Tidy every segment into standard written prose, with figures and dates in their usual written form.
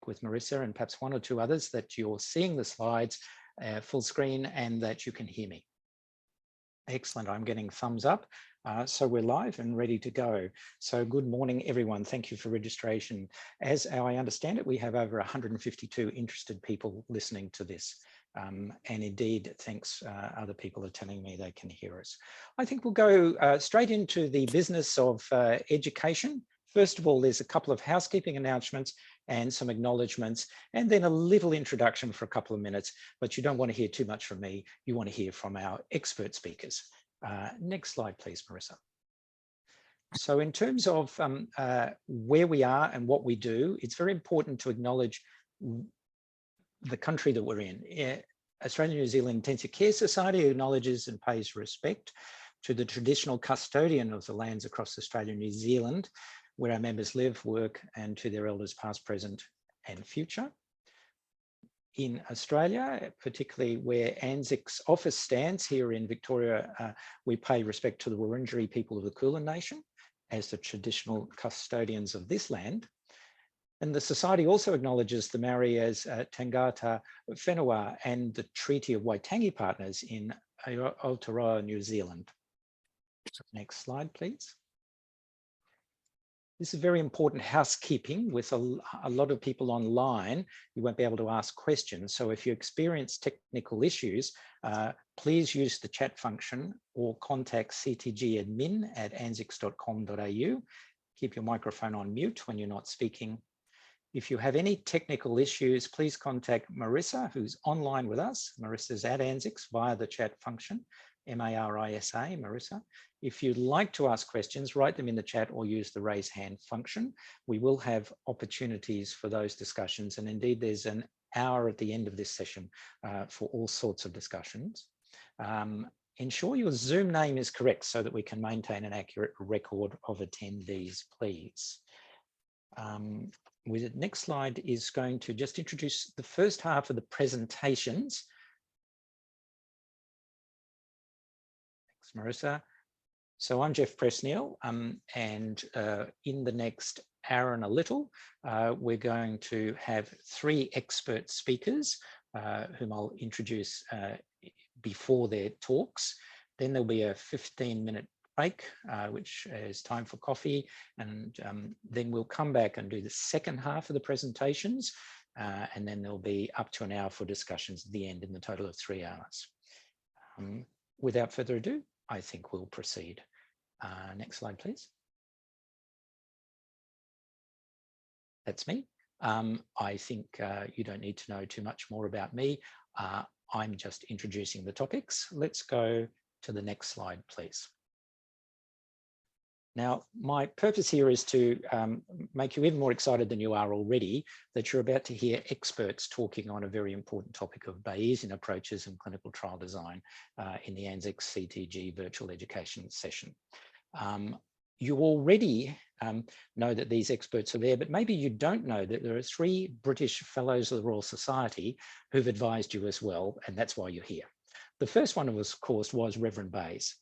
with Marissa and perhaps one or two others that you're seeing the slides full screen and that you can hear me. Excellent, I'm getting thumbs up. So we're live and ready to go. So good morning, everyone. Thank you for registration. As I understand it, we have over 152 interested people listening to this. And indeed, thanks, other people are telling me they can hear us. I think we'll go straight into the business of education. First of all, there's a couple of housekeeping announcements and some acknowledgements, and then a little introduction for a couple of minutes, but you don't want to hear too much from me. You want to hear from our expert speakers. Next slide, please, Marissa. So in terms of where we are and what we do, it's very important to acknowledge the country that we're in. Australia New Zealand Intensive Care Society acknowledges and pays respect to the traditional custodian of the lands across Australia and New Zealand, where our members live, work, and to their elders past, present, and future. In Australia, particularly where ANZIC's office stands here in Victoria, we pay respect to the Wurundjeri people of the Kulin Nation as the traditional custodians of this land. And the Society also acknowledges the Maori as Tangata Whenua and the Treaty of Waitangi Partners in Aotearoa, New Zealand. Next slide, please. This is very important housekeeping. With a lot of people online, you won't be able to ask questions. So if you experience technical issues, please use the chat function or contact ctgadmin@anzics.com.au. Keep your microphone on mute when you're not speaking. If you have any technical issues, please contact Marissa, who's online with us. Marissa's at ANZICS via the chat function, M-A-R-I-S-A, Marissa. If you'd like to ask questions, write them in the chat or use the raise hand function. We will have opportunities for those discussions. And indeed, there's an hour at the end of this session for all sorts of discussions. Ensure your Zoom name is correct so that we can maintain an accurate record of attendees, please. The next slide is going to just introduce the first half of the presentations. Thanks, Marissa. So I'm Jeff Presneal, and in the next hour and a little, we're going to have 3 expert speakers whom I'll introduce before their talks. Then there'll be a 15-minute break, which is time for coffee, and then we'll come back and do the second half of the presentations, and then there'll be up to an hour for discussions at the end in the total of 3 hours. Without further ado, I think we'll proceed. Next slide, please. That's me. I think you don't need to know too much more about me. I'm just introducing the topics. Let's go to the next slide, please. Now, my purpose here is to make you even more excited than you are already that you're about to hear experts talking on a very important topic of Bayesian approaches and clinical trial design in the ANZICS CTG virtual education session. You already know that these experts are there, but maybe you don't know that there are 3 British Fellows of the Royal Society who've advised you as well, and that's why you're here. The first one, of course, was Reverend Bayes,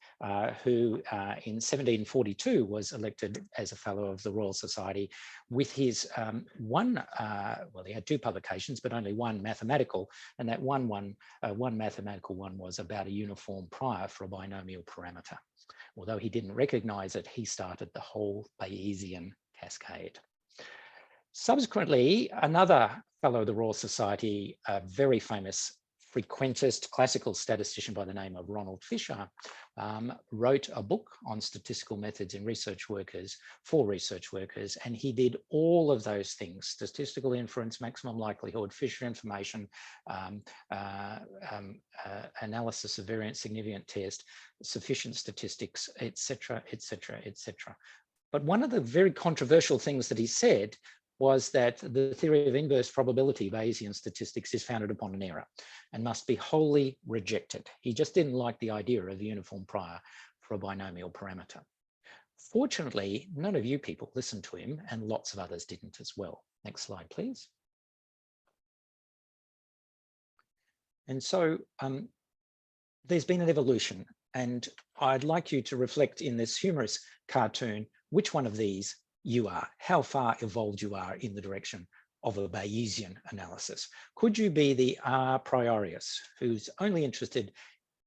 who in 1742 was elected as a Fellow of the Royal Society with his well, he had 2 publications, but only one mathematical, and that one mathematical one was about a uniform prior for a binomial parameter. Although he didn't recognize it, he started the whole Bayesian cascade. Subsequently, another Fellow of the Royal Society, a very famous frequentist classical statistician by the name of Ronald Fisher, wrote a book on statistical methods in research workers for research workers, and he did all of those things: statistical inference, maximum likelihood, Fisher information, analysis of variance significant test, sufficient statistics, etc., etc., etc. But one of the very controversial things that he said was that the theory of inverse probability, Bayesian statistics, is founded upon an error and must be wholly rejected. He just didn't like the idea of a uniform prior for a binomial parameter. Fortunately, none of you people listened to him, and lots of others didn't as well. Next slide, please. And so there's been an evolution, and I'd like you to reflect in this humorous cartoon which one of these you are, how far evolved you are in the direction of a Bayesian analysis? Could you be the a priorius who's only interested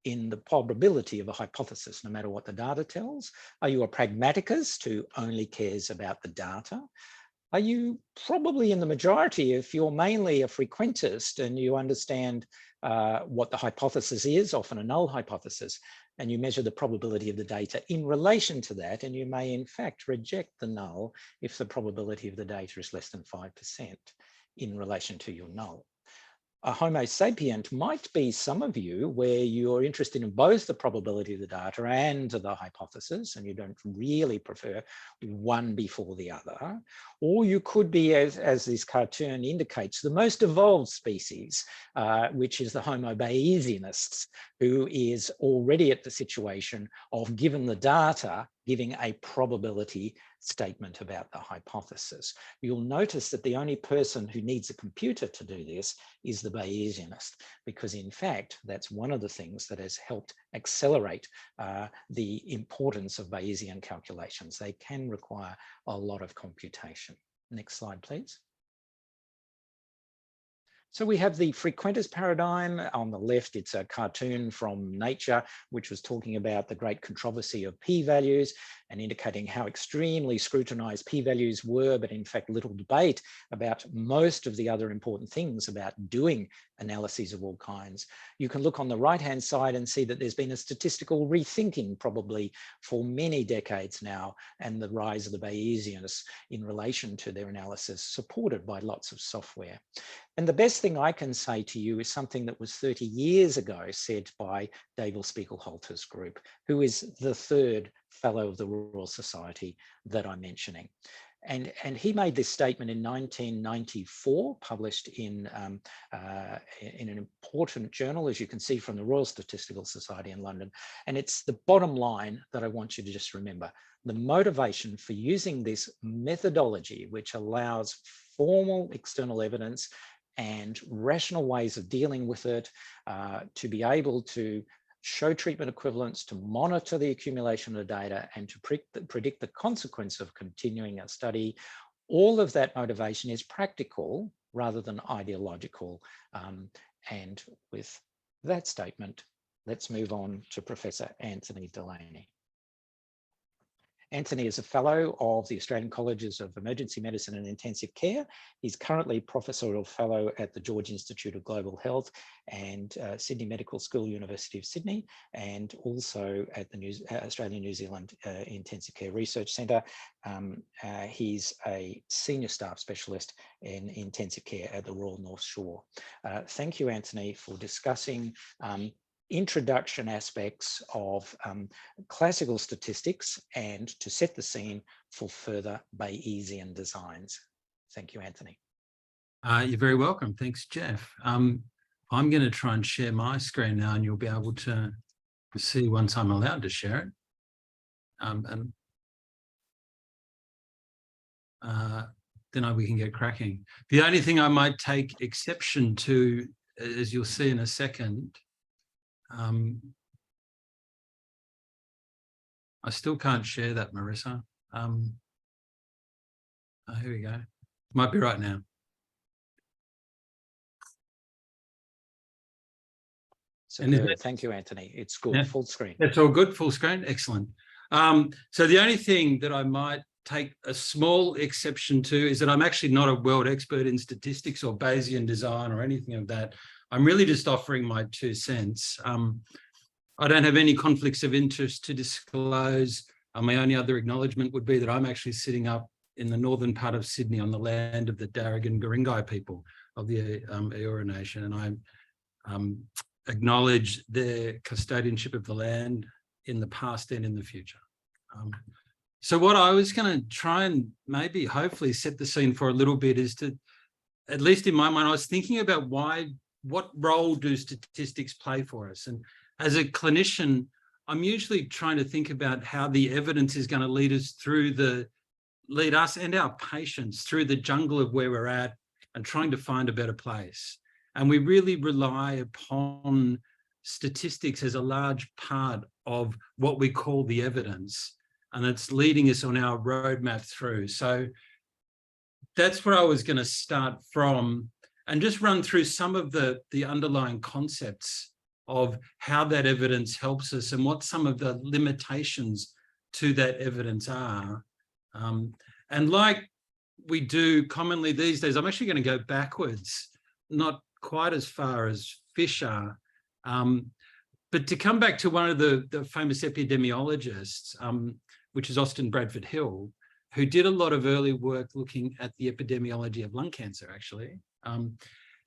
in the probability of a hypothesis, no matter what the data tells? Are you a pragmaticus who only cares about the data? Are you probably in the majority if you're mainly a frequentist and you understand what the hypothesis is, often a null hypothesis, and you measure the probability of the data in relation to that, and you may in fact reject the null if the probability of the data is less than 5% in relation to your null? A Homo sapient might be some of you where you're interested in both the probability of the data and the hypothesis, and you don't really prefer one before the other. Or you could be, as this cartoon indicates, the most evolved species, which is the Homo Bayesianists, who is already at the situation of, given the data, giving a probability statement about the hypothesis. You'll notice that the only person who needs a computer to do this is the Bayesianist, because in fact, that's one of the things that has helped accelerate the importance of Bayesian calculations. They can require a lot of computation. Next slide, please. So we have the frequentist paradigm. On the left, it's a cartoon from Nature, which was talking about the great controversy of p-values and indicating how extremely scrutinized p-values were, but in fact, little debate about most of the other important things about doing analyses of all kinds. You can look on the right-hand side and see that there's been a statistical rethinking probably for many decades now, and the rise of the Bayesianists in relation to their analysis, supported by lots of software. And the best thing I can say to you is something that was 30 years ago said by David Spiegelhalter's group, who is the third fellow of the Royal Society that I'm mentioning. And he made this statement in 1994, published in an important journal, as you can see from the Royal Statistical Society in London. And it's the bottom line that I want you to just remember. The motivation for using this methodology, which allows formal external evidence and rational ways of dealing with it, to be able to show treatment equivalence, to monitor the accumulation of data, and to predict the consequence of continuing a study. All of that motivation is practical rather than ideological. And with that statement, let's move on to Professor Anthony Delaney. Anthony is a fellow of the Australian Colleges of Emergency Medicine and Intensive Care. He's currently professorial fellow at the George Institute of Global Health and Sydney Medical School, University of Sydney, and also at the Australian New Zealand Intensive Care Research Centre. He's a senior staff specialist in intensive care at the Royal North Shore. Thank you, Anthony, for discussing introduction aspects of classical statistics and to set the scene for further Bayesian designs. Thank you, Anthony. You're very welcome. Thanks, Jeff. I'm going to try and share my screen now, and you'll be able to see once I'm allowed to share it. Then we can get cracking. The only thing I might take exception to, as you'll see in a second, I still can't share that, Marissa. Here we go. Might be right now. So thank you, Anthony. It's good. Yeah, full screen. That's all good. Full screen. Excellent. So the only thing that I might take a small exception to is that I'm actually not a world expert in statistics or Bayesian design or anything of that. I'm really just offering my 2 cents. I don't have any conflicts of interest to disclose. My only other acknowledgement would be that I'm actually sitting up in the northern part of Sydney on the land of the Darug Guringai people of the Eora Nation, and I acknowledge their custodianship of the land in the past and in the future. So what I was going to try and maybe hopefully set the scene for a little bit is to, at least in my mind, I was thinking about what role do statistics play for us? And as a clinician, I'm usually trying to think about how the evidence is going to lead us and our patients through the jungle of where we're at and trying to find a better place. And we really rely upon statistics as a large part of what we call the evidence, and it's leading us on our roadmap through. So that's where I was going to start from, and just run through some of the underlying concepts of how that evidence helps us and what some of the limitations to that evidence are. And like we do commonly these days, I'm actually going to go backwards, not quite as far as Fisher, but to come back to one of the famous epidemiologists, which is Austin Bradford Hill, who did a lot of early work looking at the epidemiology of lung cancer, actually.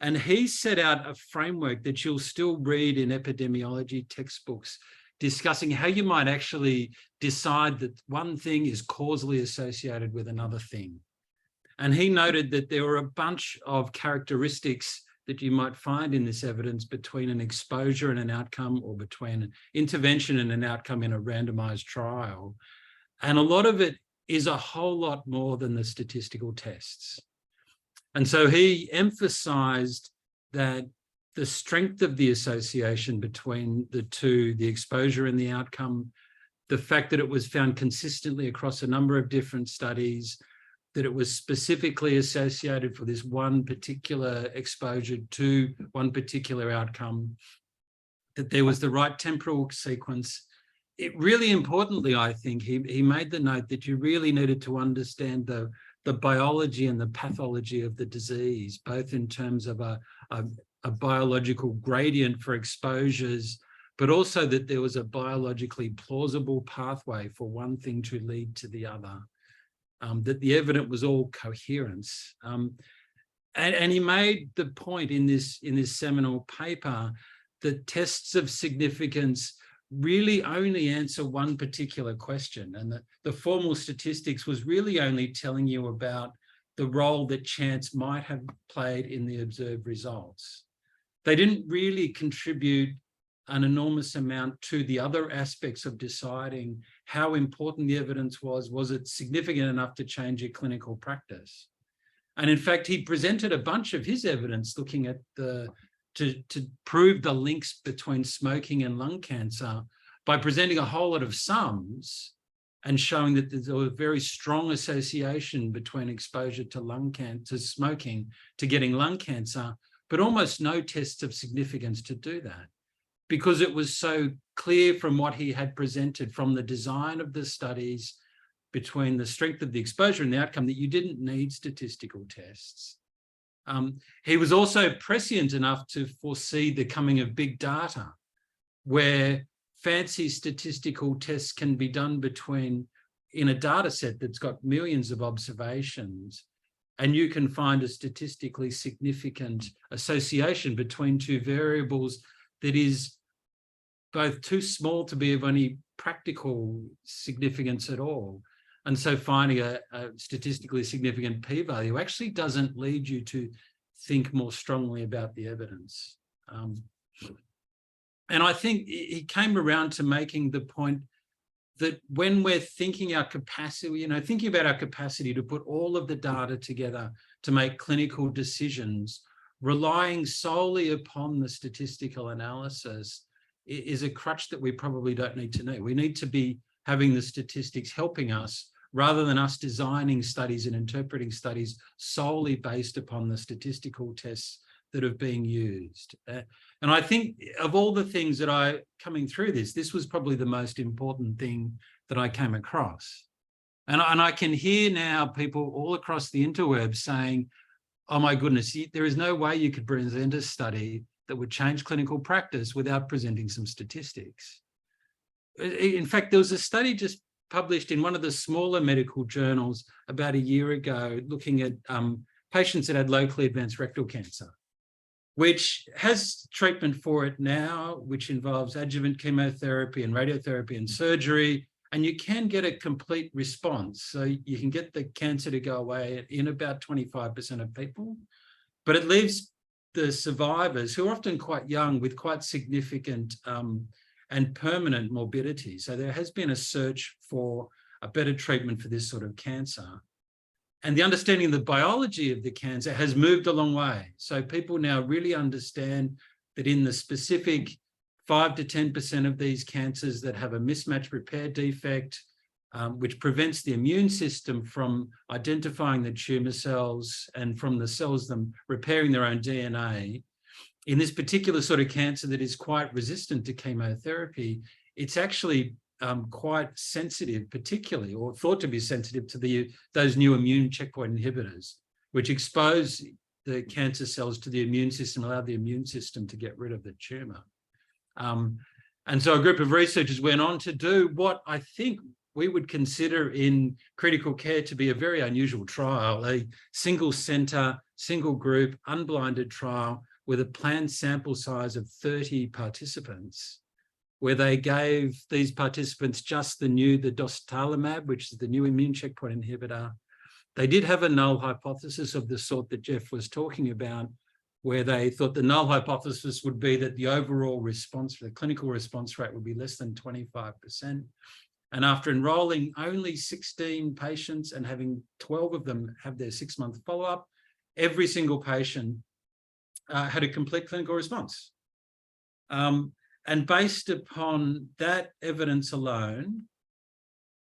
And he set out a framework that you'll still read in epidemiology textbooks, discussing how you might actually decide that one thing is causally associated with another thing. And he noted that there were a bunch of characteristics that you might find in this evidence between an exposure and an outcome, or between an intervention and an outcome in a randomized trial. And a lot of it is a whole lot more than the statistical tests. And so he emphasized that the strength of the association between the two, the exposure and the outcome, the fact that it was found consistently across a number of different studies, that it was specifically associated for this one particular exposure to one particular outcome, that there was the right temporal sequence. It really importantly, I think, he made the note that you really needed to understand the biology and the pathology of the disease, both in terms of a biological gradient for exposures, but also that there was a biologically plausible pathway for one thing to lead to the other, that the evidence was all coherence. And he made the point in this seminal paper that tests of significance really only answer one particular question, and that the formal statistics was really only telling you about the role that chance might have played in the observed results. They didn't really contribute an enormous amount to the other aspects of deciding how important the evidence was. Was it significant enough to change your clinical practice? And in fact, he presented a bunch of his evidence looking at to prove the links between smoking and lung cancer by presenting a whole lot of sums and showing that there was a very strong association between exposure to smoking to getting lung cancer, but almost no tests of significance to do that, because it was so clear from what he had presented from the design of the studies between the strength of the exposure and the outcome that you didn't need statistical tests. He was also prescient enough to foresee the coming of big data, where fancy statistical tests can be done in a data set that's got millions of observations, and you can find a statistically significant association between two variables that is both too small to be of any practical significance at all. And so finding a statistically significant p-value actually doesn't lead you to think more strongly about the evidence. And I think he came around to making the point that when we're thinking our capacity, thinking about our capacity to put all of the data together to make clinical decisions, relying solely upon the statistical analysis is a crutch that we probably don't need to know. We need to be having the statistics helping us, rather than us designing studies and interpreting studies solely based upon the statistical tests that are being used. And I think of all the things that coming through this was probably the most important thing that I came across. And I can hear now people all across the interweb saying, oh my goodness, there is no way you could present a study that would change clinical practice without presenting some statistics. In fact, there was a study just published in one of the smaller medical journals about a year ago looking at patients that had locally advanced rectal cancer, which has treatment for it now, which involves adjuvant chemotherapy and radiotherapy and surgery, and you can get a complete response. So you can get the cancer to go away in about 25% of people, but it leaves the survivors, who are often quite young, with quite significant and permanent morbidity. So there has been a search for a better treatment for this sort of cancer. And the understanding of the biology of the cancer has moved a long way. So people now really understand that in the specific 5 to 10% of these cancers that have a mismatch repair defect, which prevents the immune system from identifying the tumor cells and from the cells them repairing their own DNA. In this particular sort of cancer that is quite resistant to chemotherapy, it's actually quite sensitive, particularly, or thought to be sensitive to those new immune checkpoint inhibitors, which expose the cancer cells to the immune system, allow the immune system to get rid of the tumor. And so a group of researchers went on to do what I think we would consider in critical care to be a very unusual trial, a single center, single group, unblinded trial with a planned sample size of 30 participants, where they gave these participants just the dostarlimab, which is the new immune checkpoint inhibitor. They did have a null hypothesis of the sort that Jeff was talking about, where they thought the null hypothesis would be that the overall response, the clinical response rate would be less than 25%. And after enrolling only 16 patients and having 12 of them have their 6-month follow-up, every single patient had a complete clinical response. And based upon that evidence alone,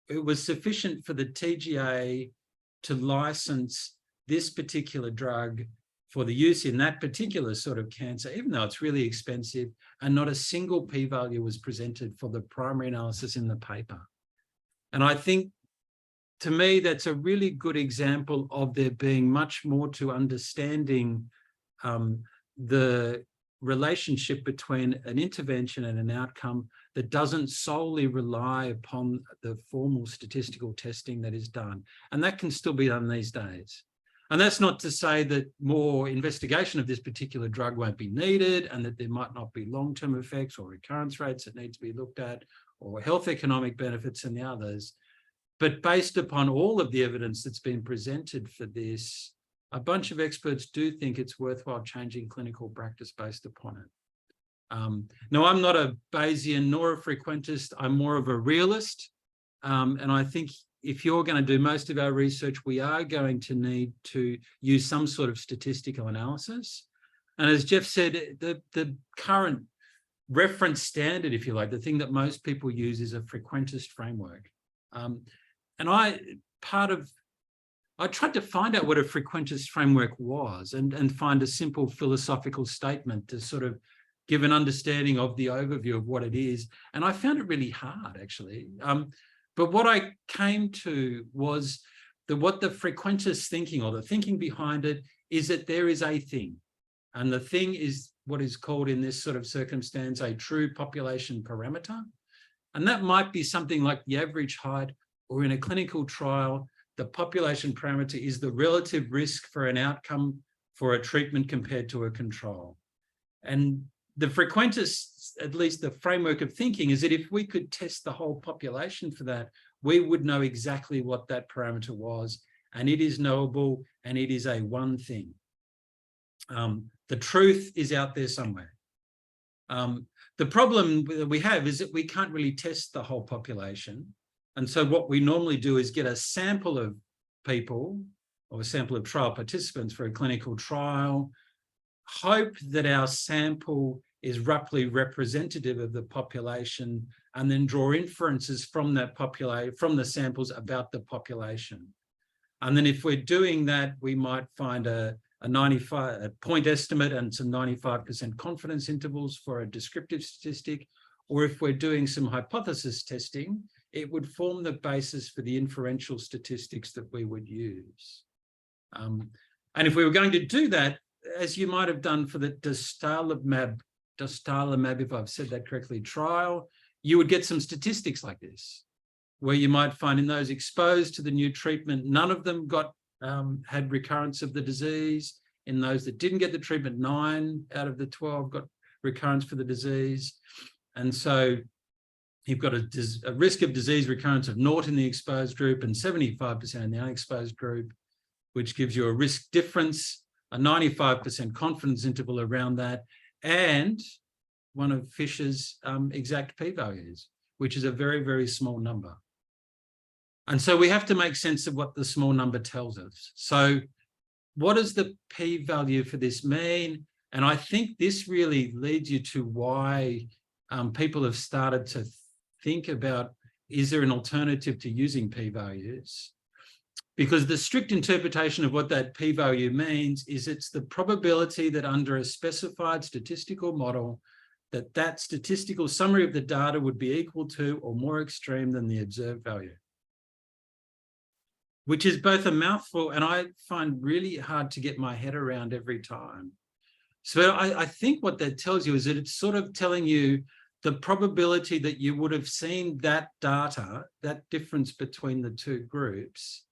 it was sufficient for the TGA to license this particular drug for the use in that particular sort of cancer, even though it's really expensive, and not a single p-value was presented for the primary analysis in the paper. And I think, to me, that's a really good example of there being much more to understanding the relationship between an intervention and an outcome that doesn't solely rely upon the formal statistical testing that is done. And that can still be done these days. And that's not to say that more investigation of this particular drug won't be needed and that there might not be long-term effects or recurrence rates that need to be looked at, or health economic benefits and the others. But based upon all of the evidence that's been presented for this, a bunch of experts do think it's worthwhile changing clinical practice based upon it. Now, I'm not a Bayesian nor a frequentist. I'm more of a realist. And I think if you're going to do most of our research, we are going to need to use some sort of statistical analysis. And as Jeff said, the current reference standard, if you like, the thing that most people use is a frequentist framework. And I tried to find out what a frequentist framework was and find a simple philosophical statement to sort of give an understanding of the overview of what it is. And I found it really hard, actually. But what I came to was that what the frequentist thinking, or the thinking behind it, is that there is a thing. And the thing is what is called in this sort of circumstance a true population parameter. And that might be something like the average height, or in a clinical trial, the population parameter is the relative risk for an outcome for a treatment compared to a control. And the frequentists, at least the framework of thinking, is that if we could test the whole population for that, we would know exactly what that parameter was, and it is knowable, and it is a one thing. The truth is out there somewhere. The problem that we have is that we can't really test the whole population. And so what we normally do is get a sample of people, or a sample of trial participants for a clinical trial, hope that our sample is roughly representative of the population, and then draw inferences from that from the samples about the population. And then if we're doing that, we might find a point estimate and some 95% confidence intervals for a descriptive statistic. Or if we're doing some hypothesis testing, it would form the basis for the inferential statistics that we would use. And if we were going to do that, as you might have done for the dostarlimab, if I've said that correctly, trial, you would get some statistics like this, where you might find in those exposed to the new treatment, none of them had recurrence of the disease. In those that didn't get the treatment, 9 out of the 12 got recurrence for the disease. And so you've got a risk of disease recurrence of 0 in the exposed group and 75% in the unexposed group, which gives you a risk difference, a 95% confidence interval around that, and one of Fisher's exact p-values, which is a very, very small number. And so we have to make sense of what the small number tells us. So what does the p-value for this mean? And I think this really leads you to why people have started to think about, is there an alternative to using p-values? Because the strict interpretation of what that p-value means is it's the probability that under a specified statistical model that statistical summary of the data would be equal to or more extreme than the observed value, which is both a mouthful and I find really hard to get my head around every time. So I think what that tells you is that it's sort of telling you the probability that you would have seen that data, that difference between the two groups,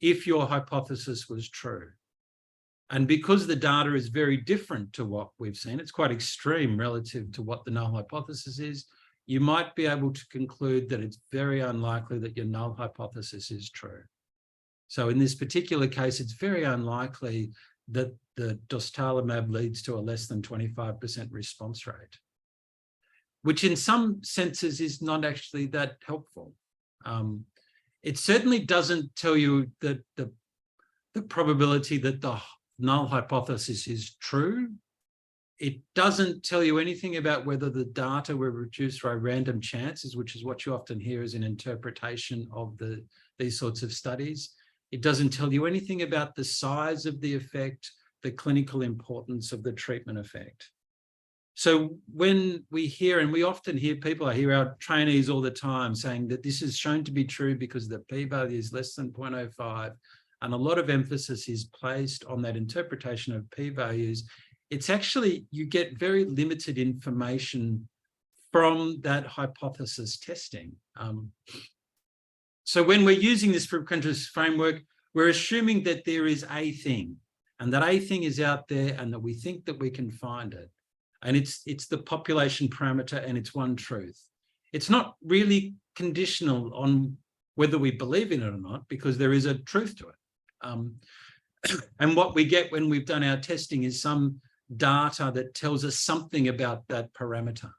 if your hypothesis was true. And because the data is very different to what we've seen, it's quite extreme relative to what the null hypothesis is, you might be able to conclude that it's very unlikely that your null hypothesis is true. So in this particular case, it's very unlikely that the dostarlimab leads to a less than 25% response rate, which in some senses is not actually that helpful. It certainly doesn't tell you that the probability that the null hypothesis is true. It doesn't tell you anything about whether the data were reduced by random chances, which is what you often hear as an interpretation of these sorts of studies. It doesn't tell you anything about the size of the effect, the clinical importance of the treatment effect. So when we hear, and we often hear people, I hear our trainees all the time saying that this is shown to be true because the p-value is less than 0.05, and a lot of emphasis is placed on that interpretation of p-values. It's actually, you get very limited information from that hypothesis testing. So when we're using this proof-of-concept framework, we're assuming that there is a thing, and that a thing is out there, and that we think that we can find it. And it's the population parameter, and it's one truth. It's not really conditional on whether we believe in it or not, because there is a truth to it. And what we get when we've done our testing is some data that tells us something about that parameter.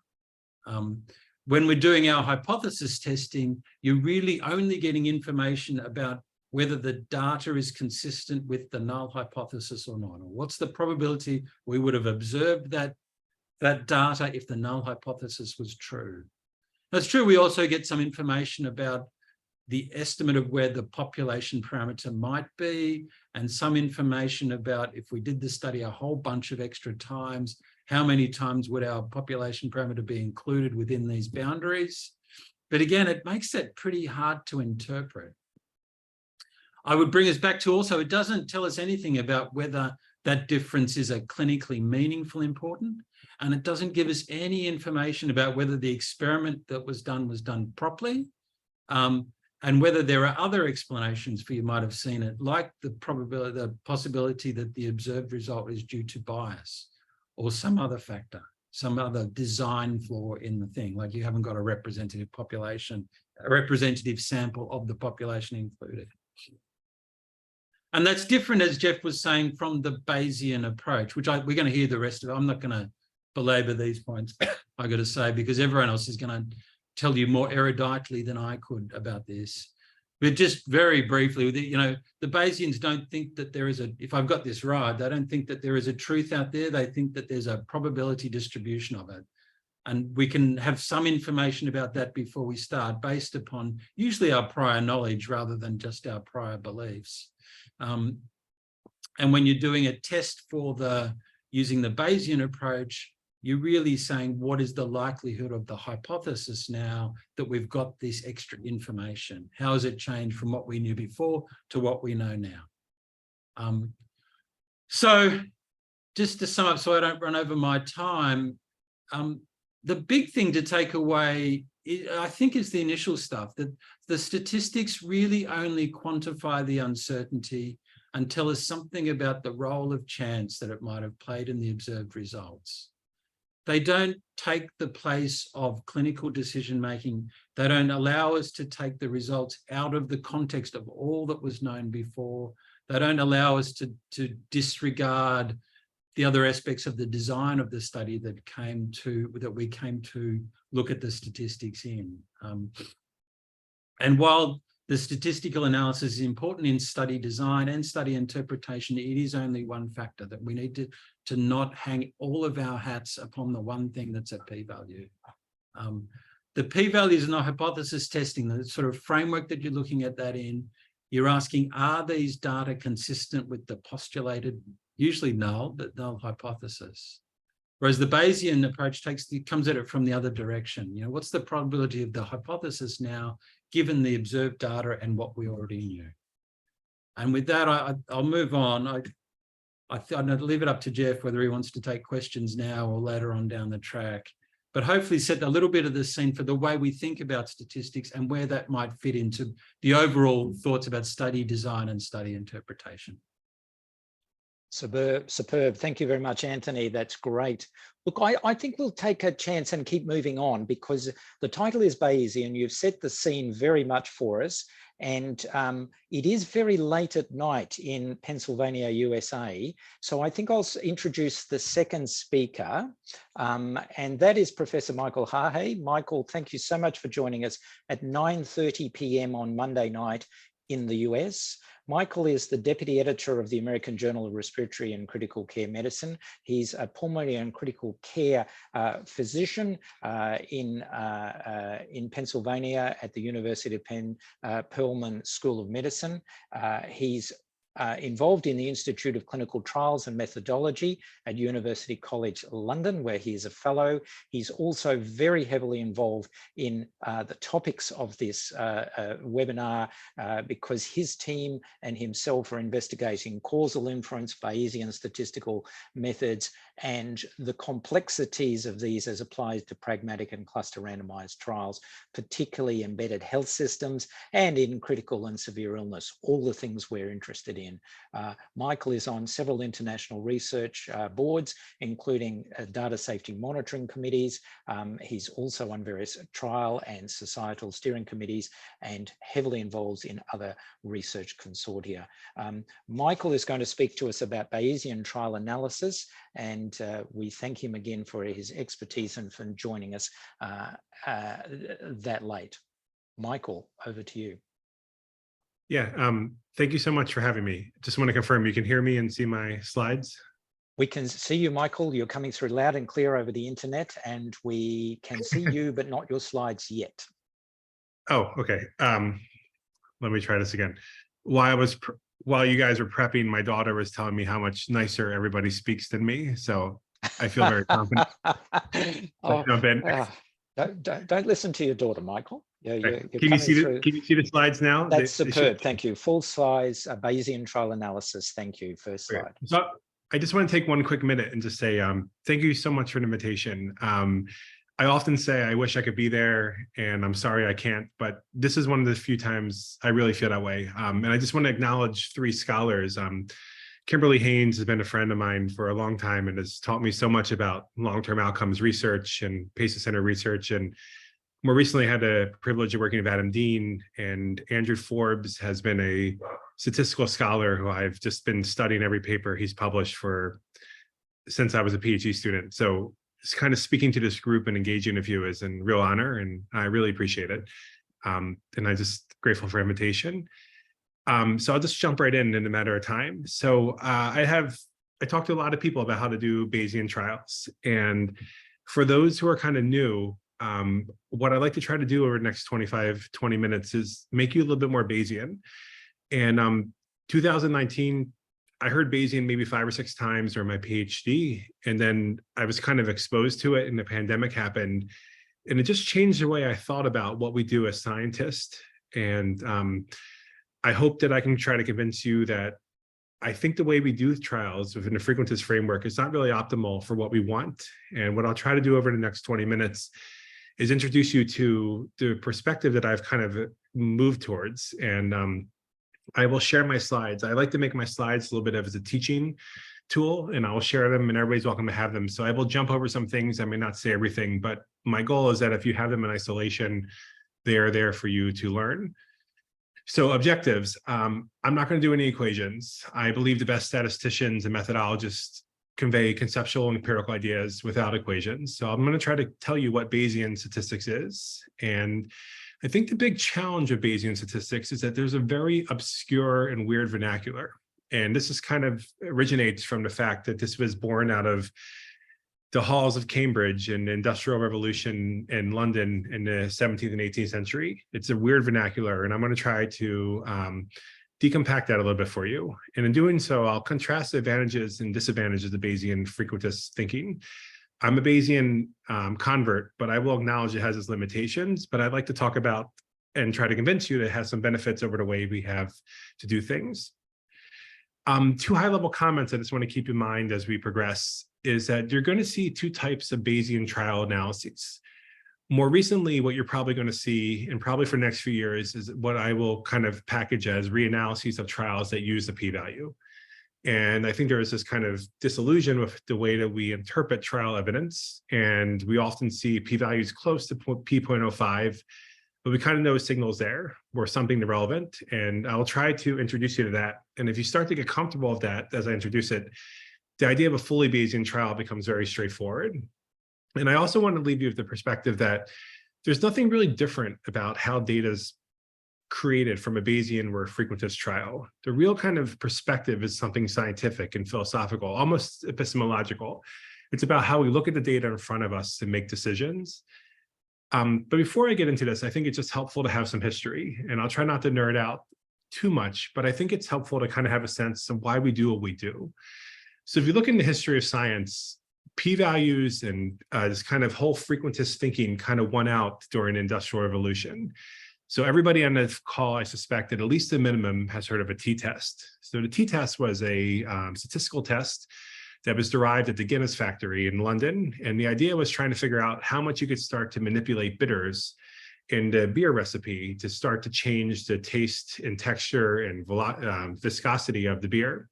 When we're doing our hypothesis testing, you're really only getting information about whether the data is consistent with the null hypothesis or not, or what's the probability we would have observed that data if the null hypothesis was true. That's true. We also get some information about the estimate of where the population parameter might be, and some information about if we did the study a whole bunch of extra times, how many times would our population parameter be included within these boundaries? But again, it makes that pretty hard to interpret. I would bring us back to also, it doesn't tell us anything about whether that difference is a clinically meaningful important, and it doesn't give us any information about whether the experiment that was done properly, and whether there are other explanations for you might have seen it, like the possibility that the observed result is due to bias or some other factor, some other design flaw in the thing, like you haven't got a representative population, a representative sample of the population included. And that's different, as Jeff was saying, from the Bayesian approach, which we're going to hear the rest of it. I'm not going to belabor these points, I got to say, because everyone else is going to tell you more eruditely than I could about this. But just very briefly, the Bayesians don't think that there is if I've got this right, they don't think that there is a truth out there. They think that there's a probability distribution of it. And we can have some information about that before we start, based upon usually our prior knowledge rather than just our prior beliefs. And when you're doing a test for using the Bayesian approach, you're really saying, what is the likelihood of the hypothesis now that we've got this extra information? How has it changed from what we knew before to what we know now? So just to sum up, so I don't run over my time, the big thing to take away, I think, is the initial stuff, that the statistics really only quantify the uncertainty and tell us something about the role of chance that it might have played in the observed results. They don't take the place of clinical decision-making. They don't allow us to take the results out of the context of all that was known before. They don't allow us to disregard the other aspects of the design of the study that we came to look at the statistics in. And while the statistical analysis is important in study design and study interpretation, it is only one factor, that we need to not hang all of our hats upon the one thing that's a p-value. the p-values and the hypothesis testing, the sort of framework that you're looking at that in, you're asking, are these data consistent with the postulated, usually null, but null hypothesis? Whereas the Bayesian approach comes at it from the other direction. You know, what's the probability of the hypothesis now, given the observed data and what we already knew? And with that, I'll move on. I'd leave it up to Jeff whether he wants to take questions now or later on down the track, but hopefully set a little bit of the scene for the way we think about statistics and where that might fit into the overall thoughts about study design and study interpretation. Superb. Thank you very much, Anthony. That's great. Look, I think we'll take a chance and keep moving on because the title is Bayesian. You've set the scene very much for us. And it is very late at night in Pennsylvania, USA. So I think I'll introduce the second speaker, and that is Professor Michael Hahe. Michael, thank you so much for joining us at 9:30 p.m. on Monday night in the US. Michael is the deputy editor of the American Journal of Respiratory and Critical Care Medicine. He's a pulmonary and critical care physician in Pennsylvania at the University of Penn Perelman School of Medicine. He's involved in the Institute of Clinical Trials and Methodology at University College London, where he is a fellow. He's also very heavily involved in the topics of this webinar because his team and himself are investigating causal inference, Bayesian statistical methods, and the complexities of these as applied to pragmatic and cluster randomized trials, particularly embedded health systems and in critical and severe illness, all the things we're interested in. Michael is on several international research boards, including data safety monitoring committees. He's also on various trial and societal steering committees and heavily involved in other research consortia. Michael is going to speak to us about Bayesian trial analysis, and we thank him again for his expertise and for joining us that late. Michael, over to you. Yeah, thank you so much for having me. Just want to confirm you can hear me and see my slides? We can see you, Michael. You're coming through loud and clear over the internet, and we can see you, but not your slides yet. Oh, okay. Let me try this again. While you guys were prepping, my daughter was telling me how much nicer everybody speaks than me. So I feel very confident. Don't listen to your daughter, Michael. Can you see the slides now? That's superb. Thank you. Full size Bayesian trial analysis. Thank you. First slide. So I just want to take one quick minute and just say thank you so much for the invitation. I often say I wish I could be there, and I'm sorry I can't, but this is one of the few times I really feel that way. And I just want to acknowledge three scholars. Kimberly Haynes has been a friend of mine for a long time and has taught me so much about long-term outcomes research and patient-centered research. And more recently, I had the privilege of working with Adam Dean, and Andrew Forbes has been a statistical scholar who I've just been studying every paper he's published since I was a PhD student. So it's kind of speaking to this group and engaging with you is a real honor, and I really appreciate it. And I'm just grateful for the invitation. So I'll just jump right in a matter of time. So I talked to a lot of people about how to do Bayesian trials. And for those who are kind of new, what I'd like to try to do over the next 20 minutes is make you a little bit more Bayesian. And 2019, I heard Bayesian maybe 5 or 6 times during my PhD, and then I was kind of exposed to it and the pandemic happened, and it just changed the way I thought about what we do as scientists. And I hope that I can try to convince you that I think the way we do trials within the frequentist framework is not really optimal for what we want. And what I'll try to do over the next 20 minutes is introduce you to the perspective that I've kind of moved towards. And I will share my slides. I like to make my slides a little bit as a teaching tool, and I'll share them, and everybody's welcome to have them. So I will jump over some things. I may not say everything, but my goal is that if you have them in isolation, they are there for you to learn. So objectives, I'm not going to do any equations. I believe the best statisticians and methodologists convey conceptual and empirical ideas without equations. So I'm going to try to tell you what Bayesian statistics is. And I think the big challenge of Bayesian statistics is that there's a very obscure and weird vernacular. And this is kind of originates from the fact that this was born out of the halls of Cambridge and the Industrial Revolution in London in the 17th and 18th century. It's a weird vernacular, and I'm going to try to decompact that a little bit for you. And in doing so, I'll contrast the advantages and disadvantages of Bayesian frequentist thinking. I'm a Bayesian convert, but I will acknowledge it has its limitations, but I'd like to talk about and try to convince you that it has some benefits over the way we have to do things. Two high-level comments I just want to keep in mind as we progress is that you're going to see two types of Bayesian trial analyses. More recently, what you're probably going to see, and probably for the next few years, is what I will kind of package as reanalyses of trials that use the p-value. And I think there is this kind of disillusion with the way that we interpret trial evidence. And we often see p-values close to p.05, but we kind of know signals there or something irrelevant. And I'll try to introduce you to that. And if you start to get comfortable with that as I introduce it, the idea of a fully Bayesian trial becomes very straightforward. And I also want to leave you with the perspective that there's nothing really different about how data is created from a Bayesian or a frequentist trial. The real kind of perspective is something scientific and philosophical, almost epistemological. It's about how we look at the data in front of us and make decisions. But before I get into this, I think it's just helpful to have some history, and I'll try not to nerd out too much, but I think it's helpful to kind of have a sense of why we do what we do. So if you look in the history of science, p-values and this kind of whole frequentist thinking kind of won out during the Industrial Revolution. So everybody on this call, I suspect, at least the minimum has heard of a t-test. So the t-test was a statistical test that was derived at the Guinness factory in London. And the idea was trying to figure out how much you could start to manipulate bitters in the beer recipe to start to change the taste and texture and viscosity of the beer.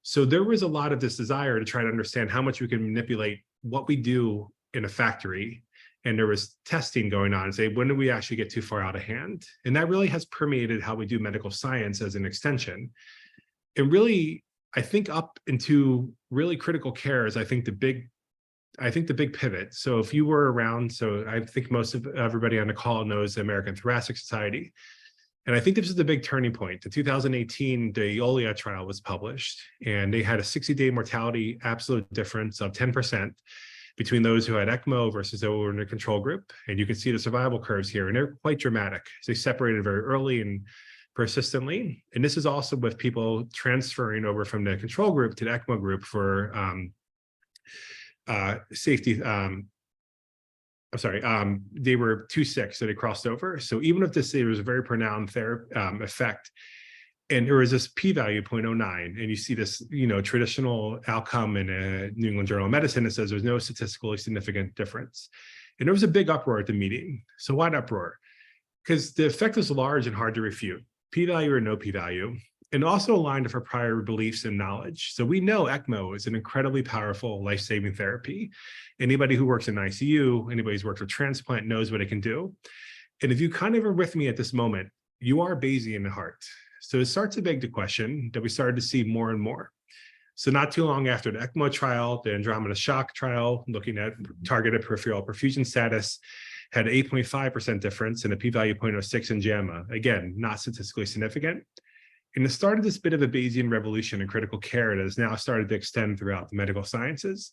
So there was a lot of this desire to try to understand how much we can manipulate what we do in a factory. And there was testing going on and say, when do we actually get too far out of hand? And that really has permeated how we do medical science as an extension. And really, I think up into really critical care is, I think the big pivot. So if you were around, so I think most of everybody on the call knows the American Thoracic Society. And I think this is the big turning point. In 2018, the OLIA trial was published, and they had a 60-day mortality absolute difference of 10% between those who had ECMO versus those who were in the control group. And you can see the survival curves here, and they're quite dramatic. They separated very early and persistently. And this is also with people transferring over from the control group to the ECMO group for safety. They were too sick, so they crossed over. So even if there was a very pronounced effect, and there was this p-value 0.09, and you see this, traditional outcome in a New England Journal of Medicine that says there's no statistically significant difference. And there was a big uproar at the meeting. So why uproar? Because the effect was large and hard to refute, p-value or no p-value, and also aligned with our prior beliefs and knowledge. So we know ECMO is an incredibly powerful life-saving therapy. Anybody who works in ICU, anybody who's worked with transplant knows what it can do. And if you kind of are with me at this moment, you are Bayesian at heart. So it starts to beg the question that we started to see more and more. So not too long after the ECMO trial, the Andromeda shock trial, looking at targeted peripheral perfusion status, had an 8.5% difference and a p-value 0.06 in JAMA. Again, not statistically significant. And it started this bit of a Bayesian revolution in critical care that has now started to extend throughout the medical sciences.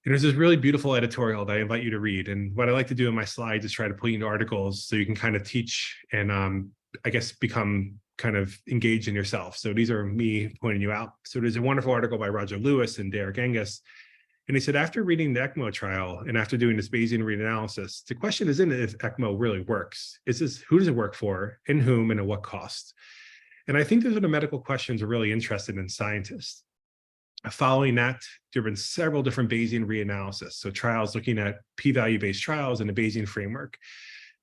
And there's this really beautiful editorial that I invite you to read. And what I like to do in my slides is try to put you into articles so you can kind of teach and I guess become kind of engaged in yourself. So these are me pointing you out. So there's a wonderful article by Roger Lewis and Derek Angus. And he said, after reading the ECMO trial and after doing this Bayesian reanalysis, the question isn't if ECMO really works. It's just who does it work for, in whom, and at what cost? And I think those are the medical questions we're really interested in scientists. Following that, there have been several different Bayesian reanalysis. So trials looking at p-value based trials in the Bayesian framework.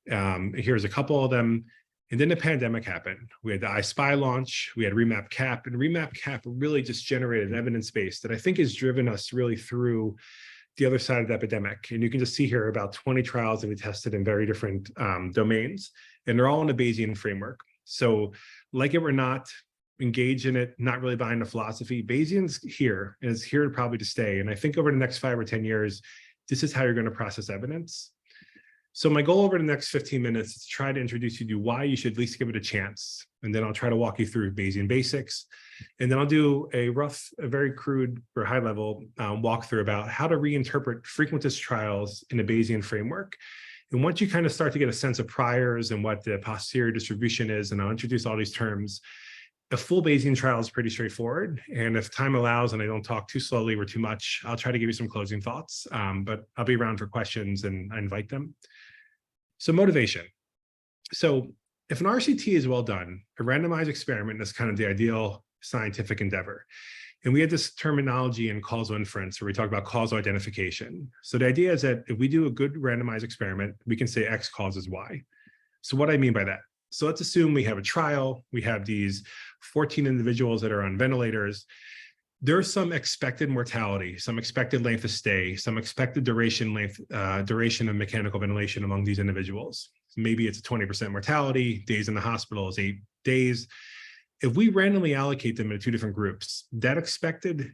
Here's a couple of them. And then the pandemic happened. We had the iSpy launch, we had REMAP-CAP, and REMAP-CAP really just generated evidence base that I think has driven us really through the other side of the epidemic. And you can just see here about 20 trials that we tested in very different domains, and they're all in the Bayesian framework. So like it or not, engage in it, not really buying the philosophy. Bayesian's here, and it's here probably to stay. And I think over the next 5 or 10 years, this is how you're going to process evidence. So my goal over the next 15 minutes is to try to introduce you to why you should at least give it a chance. And then I'll try to walk you through Bayesian basics. And then I'll do a very crude or high level walkthrough about how to reinterpret frequentist trials in a Bayesian framework. And once you kind of start to get a sense of priors and what the posterior distribution is, and I'll introduce all these terms, a full Bayesian trial is pretty straightforward. And if time allows and I don't talk too slowly or too much, I'll try to give you some closing thoughts, but I'll be around for questions and I invite them. So motivation. So if an RCT is well done, a randomized experiment is kind of the ideal scientific endeavor. And we had this terminology in causal inference where we talk about causal identification. So the idea is that if we do a good randomized experiment, we can say X causes Y. So what do I mean by that? So let's assume we have a trial. We have these 14 individuals that are on ventilators. There's some expected mortality, some expected length of stay, some expected duration of mechanical ventilation among these individuals. Maybe it's a 20% mortality, days in the hospital is 8 days. If we randomly allocate them into 2 different groups, that expected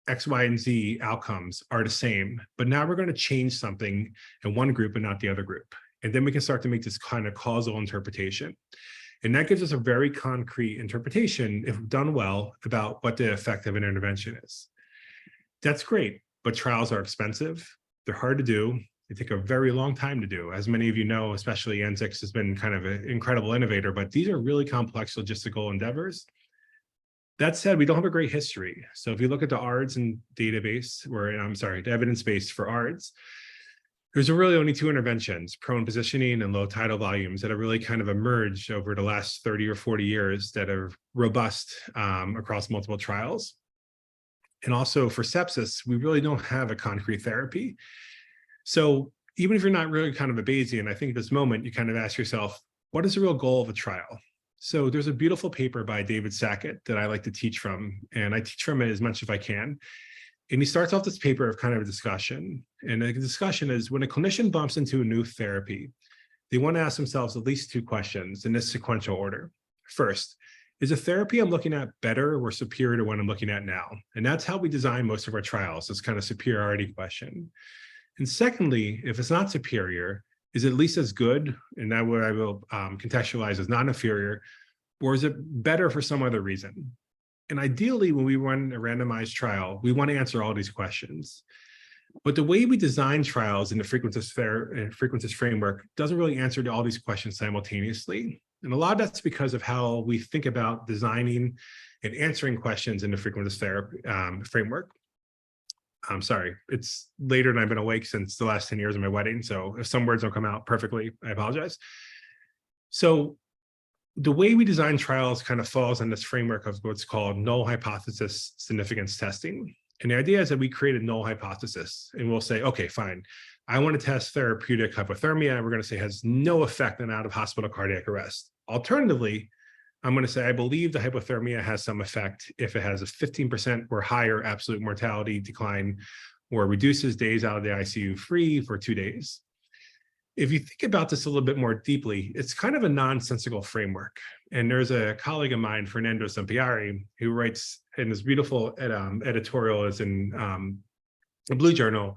X, Y, and Z outcomes are the same, but now we're going to change something in one group and not the other group. And then we can start to make this kind of causal interpretation. And that gives us a very concrete interpretation, if done well, about what the effect of an intervention is. That's great, but trials are expensive. They're hard to do. They take a very long time to do. As many of you know, especially ANZIX has been kind of an incredible innovator, but these are really complex logistical endeavors. That said, we don't have a great history. So if you look at the ARDS and database, the evidence base for ARDS, there's really only 2 interventions, prone positioning and low tidal volumes, that have really kind of emerged over the last 30 or 40 years that are robust across multiple trials. And also for sepsis, we really don't have a concrete therapy. So even if you're not really kind of a Bayesian, I think at this moment, you kind of ask yourself, what is the real goal of a trial? So there's a beautiful paper by David Sackett that I like to teach from, and I teach from it as much as I can. And he starts off this paper of kind of a discussion. And the discussion is, when a clinician bumps into a new therapy, they want to ask themselves at least 2 questions in this sequential order. First, is the therapy I'm looking at better or superior to what I'm looking at now? And that's how we design most of our trials, this kind of superiority question. And secondly, if it's not superior, is it at least as good? And that what I will contextualize as non-inferior, or is it better for some other reason? And ideally, when we run a randomized trial, we want to answer all these questions. But the way we design trials in the frequentist framework doesn't really answer all these questions simultaneously. And a lot of that's because of how we think about designing and answering questions in the frequentist framework. I'm sorry, it's later than I've been awake since the last 10 years of my wedding. So if some words don't come out perfectly, I apologize. So the way we design trials kind of falls on this framework of what's called null hypothesis significance testing. And the idea is that we create a null hypothesis and we'll say, okay, fine. I want to test therapeutic hypothermia. We're going to say it has no effect on out of hospital cardiac arrest. Alternatively, I'm going to say, I believe the hypothermia has some effect if it has a 15% or higher absolute mortality decline or reduces days out of the ICU free for 2 days. If you think about this a little bit more deeply, it's kind of a nonsensical framework. And there's a colleague of mine, Fernando Sampiari, who writes in this beautiful editorial is in the Blue Journal.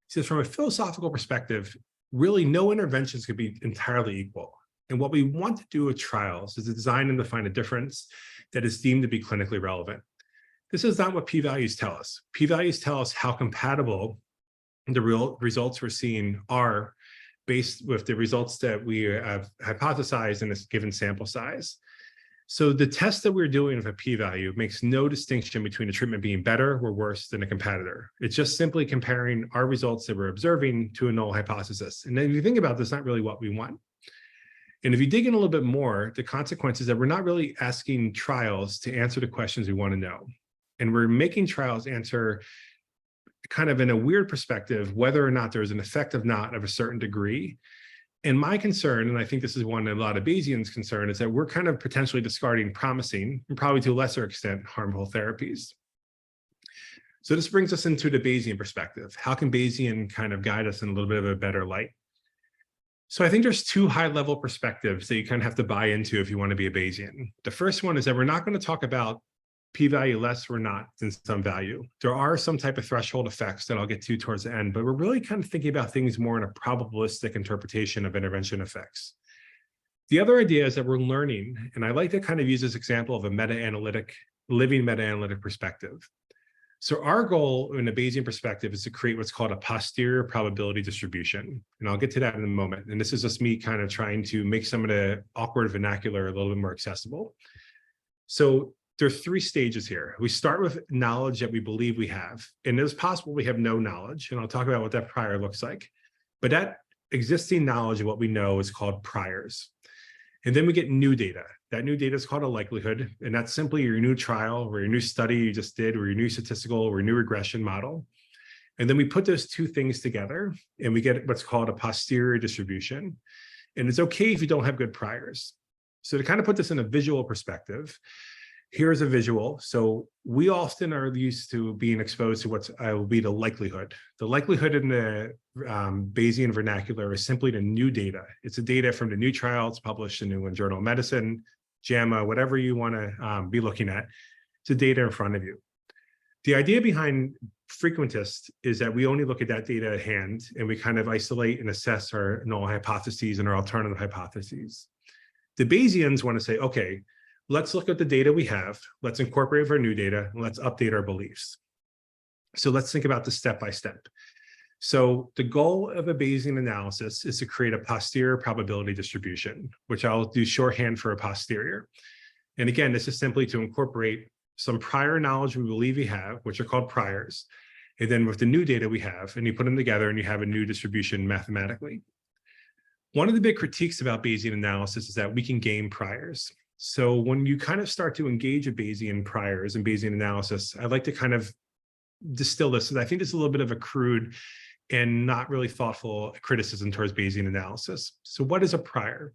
He says, from a philosophical perspective, really no interventions could be entirely equal. And what we want to do with trials is to design them to find a difference that is deemed to be clinically relevant. This is not what p-values tell us. P-values tell us how compatible the real results we're seeing are based with the results that we have hypothesized in a given sample size. So the test that we're doing with a p-value makes no distinction between the treatment being better or worse than a competitor. It's just simply comparing our results that we're observing to a null hypothesis. And then if you think about this, not really what we want. And if you dig in a little bit more, the consequence is that we're not really asking trials to answer the questions we want to know. And we're making trials answer kind of in a weird perspective, whether or not there's an effect of not of a certain degree. And my concern, and I think this is one a lot of Bayesians' concern, is that we're kind of potentially discarding promising, and probably to a lesser extent, harmful therapies. So this brings us into the Bayesian perspective. How can Bayesian kind of guide us in a little bit of a better light? So I think there's 2 high-level perspectives that you kind of have to buy into if you want to be a Bayesian. The first one is that we're not going to talk about p-value less or not than some value. There are some type of threshold effects that I'll get to towards the end, but we're really kind of thinking about things more in a probabilistic interpretation of intervention effects. The other idea is that we're learning, and I like to kind of use this example of a meta-analytic, living meta-analytic perspective. So our goal in a Bayesian perspective is to create what's called a posterior probability distribution. And I'll get to that in a moment. And this is just me kind of trying to make some of the awkward vernacular a little bit more accessible. So there's 3 stages here. We start with knowledge that we believe we have. And it's possible we have no knowledge. And I'll talk about what that prior looks like. But that existing knowledge of what we know is called priors. And then we get new data. That new data is called a likelihood. And that's simply your new trial or your new study you just did or your new statistical or your new regression model. And then we put those 2 things together and we get what's called a posterior distribution. And it's okay if you don't have good priors. So to kind of put this in a visual perspective, here's a visual. So we often are used to being exposed to what will be the likelihood. The likelihood in the Bayesian vernacular is simply the new data. It's the data from the new trial. It's published in the New England Journal of Medicine, JAMA, whatever you want to be looking at. It's the data in front of you. The idea behind frequentists is that we only look at that data at hand and we kind of isolate and assess our null hypotheses and our alternative hypotheses. The Bayesians want to say, okay, let's look at the data we have, let's incorporate our new data, and let's update our beliefs. So let's think about this step by step. So the goal of a Bayesian analysis is to create a posterior probability distribution, which I'll do shorthand for a posterior. And again, this is simply to incorporate some prior knowledge we believe we have, which are called priors. And then with the new data we have, and you put them together and you have a new distribution mathematically. One of the big critiques about Bayesian analysis is that we can game priors. So when you kind of start to engage with Bayesian priors and Bayesian analysis, I'd like to kind of distill this. I think this is a little bit of a crude and not really thoughtful criticism towards Bayesian analysis. So what is a prior?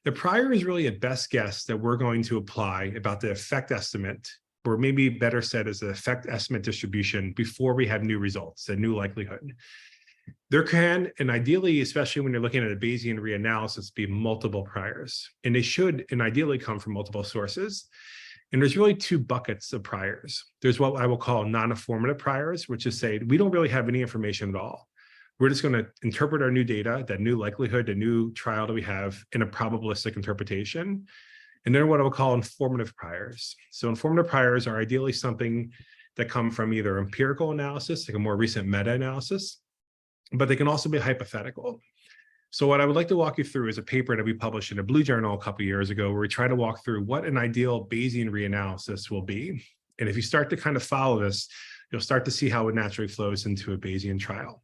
The prior is really a best guess that we're going to apply about the effect estimate, or maybe better said as the effect estimate distribution before we have new results, a new likelihood. There can, and ideally, especially when you're looking at a Bayesian reanalysis, be multiple priors. And they should, and ideally, come from multiple sources. And there's really 2 buckets of priors. There's what I will call non-informative priors, which is say, we don't really have any information at all. We're just going to interpret our new data, that new likelihood, the new trial that we have in a probabilistic interpretation. And then what I will call informative priors. So informative priors are ideally something that come from either empirical analysis, like a more recent meta-analysis, but they can also be hypothetical. So what I would like to walk you through is a paper that we published in a Blue Journal a couple of years ago, where we try to walk through what an ideal Bayesian reanalysis will be. And if you start to kind of follow this, you'll start to see how it naturally flows into a Bayesian trial.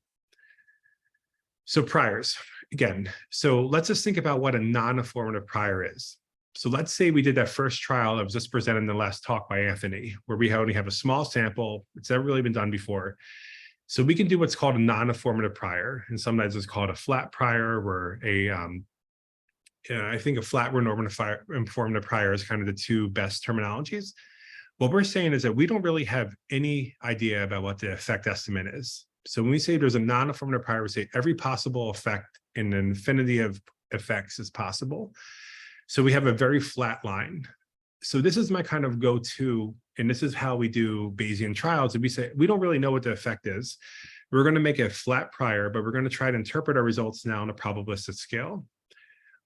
So priors, again, so let's just think about what a non-informative prior is. So let's say we did that first trial that was just presented in the last talk by Anthony, where we only have a small sample. It's never really been done before. So we can do what's called a non-informative prior, and sometimes it's called a flat prior, where I think a flat or informative prior is kind of the 2 best terminologies. What we're saying is that we don't really have any idea about what the effect estimate is. So when we say there's a non-informative prior, we say every possible effect in an infinity of effects is possible. So we have a very flat line. So this is my kind of go-to, and this is how we do Bayesian trials. And we say, we don't really know what the effect is. We're going to make a flat prior, but we're going to try to interpret our results now on a probabilistic scale.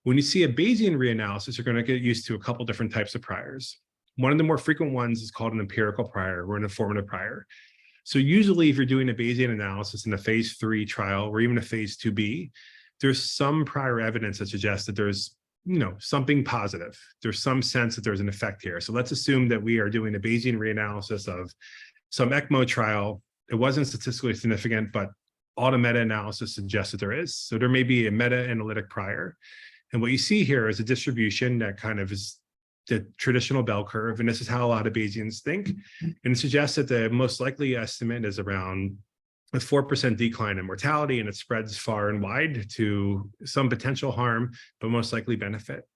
When you see a Bayesian reanalysis, you're going to get used to a couple different types of priors. One of the more frequent ones is called an empirical prior or an informative prior. So usually if you're doing a Bayesian analysis in a phase 3 trial or even a phase 2b, there's some prior evidence that suggests that there's something positive. There's some sense that there's an effect here. So let's assume that we are doing a Bayesian reanalysis of some ECMO trial. It wasn't statistically significant, but all the meta-analysis suggests that there is. So there may be a meta-analytic prior. And what you see here is a distribution that kind of is the traditional bell curve. And this is how a lot of Bayesians think. And it suggests that the most likely estimate is around a 4% decline in mortality, and it spreads far and wide to some potential harm, but most likely benefit.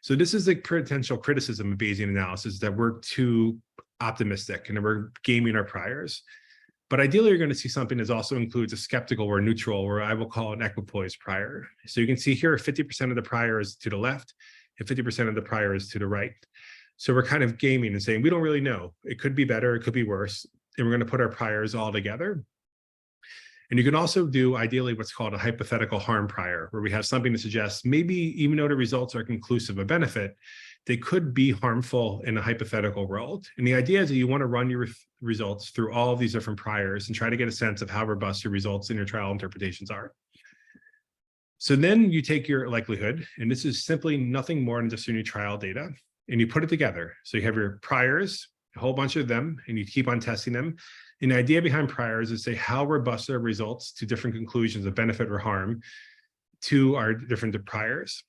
So this is the potential criticism of Bayesian analysis, that we're too optimistic and we're gaming our priors. But ideally, you're going to see something that also includes a skeptical or neutral, or I will call an equipoise prior. So you can see here 50% of the prior is to the left and 50% of the prior is to the right. So we're kind of gaming and saying, we don't really know. It could be better, it could be worse. And we're going to put our priors all together. And you can also do, ideally, what's called a hypothetical harm prior, where we have something that suggests maybe even though the results are conclusive of benefit, they could be harmful in a hypothetical world. And the idea is that you want to run your results through all of these different priors and try to get a sense of how robust your results in your trial interpretations are. So then you take your likelihood, and this is simply nothing more than just your new trial data, and you put it together. So you have your priors, a whole bunch of them, and you keep on testing them. And the idea behind priors is say how robust are results to different conclusions of benefit or harm to our different priors.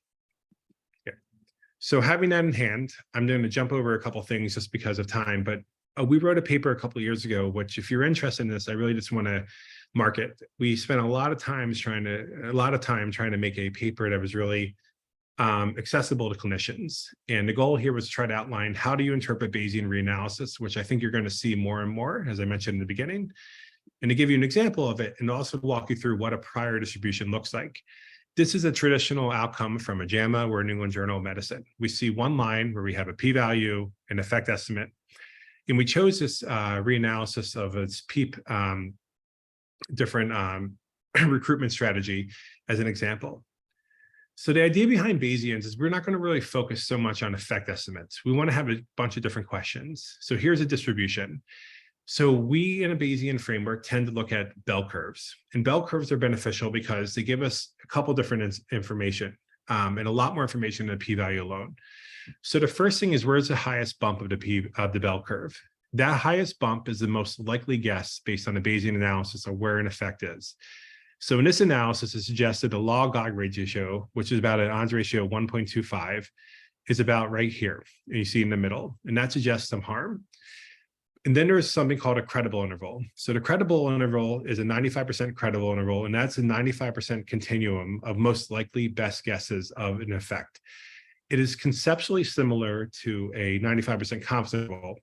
Okay. So having that in hand, I'm going to jump over a couple things just because of time, but we wrote a paper a couple of years ago, which if you're interested in this, I really just want to mark it. We spent a lot of time trying to make a paper that was really accessible to clinicians. And the goal here was to try to outline how do you interpret Bayesian reanalysis, which I think you're going to see more and more, as I mentioned in the beginning, and to give you an example of it, and also walk you through what a prior distribution looks like. This is a traditional outcome from a JAMA or a New England Journal of Medicine. We see one line where we have a p-value, an effect estimate, and we chose this reanalysis of its PEEP different recruitment strategy as an example. So the idea behind Bayesians is we're not going to really focus so much on effect estimates. We want to have a bunch of different questions. So here's a distribution. So we in a Bayesian framework tend to look at bell curves. And bell curves are beneficial because they give us a couple different information and a lot more information than a p-value alone. So the first thing is, where's the highest bump of the bell curve? That highest bump is the most likely guess based on the Bayesian analysis of where an effect is. So in this analysis, it suggested the log-log ratio, which is about an odds ratio of 1.25, is about right here. And you see in the middle, and that suggests some harm. And then there's something called a credible interval. So the credible interval is a 95% credible interval, and that's a 95% continuum of most likely best guesses of an effect. It is conceptually similar to a 95% confidence interval,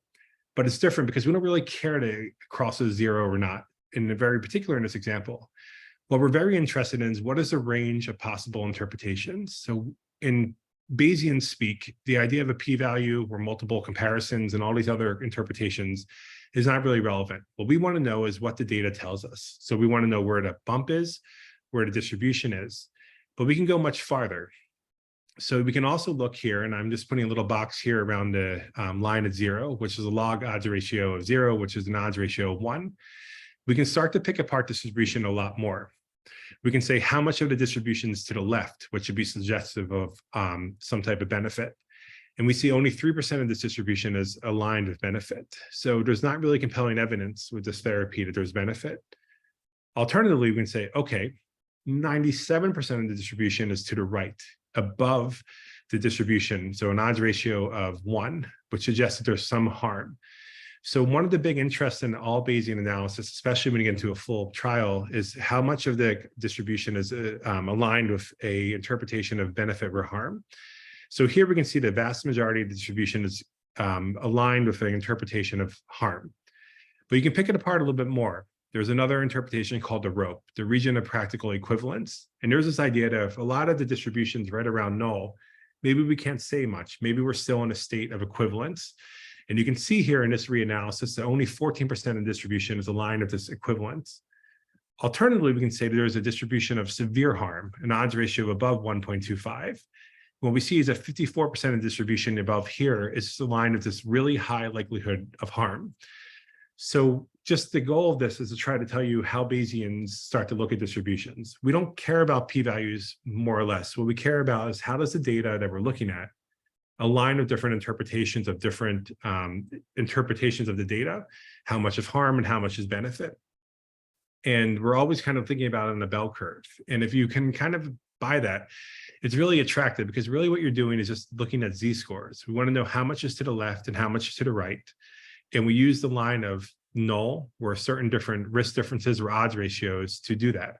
but it's different because we don't really care to cross a zero or not, in very particular in this example. What we're very interested in is what is the range of possible interpretations. So in Bayesian speak, the idea of a p-value or multiple comparisons and all these other interpretations is not really relevant. What we want to know is what the data tells us. So we want to know where the bump is, where the distribution is, but we can go much farther. So we can also look here, and I'm just putting a little box here around the line at 0, which is a log odds ratio of 0, which is an odds ratio of 1. We can start to pick apart distribution a lot more. We can say how much of the distribution is to the left, which would be suggestive of some type of benefit. And we see only 3% of this distribution is aligned with benefit. So there's not really compelling evidence with this therapy that there's benefit. Alternatively, we can say, okay, 97% of the distribution is to the right, above the distribution. So an odds ratio of 1, which suggests that there's some harm. So one of the big interests in all Bayesian analysis, especially when you get into a full trial, is how much of the distribution is aligned with a interpretation of benefit or harm. So here we can see the vast majority of the distribution is aligned with an interpretation of harm. But you can pick it apart a little bit more. There's another interpretation called the ROPE, the region of practical equivalence. And there's this idea that if a lot of the distributions right around null, maybe we can't say much. Maybe we're still in a state of equivalence. And you can see here in this reanalysis that only 14% of distribution is aligned with this equivalence. Alternatively, we can say that there's a distribution of severe harm, an odds ratio above 1.25. What we see is that 54% of distribution above here is aligned with this really high likelihood of harm. So just the goal of this is to try to tell you how Bayesians start to look at distributions. We don't care about p-values more or less. What we care about is how does the data that we're looking at align with different interpretations of the data, how much is harm and how much is benefit. And we're always kind of thinking about it in a bell curve. And if you can kind of buy that, it's really attractive because really what you're doing is just looking at z-scores. We want to know how much is to the left and how much is to the right. And we use the line of null or certain different risk differences or odds ratios to do that.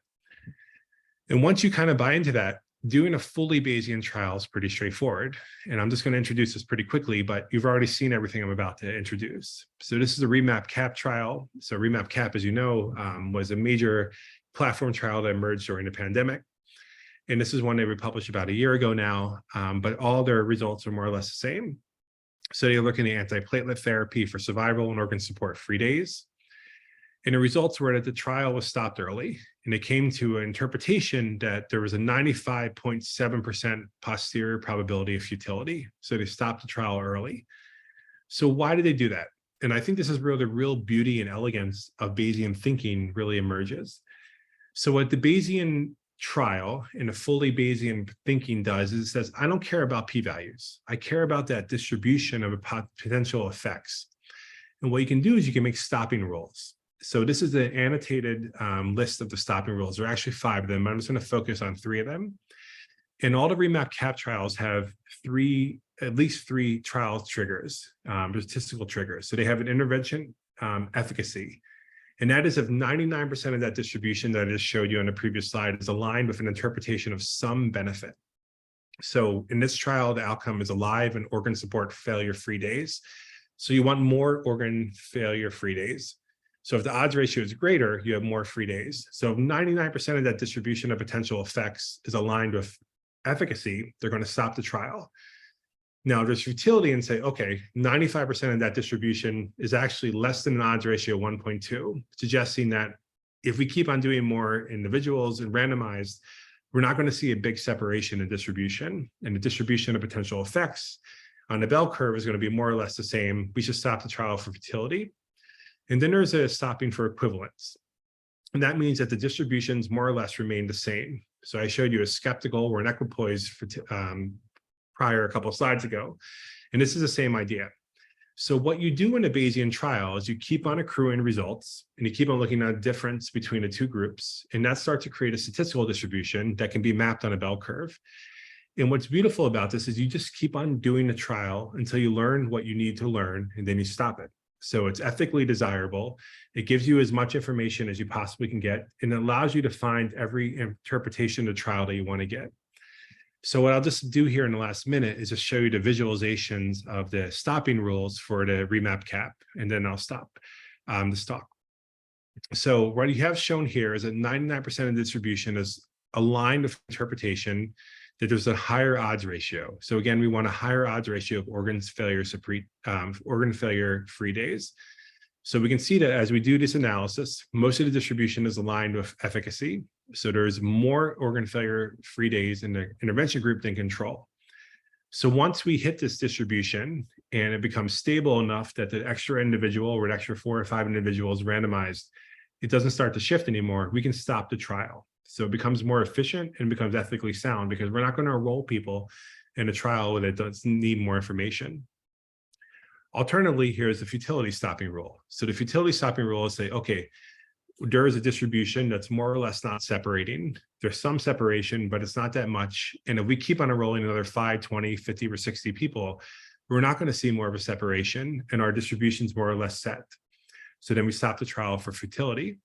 And once you kind of buy into that, doing a fully Bayesian trial is pretty straightforward. And I'm just going to introduce this pretty quickly, but you've already seen everything I'm about to introduce. So this is a REMAP-CAP trial. So REMAP-CAP, as you know, was a major platform trial that emerged during the pandemic. And this is one they republished about a year ago now, but all their results are more or less the same. So they're looking at antiplatelet therapy for survival and organ support free days. And the results were that the trial was stopped early, and it came to an interpretation that there was a 95.7% posterior probability of futility. So they stopped the trial early. So why did they do that? And I think this is where the real beauty and elegance of Bayesian thinking really emerges. So what the Bayesian trial and a fully Bayesian thinking does is it says, I don't care about p-values. I care about that distribution of potential effects. And what you can do is you can make stopping rules. So this is the annotated list of the stopping rules. There are actually 5 of them. I'm just going to focus on 3 of them. And all the remap cap trials have at least three trial triggers, statistical triggers. So they have an intervention efficacy. And that is if 99% of that distribution that I just showed you on the previous slide is aligned with an interpretation of some benefit. So in this trial, the outcome is alive and organ support failure-free days. So you want more organ failure-free days. So if the odds ratio is greater, you have more free days. So if 99% of that distribution of potential effects is aligned with efficacy, they're going to stop the trial. Now there's futility and say, okay, 95% of that distribution is actually less than an odds ratio of 1.2, suggesting that if we keep on doing more individuals and randomized, we're not going to see a big separation in distribution, and the distribution of potential effects on the bell curve is going to be more or less the same. We should stop the trial for futility. And then there's a stopping for equivalence. And that means that the distributions more or less remain the same. So I showed you a skeptical or an equipoise for prior a couple of slides ago. And this is the same idea. So what you do in a Bayesian trial is you keep on accruing results and you keep on looking at a difference between the two groups. And that starts to create a statistical distribution that can be mapped on a bell curve. And what's beautiful about this is you just keep on doing the trial until you learn what you need to learn, and then you stop it. So it's ethically desirable. It gives you as much information as you possibly can get, and it allows you to find every interpretation of the trial that you want to get. So what I'll just do here in the last minute is just show you the visualizations of the stopping rules for the remap cap, and then I'll stop the stock. So what you have shown here is that 99% of the distribution is aligned with interpretation that there's a higher odds ratio. So again, we want a higher odds ratio of organ failure-free days. So we can see that as we do this analysis, most of the distribution is aligned with efficacy. So there's more organ failure-free days in the intervention group than control. So once we hit this distribution and it becomes stable enough that the extra individual or an extra 4 or 5 individuals randomized, it doesn't start to shift anymore, we can stop the trial. So it becomes more efficient and becomes ethically sound, because we're not going to enroll people in a trial that doesn't need more information. Alternatively, here's the futility stopping rule. So the futility stopping rule is say, okay, there is a distribution that's more or less not separating. There's some separation, but it's not that much. And if we keep on enrolling another 5, 20, 50, or 60 people, we're not going to see more of a separation, and our distribution's more or less set. So then we stop the trial for futility.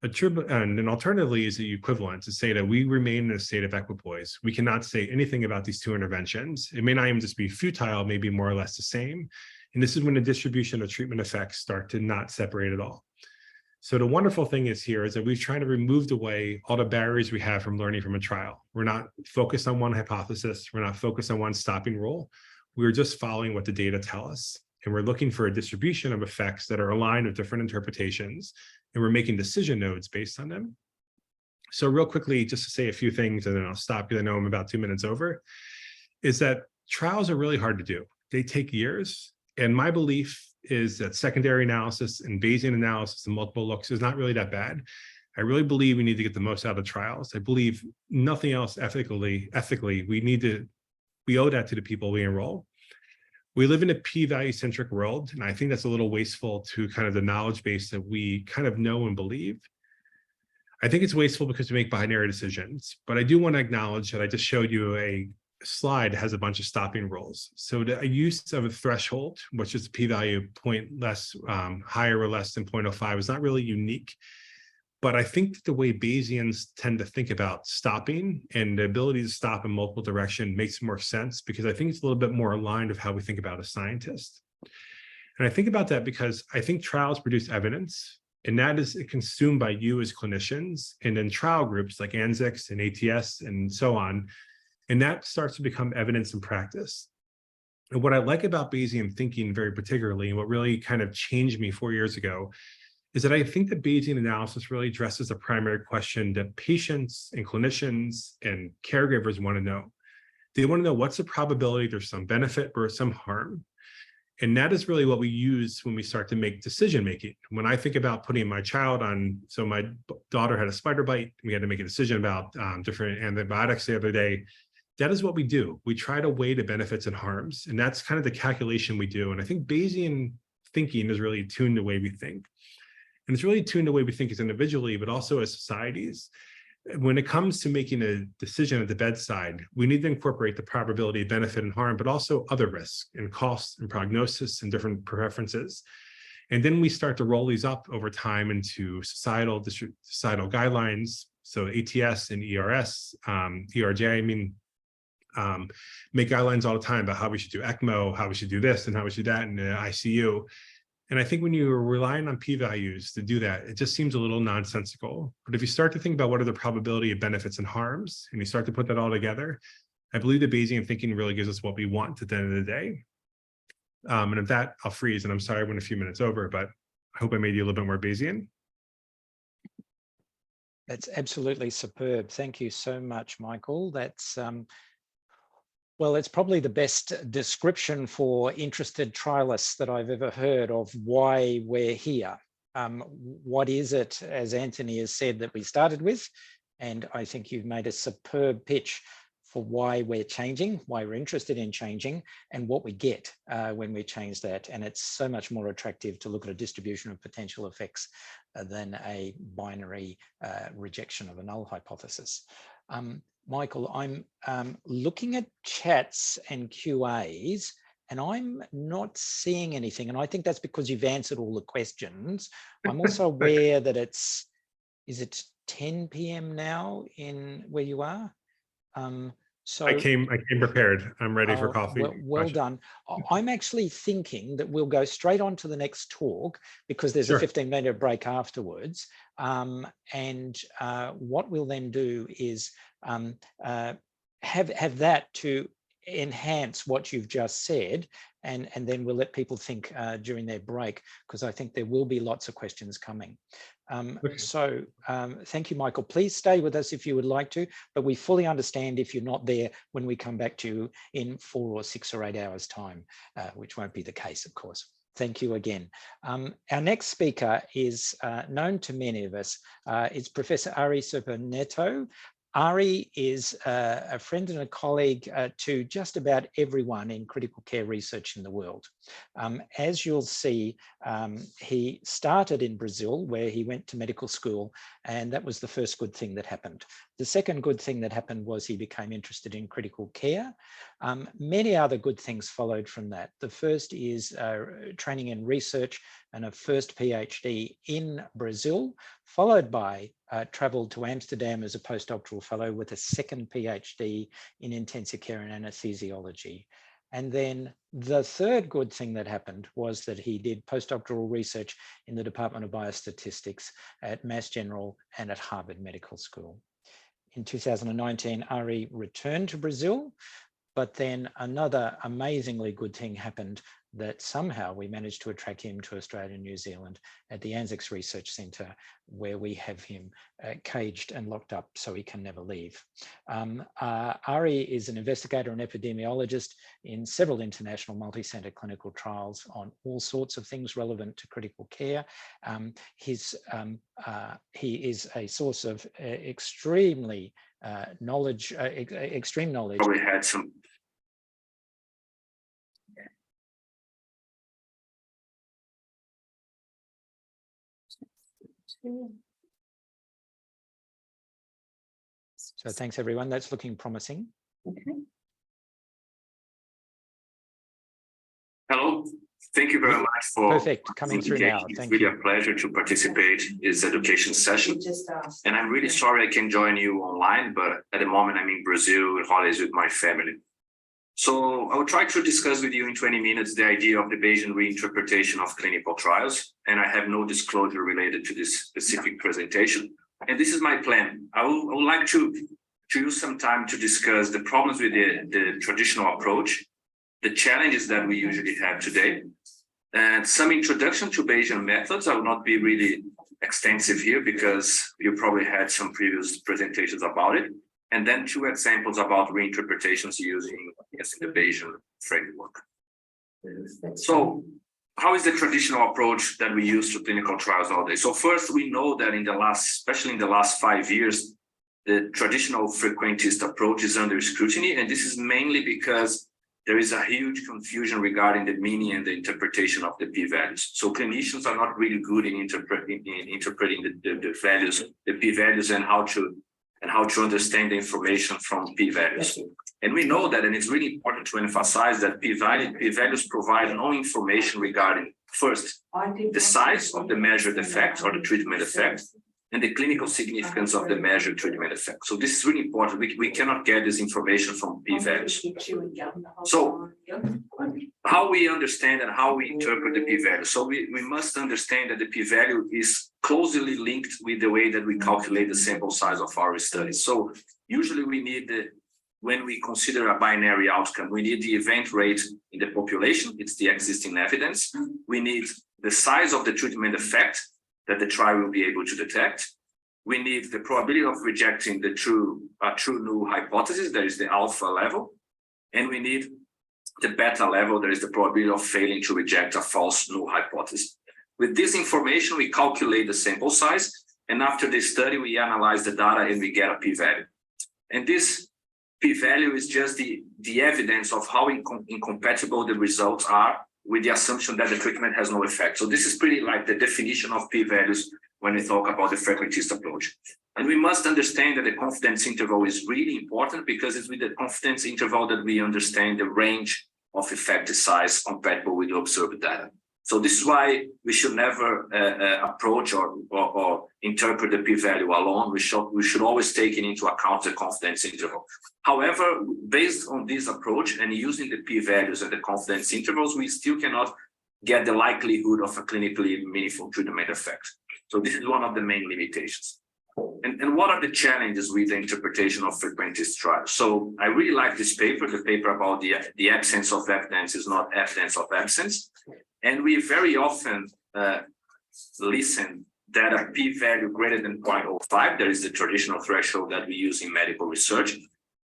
And then alternatively is the equivalent, to say that we remain in a state of equipoise. We cannot say anything about these two interventions. It may not even just be futile, maybe more or less the same. And this is when the distribution of treatment effects start to not separate at all. So the wonderful thing is here is that we've tried to remove away all the barriers we have from learning from a trial. We're not focused on one hypothesis. We're not focused on one stopping rule. We're just following what the data tell us. And we're looking for a distribution of effects that are aligned with different interpretations, and we're making decision nodes based on them. So real quickly, just to say a few things, and then I'll stop because I know I'm about 2 minutes over, is that trials are really hard to do. They take years. And my belief is that secondary analysis and Bayesian analysis and multiple looks is not really that bad. I really believe we need to get the most out of trials. I believe nothing else ethically, we owe that to the people we enroll. We live in a p-value centric world, and I think that's a little wasteful to kind of the knowledge base that we kind of know and believe. I think it's wasteful because we make binary decisions, but I do want to acknowledge that I just showed you a slide that has a bunch of stopping rules. So the use of a threshold, which is a p-value higher or less than 0.05, is not really unique. But I think that the way Bayesians tend to think about stopping and the ability to stop in multiple directions makes more sense, because I think it's a little bit more aligned with how we think about a scientist. And I think about that because I think trials produce evidence, and that is consumed by you as clinicians, and then trial groups like ANZIX and ATS and so on. And that starts to become evidence in practice. And what I like about Bayesian thinking very particularly, and what really kind of changed me 4 years ago, is that I think that Bayesian analysis really addresses a primary question that patients and clinicians and caregivers want to know. They want to know, what's the probability there's some benefit or some harm? And that is really what we use when we start to make decision making. When I think about putting my child on, so my daughter had a spider bite, we had to make a decision about different antibiotics the other day. That is what we do. We try to weigh the benefits and harms, and that's kind of the calculation we do. And I think Bayesian thinking is really tuned the way we think. And it's really tuned the way we think as individually, but also as societies. When it comes to making a decision at the bedside, we need to incorporate the probability of benefit and harm, but also other risks and costs and prognosis and different preferences. And then we start to roll these up over time into societal guidelines. So ATS and ERS, ERJ, make guidelines all the time about how we should do ECMO, how we should do this and how we should do that in the ICU. And I think when you're relying on p-values to do that, it just seems a little nonsensical. But if you start to think about what are the probability of benefits and harms, and you start to put that all together, I believe that Bayesian thinking really gives us what we want at the end of the day. And if that, I'll freeze, and I'm sorry I went a few minutes over, but I hope I made you a little bit more Bayesian. That's absolutely superb. Thank you so much, Michael. That's well, it's probably the best description for interested trialists that I've ever heard of why we're here. What is it, as Anthony has said, that we started with? And I think you've made a superb pitch for why we're changing, why we're interested in changing, and what we get when we change that. And it's so much more attractive to look at a distribution of potential effects than a binary rejection of a null hypothesis. Michael, I'm looking at chats and QAs, and I'm not seeing anything. And I think that's because you've answered all the questions. I'm also aware that is it 10 p.m. now in where you are? So I came prepared. I'm ready for coffee. Well done. I'm actually thinking that we'll go straight on to the next talk because there's a 15-minute break afterwards. And what we'll then do is have that to enhance what you've just said, and then we'll let people think during their break, because I think there will be lots of questions coming. So thank you, Michael. Please stay with us if you would like to, but we fully understand if you're not there when we come back to you in 4 or 6 or 8 hours time, which won't be the case, of course. Thank you again. Our next speaker is known to many of us. It's Professor Ari Superneto. Ari is a friend and a colleague to just about everyone in critical care research in the world. As you'll see, he started in Brazil, where he went to medical school, and that was the first good thing that happened. The second good thing that happened was he became interested in critical care. Many other good things followed from that. The first is training in research and a first PhD in Brazil, followed by travel to Amsterdam as a postdoctoral fellow with a second PhD in intensive care and anesthesiology. And then the third good thing that happened was that he did postdoctoral research in the Department of Biostatistics at Mass General and at Harvard Medical School. In 2019, Ari returned to Brazil, but then another amazingly good thing happened, that somehow we managed to attract him to Australia and New Zealand at the ANZACS Research Centre, where we have him caged and locked up so he can never leave. Ari is an investigator and epidemiologist in several international multi-centre clinical trials on all sorts of things relevant to critical care. He is a source of extreme knowledge. Probably had some. So thanks, everyone. That's looking promising. Okay. Hello. Thank you very much for coming through now. It's really a pleasure to participate in this education session. And I'm really sorry I can't join you online, but at the moment I'm in Brazil on holidays with my family. So I will try to discuss with you in 20 minutes the idea of the Bayesian reinterpretation of clinical trials, and I have no disclosure related to this specific presentation. And this is my plan. I would like to use some time to discuss the problems with the traditional approach, the challenges that we usually have today, and some introduction to Bayesian methods. I will not be really extensive here because you probably had some previous presentations about it. And then 2 examples about reinterpretations using the Bayesian framework. So how is the traditional approach that we use to clinical trials nowadays? So first, we know that especially in the last 5 years, the traditional frequentist approach is under scrutiny. And this is mainly because there is a huge confusion regarding the meaning and the interpretation of the p-values. So clinicians are not really good in interpreting the values, the p-values, and how to understand the information from p-values. And we know that, and it's really important to emphasize that p-values provide no information regarding, first, the size of the measured effect or the treatment effect, and the clinical significance of the measured treatment effect. So this is really important. We cannot get this information from p-values. So how we understand and how we interpret the p-value. So we must understand that the p-value is closely linked with the way that we calculate the sample size of our studies. So usually we need when we consider a binary outcome, we need the event rate in the population. It's the existing evidence. We need the size of the treatment effect that the trial will be able to detect. We need the probability of rejecting the true null hypothesis, that is the alpha level. And we need the beta level, that is the probability of failing to reject a false null hypothesis. With this information, we calculate the sample size. And after the study, we analyze the data and we get a p-value. And this p-value is just the evidence of how incompatible the results are with the assumption that the treatment has no effect. So this is pretty like the definition of p-values when we talk about the frequentist approach. And we must understand that the confidence interval is really important because it's with the confidence interval that we understand the range of effective size compatible with the observed data. So this is why we should never approach or interpret the p-value alone. We should always take into account the confidence interval. However, based on this approach and using the p-values and the confidence intervals, we still cannot get the likelihood of a clinically meaningful treatment effect. So this is one of the main limitations. And what are the challenges with the interpretation of frequentist trials? So I really like this paper, the paper about the absence of evidence is not evidence of absence. And we very often listen that a p-value greater than 0.05, there is the traditional threshold that we use in medical research.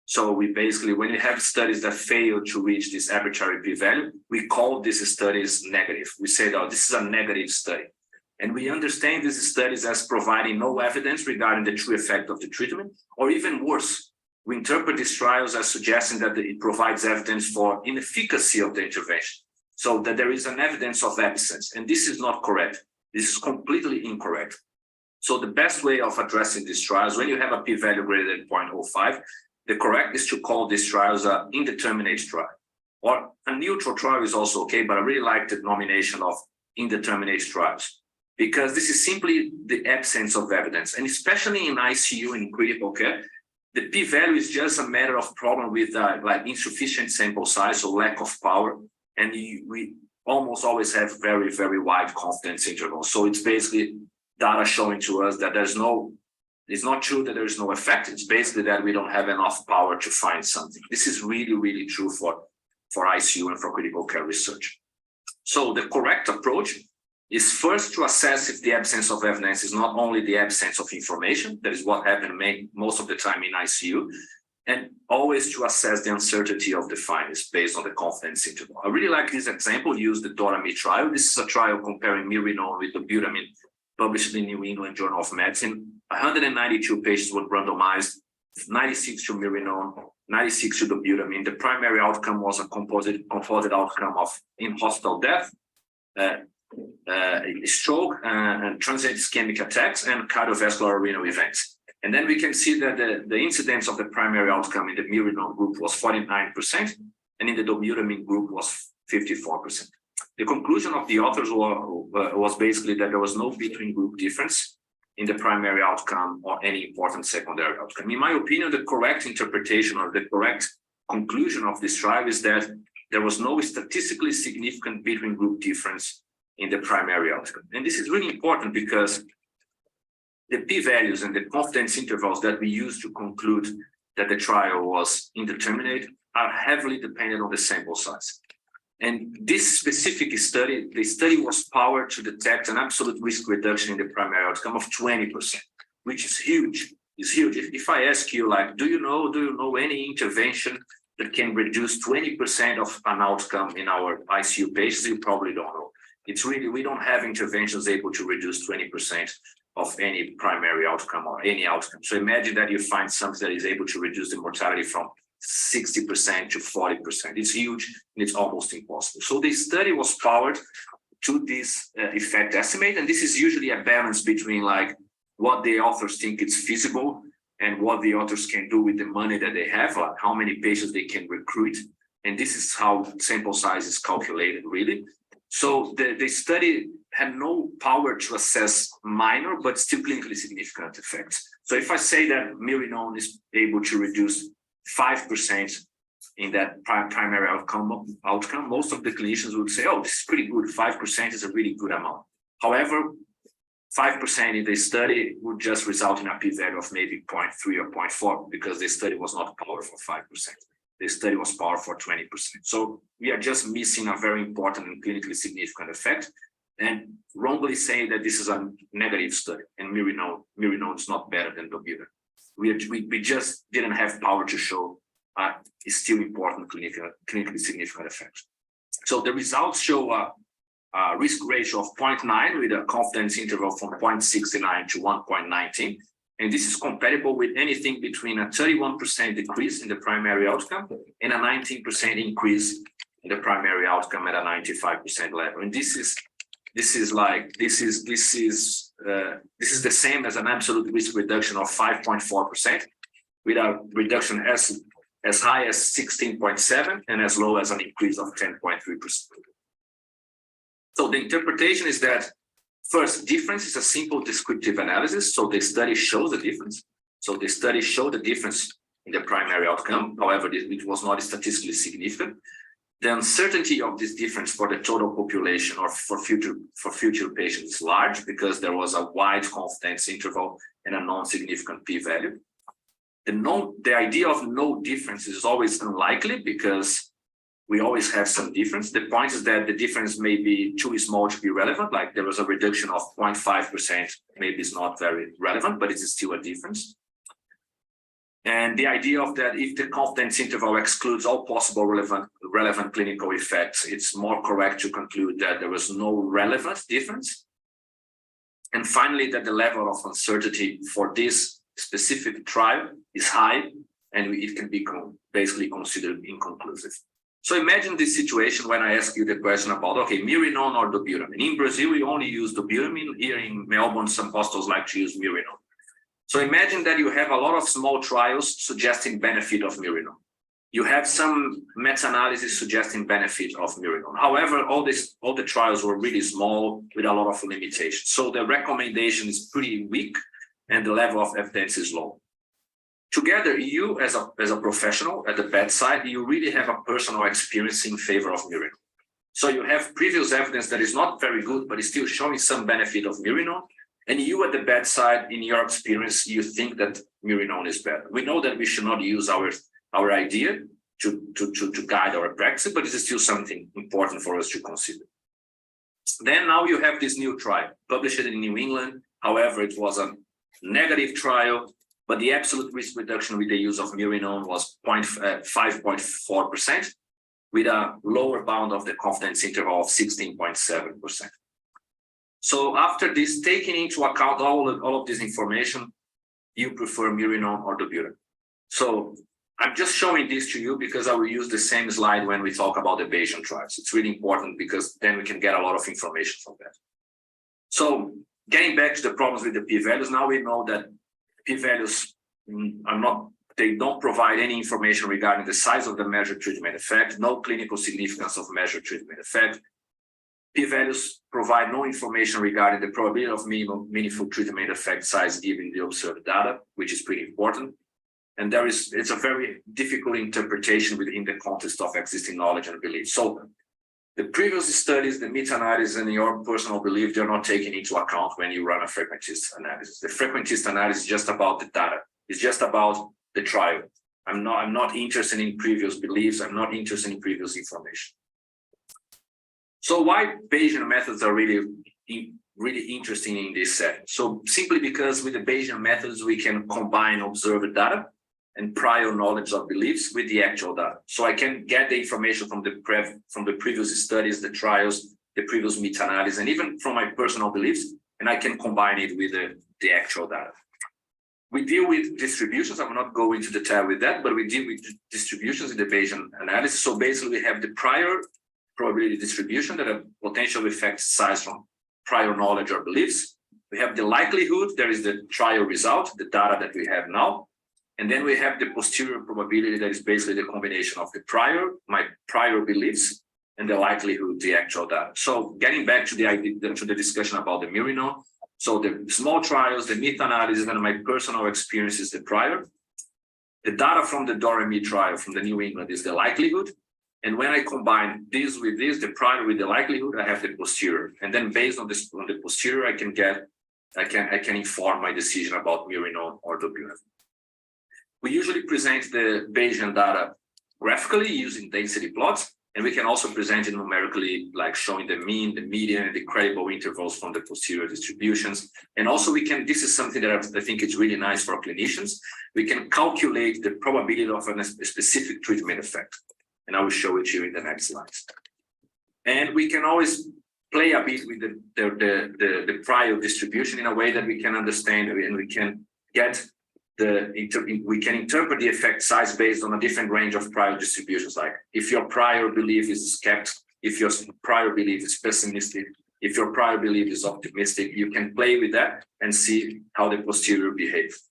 So we basically, when you have studies that fail to reach this arbitrary p-value, we call these studies negative. We say, oh, this is a negative study. And we understand these studies as providing no evidence regarding the true effect of the treatment, or even worse, we interpret these trials as suggesting that it provides evidence for inefficacy of the intervention. So that there is an evidence of absence, and this is not correct. This is completely incorrect. So the best way of addressing these trials, when you have a p-value greater than 0.05, the correct is to call these trials an indeterminate trial. Or a neutral trial is also okay, but I really like the nomination of indeterminate trials, because this is simply the absence of evidence. And especially in ICU and in critical care, the p-value is just a matter of problem with like insufficient sample size or lack of power. And we almost always have very, very wide confidence intervals. So it's basically data showing to us that it's not true that there is no effect. It's basically that we don't have enough power to find something. This is really, really true for ICU and for critical care research. So the correct approach is first to assess if the absence of evidence is not only the absence of information, that is what happened most of the time in ICU, and always to assess the uncertainty of the findings based on the confidence interval. I really like this example, use the DORA-MI trial. This is a trial comparing mirinone with dobutamine, published in New England Journal of Medicine. 192 patients were randomized, 96 to mirinone, 96 to dobutamine. The primary outcome was a composite outcome of in-hospital death, stroke, and transient ischemic attacks, and cardiovascular renal events. And then we can see that the incidence of the primary outcome in the mirinone group was 49%, and in the dobutamine group was 54%. The conclusion of the authors was basically that there was no between group difference in the primary outcome or any important secondary outcome. In my opinion, the correct interpretation or the correct conclusion of this trial is that there was no statistically significant between group difference in the primary outcome. And this is really important because the p-values and the confidence intervals that we use to conclude that the trial was indeterminate are heavily dependent on the sample size. And this specific study, the study was powered to detect an absolute risk reduction in the primary outcome of 20%, which is huge. It's huge. If I ask you, like, do you know any intervention that can reduce 20% of an outcome in our ICU patients? You probably don't know. It's really, we don't have interventions able to reduce 20% of any primary outcome or any outcome. So imagine that you find something that is able to reduce the mortality from 60% to 40%. It's huge and it's almost impossible. So the study was powered to this effect estimate, and this is usually a balance between like what the authors think is feasible and what the authors can do with the money that they have, like how many patients they can recruit. And this is how sample size is calculated, really. So the study had no power to assess minor but still clinically significant effects. So if I say that Mirinone is able to reduce 5% in that primary outcome, most of the clinicians would say, oh, this is pretty good. 5% is a really good amount. However, 5% in the study would just result in a p-value of maybe 0.3 or 0.4 because the study was not powered for 5%. The study was powered for 20%. So we are just missing a very important and clinically significant effect and wrongly saying that this is a negative study and Mirinone is not better than Doburan. We just didn't have power to show it's still important clinically significant effect. So the results show a risk ratio of 0.9 with a confidence interval from 0.69 to 1.19. And this is compatible with anything between a 31% decrease in the primary outcome and a 19% increase in the primary outcome at a 95% level. And this is the same as an absolute risk reduction of 5.4%, with a reduction as high as 16.7 and as low as an increase of 10.3%. So the interpretation is that first, difference is a simple descriptive analysis. So the study shows the difference. So the study showed the difference in the primary outcome. However, it was not statistically significant. The uncertainty of this difference for the total population or for future patients is large because there was a wide confidence interval and a non-significant p-value. The idea of no difference is always unlikely because we always have some difference. The point is that the difference may be too small to be relevant, like there was a reduction of 0.5%, maybe it's not very relevant, but it is still a difference. And the idea of that if the confidence interval excludes all possible relevant clinical effects, it's more correct to conclude that there was no relevant difference. And finally, that the level of uncertainty for this specific trial is high and it can be basically considered inconclusive. So imagine this situation when I ask you the question about, okay, Mirinone or Doburan. In Brazil, we only use Doburan. Here in Melbourne, some hospitals like to use Mirinone. So imagine that you have a lot of small trials suggesting benefit of Mirinone. You have some meta-analysis suggesting benefit of Mirinone. However, all the trials were really small with a lot of limitations. So the recommendation is pretty weak and the level of evidence is low. Together, you as a professional at the bedside, you really have a personal experience in favor of Mirinone. So you have previous evidence that is not very good, but is still showing some benefit of Mirinone. And you at the bedside, in your experience, you think that Mirinone is better. We know that we should not use our idea to guide our practice, but it is still something important for us to consider. Then now you have this new trial, published in New England. However, it was a negative trial, but the absolute risk reduction with the use of Mirinone was 5.4%, with a lower bound of the confidence interval of 16.7%. So after this, taking into account all of this information, you prefer Mirinone or Doburan. So I'm just showing this to you because I will use the same slide when we talk about the Bayesian trials. It's really important because then we can get a lot of information from that. So getting back to the problems with the p-values, now we know that p-values they don't provide any information regarding the size of the measured treatment effect, no clinical significance of measured treatment effect. P-values provide no information regarding the probability of meaningful treatment effect size given the observed data, which is pretty important. And it's a very difficult interpretation within the context of existing knowledge and belief. So the previous studies, the meta-analysis and your personal belief, they're not taken into account when you run a frequentist analysis. The frequentist analysis is just about the data. It's just about the trial. I'm not interested in previous beliefs. I'm not interested in previous information. So why Bayesian methods are really interesting in this setting? So simply because with the Bayesian methods, we can combine observed data and prior knowledge of beliefs with the actual data. So I can get the information from the previous studies, the trials, the previous meta-analysis, and even from my personal beliefs, and I can combine it with the actual data. We deal with distributions. I will not go into detail with that, but we deal with distributions in the Bayesian analysis. So basically we have the prior probability distribution that a potential effect size from prior knowledge or beliefs. We have the likelihood, there is the trial result, the data that we have now. And then we have the posterior probability that is basically the combination of my prior beliefs and the likelihood, the actual data. So getting back to the discussion about the Murinon. So the small trials, the meta-analysis, and my personal experience is the prior. The data from the Doremi trial from the New England is the likelihood. And when I combine this with this, the prior with the likelihood, I have the posterior. And then based on this, on the posterior, I can inform my decision about Murinon or Doburan. We usually present the Bayesian data graphically using density plots. And we can also present it numerically, like showing the mean, the median, and the credible intervals from the posterior distributions. And also this is something that I think is really nice for clinicians. We can calculate the probability of a specific treatment effect. And I will show it to you in the next slides. And we can always play a bit with the prior distribution in a way that we can understand and we can get we can interpret the effect size based on a different range of prior distributions. Like if your prior belief is kept, if your prior belief is pessimistic, if your prior belief is optimistic, you can play with that and see how the posterior behaves.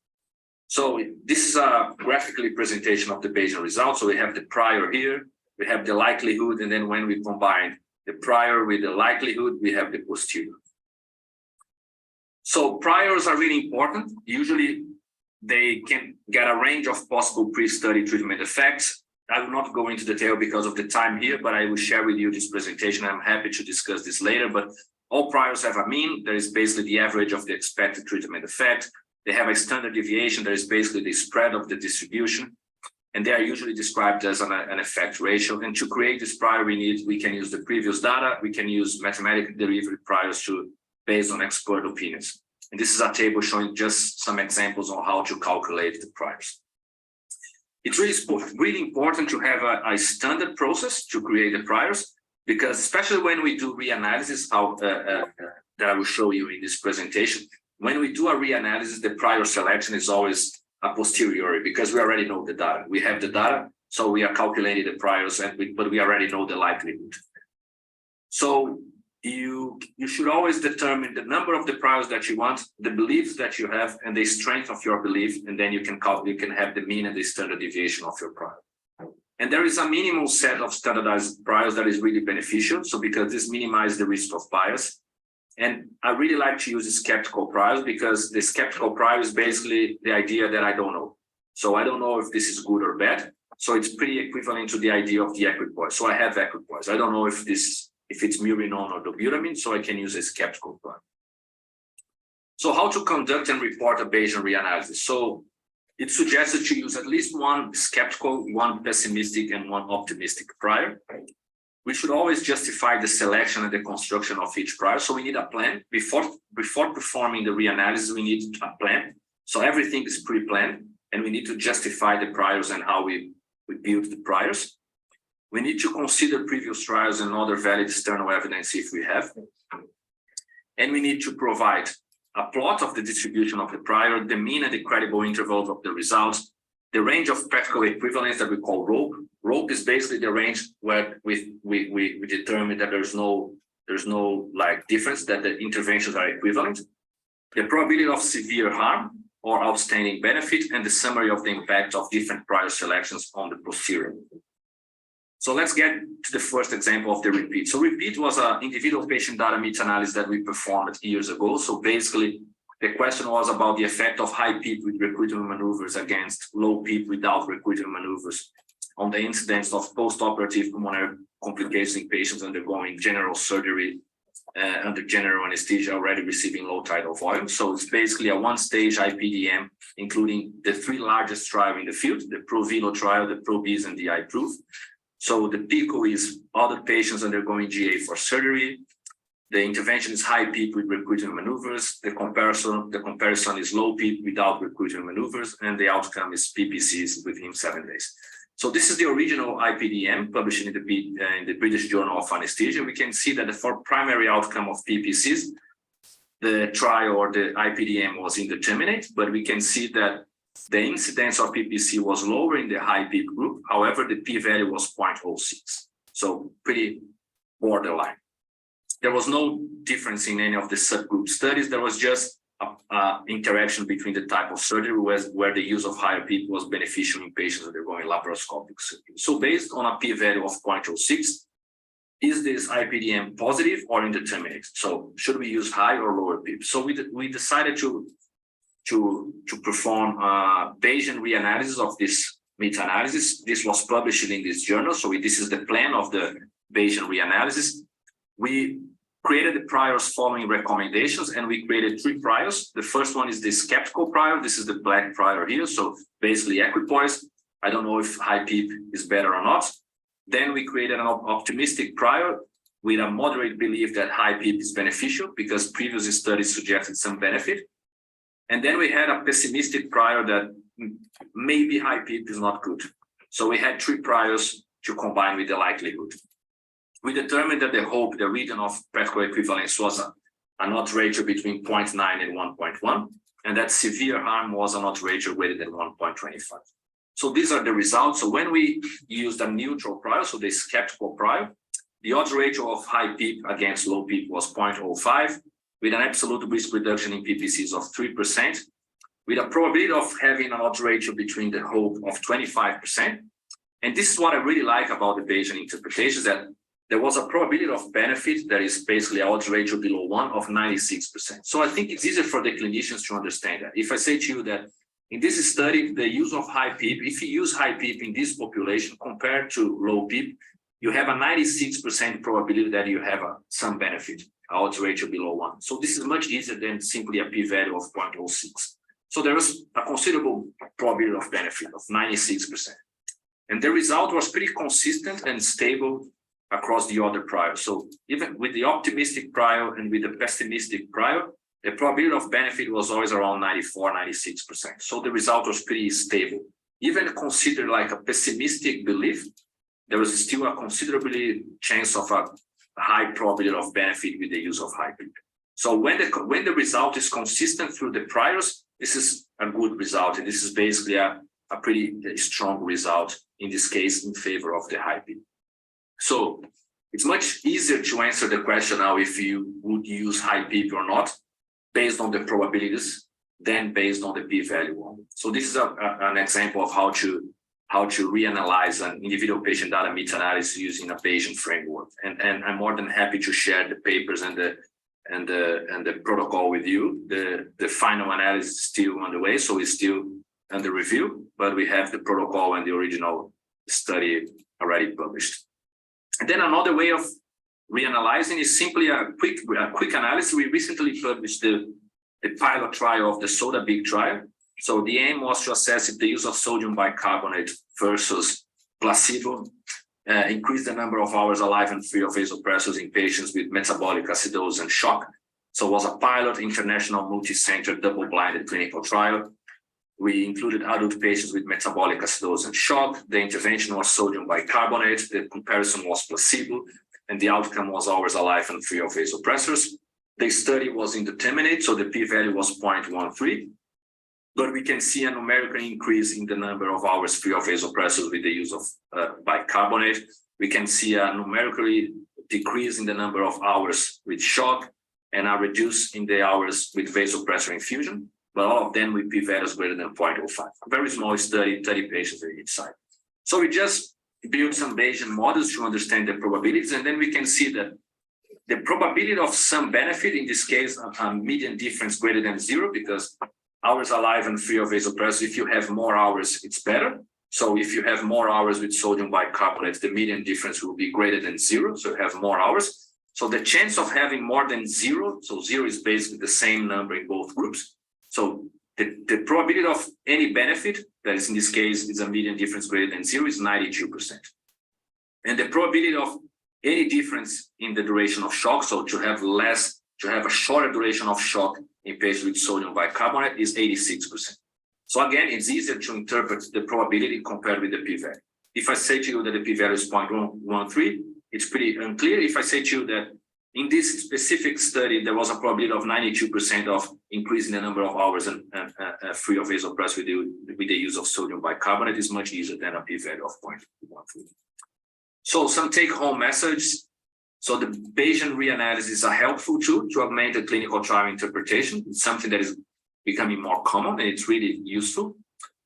So this is a graphically presentation of the Bayesian result. So we have the prior here, we have the likelihood, and then when we combine the prior with the likelihood, we have the posterior. So priors are really important. Usually they can get a range of possible pre-study treatment effects. I will not go into detail because of the time here, but I will share with you this presentation. I'm happy to discuss this later, but all priors have a mean. There is basically the average of the expected treatment effect. They have a standard deviation. There is basically the spread of the distribution, and they are usually described as an effect ratio. And to create this prior, we can use the previous data. We can use mathematically derived priors based on expert opinions. And this is a table showing just some examples on how to calculate the priors. It's really important to have a standard process to create the priors, because especially when we do reanalysis, that I will show you in this presentation, when we do a reanalysis, the prior selection is always a posteriori because we already know the data. We have the data, so we are calculating the priors, but we already know the likelihood. So you should always determine the number of the priors that you want, the beliefs that you have, and the strength of your belief, and then you can have the mean and the standard deviation of your prior. And there is a minimal set of standardized priors that is really beneficial. So because this minimizes the risk of bias. And I really like to use the skeptical priors because the skeptical prior is basically the idea that I don't know. So I don't know if this is good or bad. So it's pretty equivalent to the idea of the equipoise. So I have equipoise. I don't know if it's Murinon or dobutamine, so I can use a skeptical prior. So how to conduct and report a Bayesian reanalysis? So it's suggested to use at least one skeptical, one pessimistic, and one optimistic prior. We should always justify the selection and the construction of each prior. So we need a plan. Before performing the reanalysis, we need a plan. So everything is pre-planned, and we need to justify the priors and how we build the priors. We need to consider previous trials and other valid external evidence if we have. And we need to provide a plot of the distribution of the prior, the mean and the credible intervals of the results, the range of practical equivalence that we call ROPE. ROPE is basically the range where we determine that there's no like difference, that the interventions are equivalent, the probability of severe harm or outstanding benefit, and the summary of the impact of different prior selections on the posterior. So let's get to the first example of the repeat. So repeat was an individual patient data meta-analysis that we performed years ago. So basically, the question was about the effect of high PEEP with recruitment maneuvers against low PEEP without recruitment maneuvers on the incidence of post-operative pulmonary complications in patients undergoing general surgery under general anesthesia already receiving low tidal volume. So it's basically a one-stage IPDM, including the three largest trials in the field, the PRO-VELO trial, the PRO-BEAS, and the IPROVE. So the PICO is other patients undergoing GA for surgery. The intervention is high PEEP with recruitment maneuvers. The comparison is low PEEP without recruitment maneuvers, and the outcome is PPCs within 7 days. So this is the original IPDM published in the British Journal of Anesthesia. We can see that for primary outcome of PPCs, the trial or the IPDM was indeterminate, but we can see that the incidence of PPC was lower in the high PEEP group. However, the p-value was 0.06, so pretty borderline. There was no difference in any of the subgroup studies. There was just interaction between the type of surgery where the use of higher PEEP was beneficial in patients undergoing laparoscopic surgery. So based on a p-value of 0.06, is this IPDM positive or indeterminate? So should we use high or lower PEEP? So we decided to perform a Bayesian reanalysis of this meta-analysis. This was published in this journal. So this is the plan of the Bayesian reanalysis. We created the priors following recommendations, and we created 3 priors. The first one is the skeptical prior. This is the black prior here. So basically equipoise. I don't know if high PEEP is better or not. Then we created an optimistic prior with a moderate belief that high PEEP is beneficial because previous studies suggested some benefit. And then we had a pessimistic prior that maybe high PEEP is not good. So we had 3 priors to combine with the likelihood. We determined that the region of practical equivalence was an odds ratio between 0.9 and 1.1, and that severe harm was an odds ratio greater than 1.25. So these are the results. So when we used a neutral prior, so the skeptical prior, the odds ratio of high PEEP against low PEEP was 0.05, with an absolute risk reduction in PPCs of 3%, with a probability of having an odds ratio between the hope of 25%. And this is what I really like about the Bayesian interpretation, that there was a probability of benefit that is basically an odds ratio below 1 of 96%. So I think it's easier for the clinicians to understand that. If I say to you that in this study, the use of high PEEP, if you use high PEEP in this population compared to low PEEP, you have a 96% probability that you have some benefit, odds ratio below 1. So this is much easier than simply a p-value of 0.06. So there is a considerable probability of benefit of 96%. And the result was pretty consistent and stable across the other priors. So even with the optimistic prior and with the pessimistic prior, the probability of benefit was always around 94, 96%. So the result was pretty stable. Even considered like a pessimistic belief, there was still a considerably chance of a high probability of benefit with the use of high PEEP. So when the result is consistent through the priors, this is a good result. And this is basically a pretty strong result in this case in favor of the high PEEP. So it's much easier to answer the question now if you would use high PEEP or not, based on the probabilities than based on the p-value. So this is an example of how to reanalyze an individual patient data meta-analysis using a Bayesian framework. And I'm more than happy to share the papers and the protocol with you. The final analysis is still on the way, so it's still under review, but we have the protocol and the original study already published. And then another way of reanalyzing is simply a quick analysis. We recently published the pilot trial of the SODA-BIG trial. So the aim was to assess if the use of sodium bicarbonate versus placebo increased the number of hours alive and free of vasopressors in patients with metabolic acidosis and shock. So it was a pilot international multi-center double-blinded clinical trial. We included adult patients with metabolic acidosis and shock. The intervention was sodium bicarbonate. The comparison was placebo, and the outcome was hours alive and free of vasopressors. The study was indeterminate, so the p-value was 0.13. But we can see a numerical increase in the number of hours free of vasopressors with the use of bicarbonate. We can see a numerically decrease in the number of hours with shock and a reduce in the hours with vasopressor infusion, but all of them with p-values greater than 0.05. A very small study, 30 patients at each site. So we just built some Bayesian models to understand the probabilities, and then we can see that the probability of some benefit, in this case, a median difference greater than 0, because hours alive and free of vasopressors, if you have more hours, it's better. So if you have more hours with sodium bicarbonate, the median difference will be greater than 0, so you have more hours. So the chance of having more than zero, so zero is basically the same number in both groups. So the probability of any benefit, that is in this case is a median difference greater than zero, is 92%. And the probability of any difference in the duration of shock, so to have a shorter duration of shock in patients with sodium bicarbonate, is 86%. So again, it's easier to interpret the probability compared with the p-value. If I say to you that the p-value is 0.113, it's pretty unclear. If I say to you that in this specific study, there was a probability of 92% of increasing the number of hours and free of vasopressor with the use of sodium bicarbonate, is much easier than a p-value of 0.13. So some take-home messages. So the Bayesian reanalysis are helpful tool to augment the clinical trial interpretation. It's something that is becoming more common, and it's really useful.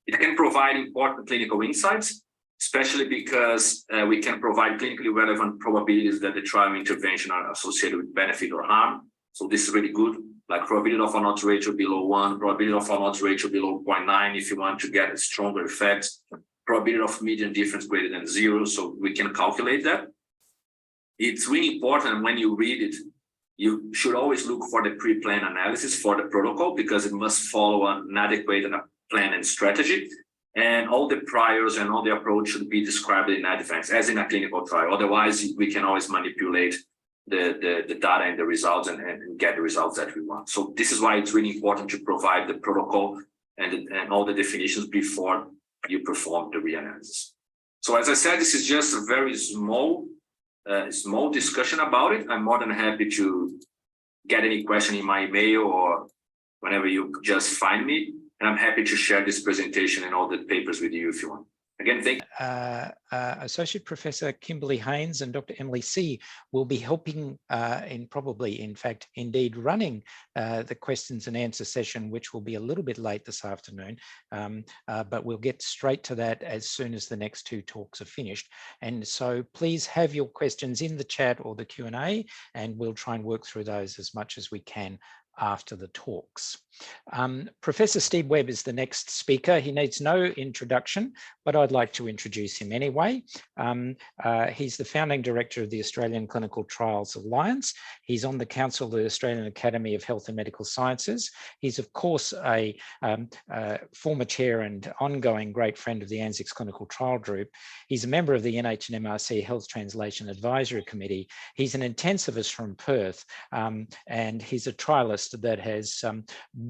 It can provide important clinical insights, especially because we can provide clinically relevant probabilities that the trial intervention are associated with benefit or harm. So this is really good, like probability of an odds ratio below 1, probability of an odds ratio below 0.9 if you want to get a stronger effect, probability of median difference greater than 0, so we can calculate that. It's really important when you read it, you should always look for the pre-planned analysis for the protocol, because it must follow an adequate plan and strategy. And all the priors and all the approach should be described in advance, as in a clinical trial. Otherwise, we can always manipulate the data and the results and get the results that we want. So this is why it's really important to provide the protocol and all the definitions before you perform the reanalysis. So as I said, this is just a very small discussion about it. I'm more than happy to get any question in my email or whenever you just find me. And I'm happy to share this presentation and all the papers with you if you want. Again, thank you. Associate Professor Kimberly Haynes and Dr. Emily C. will be helping in fact, indeed running the questions and answer session, which will be a little bit late this afternoon, but we'll get straight to that as soon as the next two talks are finished. And so please have your questions in the chat or the Q&A, and we'll try and work through those as much as we can after the talks. Professor Steve Webb is the next speaker. He needs no introduction, but I'd like to introduce him anyway. He's the founding director of the Australian Clinical Trials Alliance. He's on the Council of the Australian Academy of Health and Medical Sciences. He's of course a former chair and ongoing great friend of the ANZICS Clinical Trial Group. He's a member of the NHMRC Health Translation Advisory Committee. He's an intensivist from Perth, and he's a trialist that has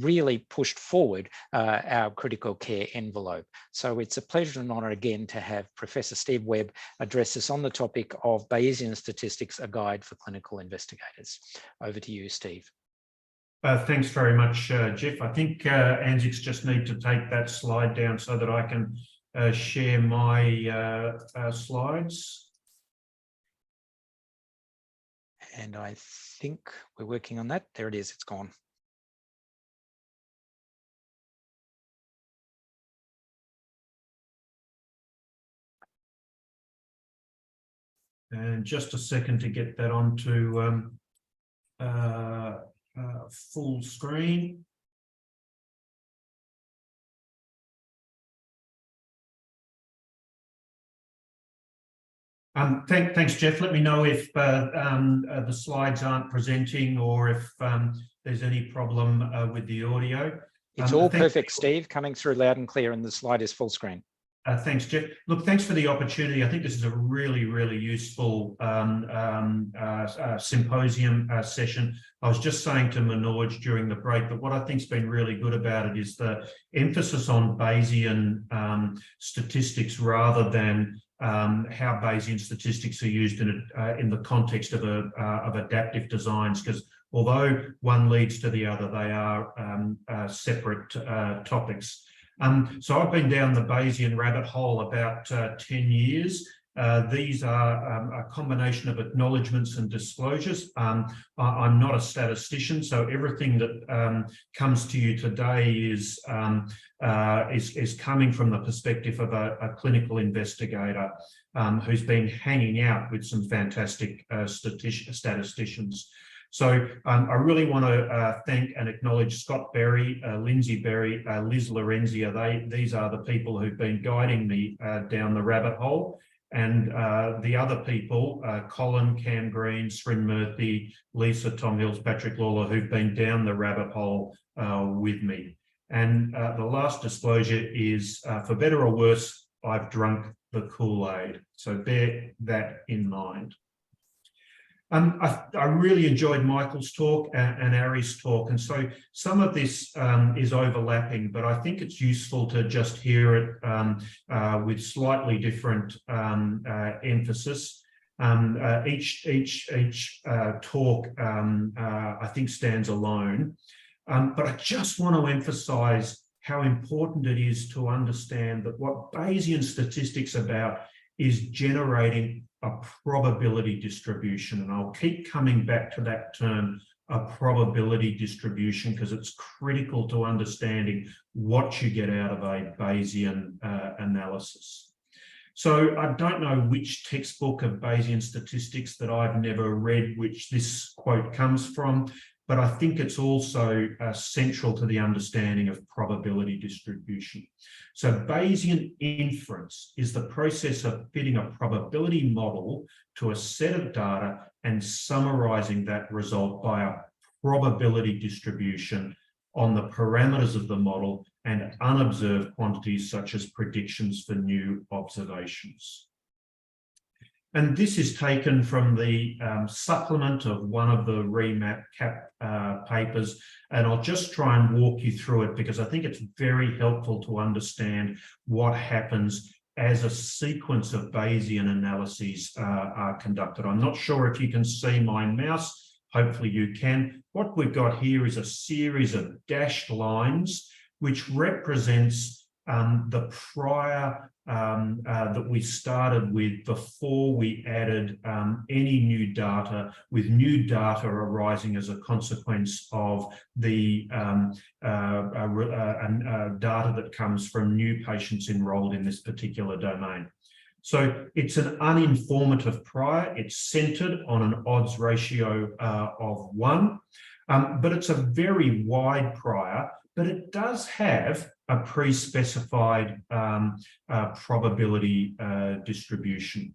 really pushed forward our critical care envelope. So it's a pleasure and honor again to have Professor Steve Webb address us on the topic of Bayesian statistics, a guide for clinical investigators. Over to you, Steve. Thanks very much, Jeff. I think ANZICS just need to take that slide down so that I can share my slides. And I think we're working on that. There it is, it's gone. And just a second to get that onto full screen. Thanks, Jeff. Let me know if the slides aren't presenting or if there's any problem with the audio. It's all perfect, Steve, coming through loud and clear, and the slide is full screen. Thanks, Jeff. Look, thanks for the opportunity. I think this is a really, really useful symposium session. I was just saying to Manoj during the break that what I think's been really good about it is the emphasis on Bayesian statistics rather than how Bayesian statistics are used in the context of adaptive designs, because although one leads to the other, they are separate topics. So I've been down the Bayesian rabbit hole about 10 years. These are a combination of acknowledgements and disclosures. I'm not a statistician, so everything that comes to you today is coming from the perspective of a clinical investigator who's been hanging out with some fantastic statisticians. So I really want to thank and acknowledge Scott Berry, Lindsay Berry, Liz Lorenzia. These are the people who've been guiding me down the rabbit hole. And the other people, Colin, Cam Green, Srin Murthy, Lisa, Tom Hills, Patrick Lawler, who've been down the rabbit hole with me. And the last disclosure is, for better or worse, I've drunk the Kool-Aid. So bear that in mind. I really enjoyed Michael's talk and Ari's talk. And so some of this is overlapping, but I think it's useful to just hear it with slightly different emphasis. Each talk, I think, stands alone. But I just want to emphasize how important it is to understand that what Bayesian statistics about is generating a probability distribution. And I'll keep coming back to that term, a probability distribution, because it's critical to understanding what you get out of a Bayesian analysis. So I don't know which textbook of Bayesian statistics that I've never read, which this quote comes from, but I think it's also central to the understanding of probability distribution. So Bayesian inference is the process of fitting a probability model to a set of data and summarizing that result by a probability distribution on the parameters of the model and unobserved quantities such as predictions for new observations. And this is taken from the supplement of one of the remap CAP papers. And I'll just try and walk you through it because I think it's very helpful to understand what happens as a sequence of Bayesian analyses are conducted. I'm not sure if you can see my mouse. Hopefully you can. What we've got here is a series of dashed lines, which represents the prior that we started with before we added any new data, with new data arising as a consequence of the data that comes from new patients enrolled in this particular domain. So it's an uninformative prior. It's centered on an odds ratio of 1, but it's a very wide prior, but it does have a pre-specified probability distribution.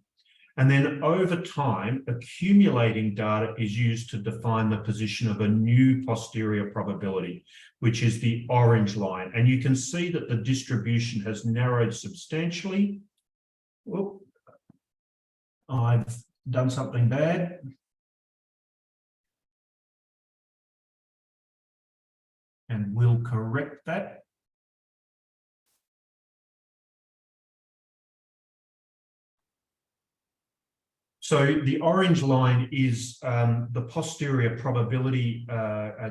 And then over time, accumulating data is used to define the position of a new posterior probability, which is the orange line. And you can see that the distribution has narrowed substantially. Whoop. I've done something bad. And we'll correct that. So the orange line is the posterior probability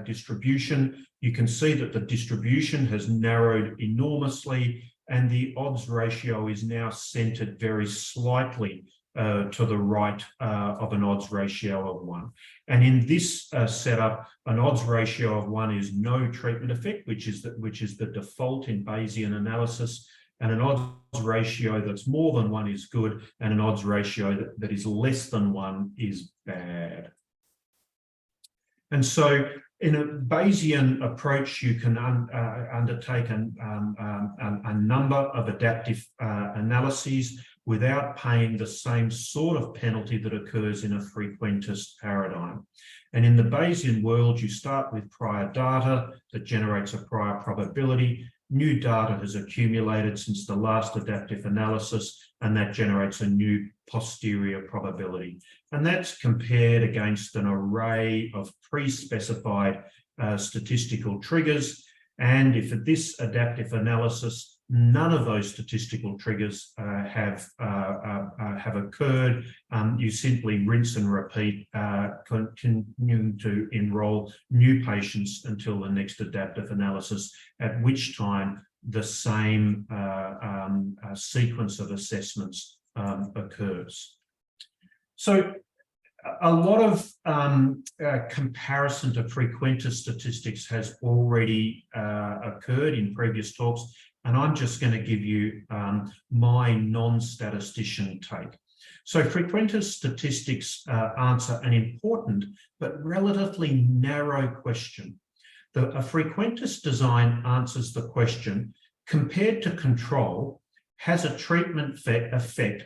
distribution. You can see that the distribution has narrowed enormously and the odds ratio is now centered very slightly to the right of an odds ratio of 1. And in this setup, an odds ratio of 1 is no treatment effect, which is the default in Bayesian analysis. And an odds ratio that's more than 1 is good, and an odds ratio that is less than 1 is bad. And so in a Bayesian approach, you can undertake a number of adaptive analyses without paying the same sort of penalty that occurs in a frequentist paradigm. And in the Bayesian world, you start with prior data that generates a prior probability. New data has accumulated since the last adaptive analysis, and that generates a new posterior probability. And that's compared against an array of pre-specified statistical triggers. And if at this adaptive analysis, none of those statistical triggers have occurred, you simply rinse and repeat, continuing to enroll new patients until the next adaptive analysis, at which time the same sequence of assessments occurs. So a lot of comparison to frequentist statistics has already occurred in previous talks, and I'm just going to give you my non-statistician take. So frequentist statistics answer an important but relatively narrow question. A frequentist design answers the question, compared to control, has a treatment effect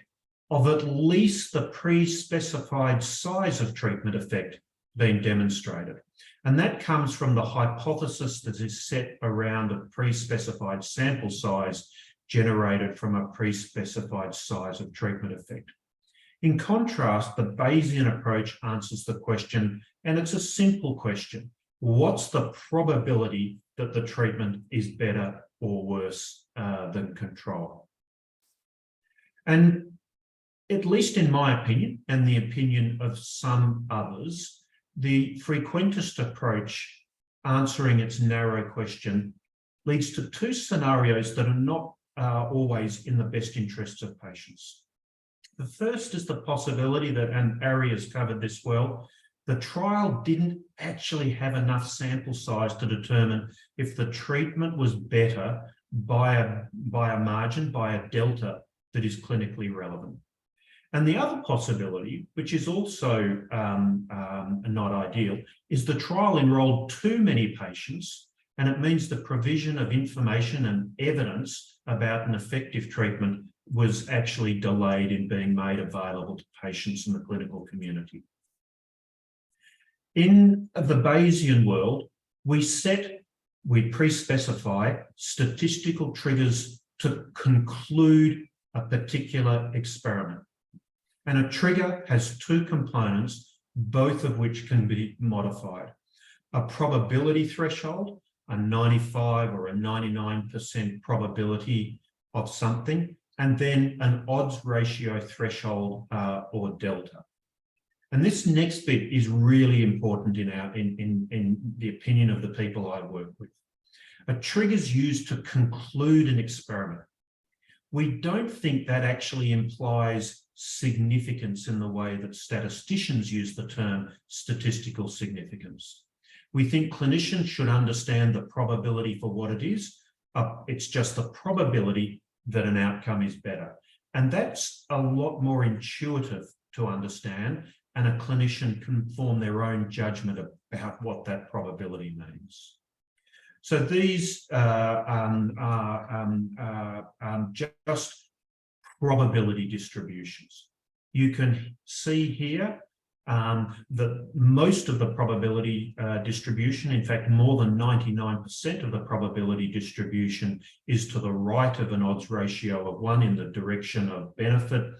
of at least the pre-specified size of treatment effect being demonstrated. And that comes from the hypothesis that is set around a pre-specified sample size generated from a pre-specified size of treatment effect. In contrast, the Bayesian approach answers the question, and it's a simple question. What's the probability that the treatment is better or worse than control? And at least in my opinion, and the opinion of some others, the frequentist approach answering its narrow question leads to two scenarios that are not always in the best interests of patients. The first is the possibility that, and Ari has covered this well, the trial didn't actually have enough sample size to determine if the treatment was better by a margin, by a delta that is clinically relevant. And the other possibility, which is also not ideal, is the trial enrolled too many patients, and it means the provision of information and evidence about an effective treatment was actually delayed in being made available to patients in the clinical community. In the Bayesian world, we pre-specify statistical triggers to conclude a particular experiment. And a trigger has two components, both of which can be modified. A probability threshold, a 95 or a 99% probability of something, and then an odds ratio threshold or delta. And this next bit is really important in the opinion of the people I work with. A trigger is used to conclude an experiment. We don't think that actually implies significance in the way that statisticians use the term statistical significance. We think clinicians should understand the probability for what it is. It's just the probability that an outcome is better. And that's a lot more intuitive to understand, and a clinician can form their own judgment about what that probability means. So these just probability distributions. You can see here that most of the probability distribution, in fact, more than 99% of the probability distribution is to the right of an odds ratio of 1 in the direction of benefit.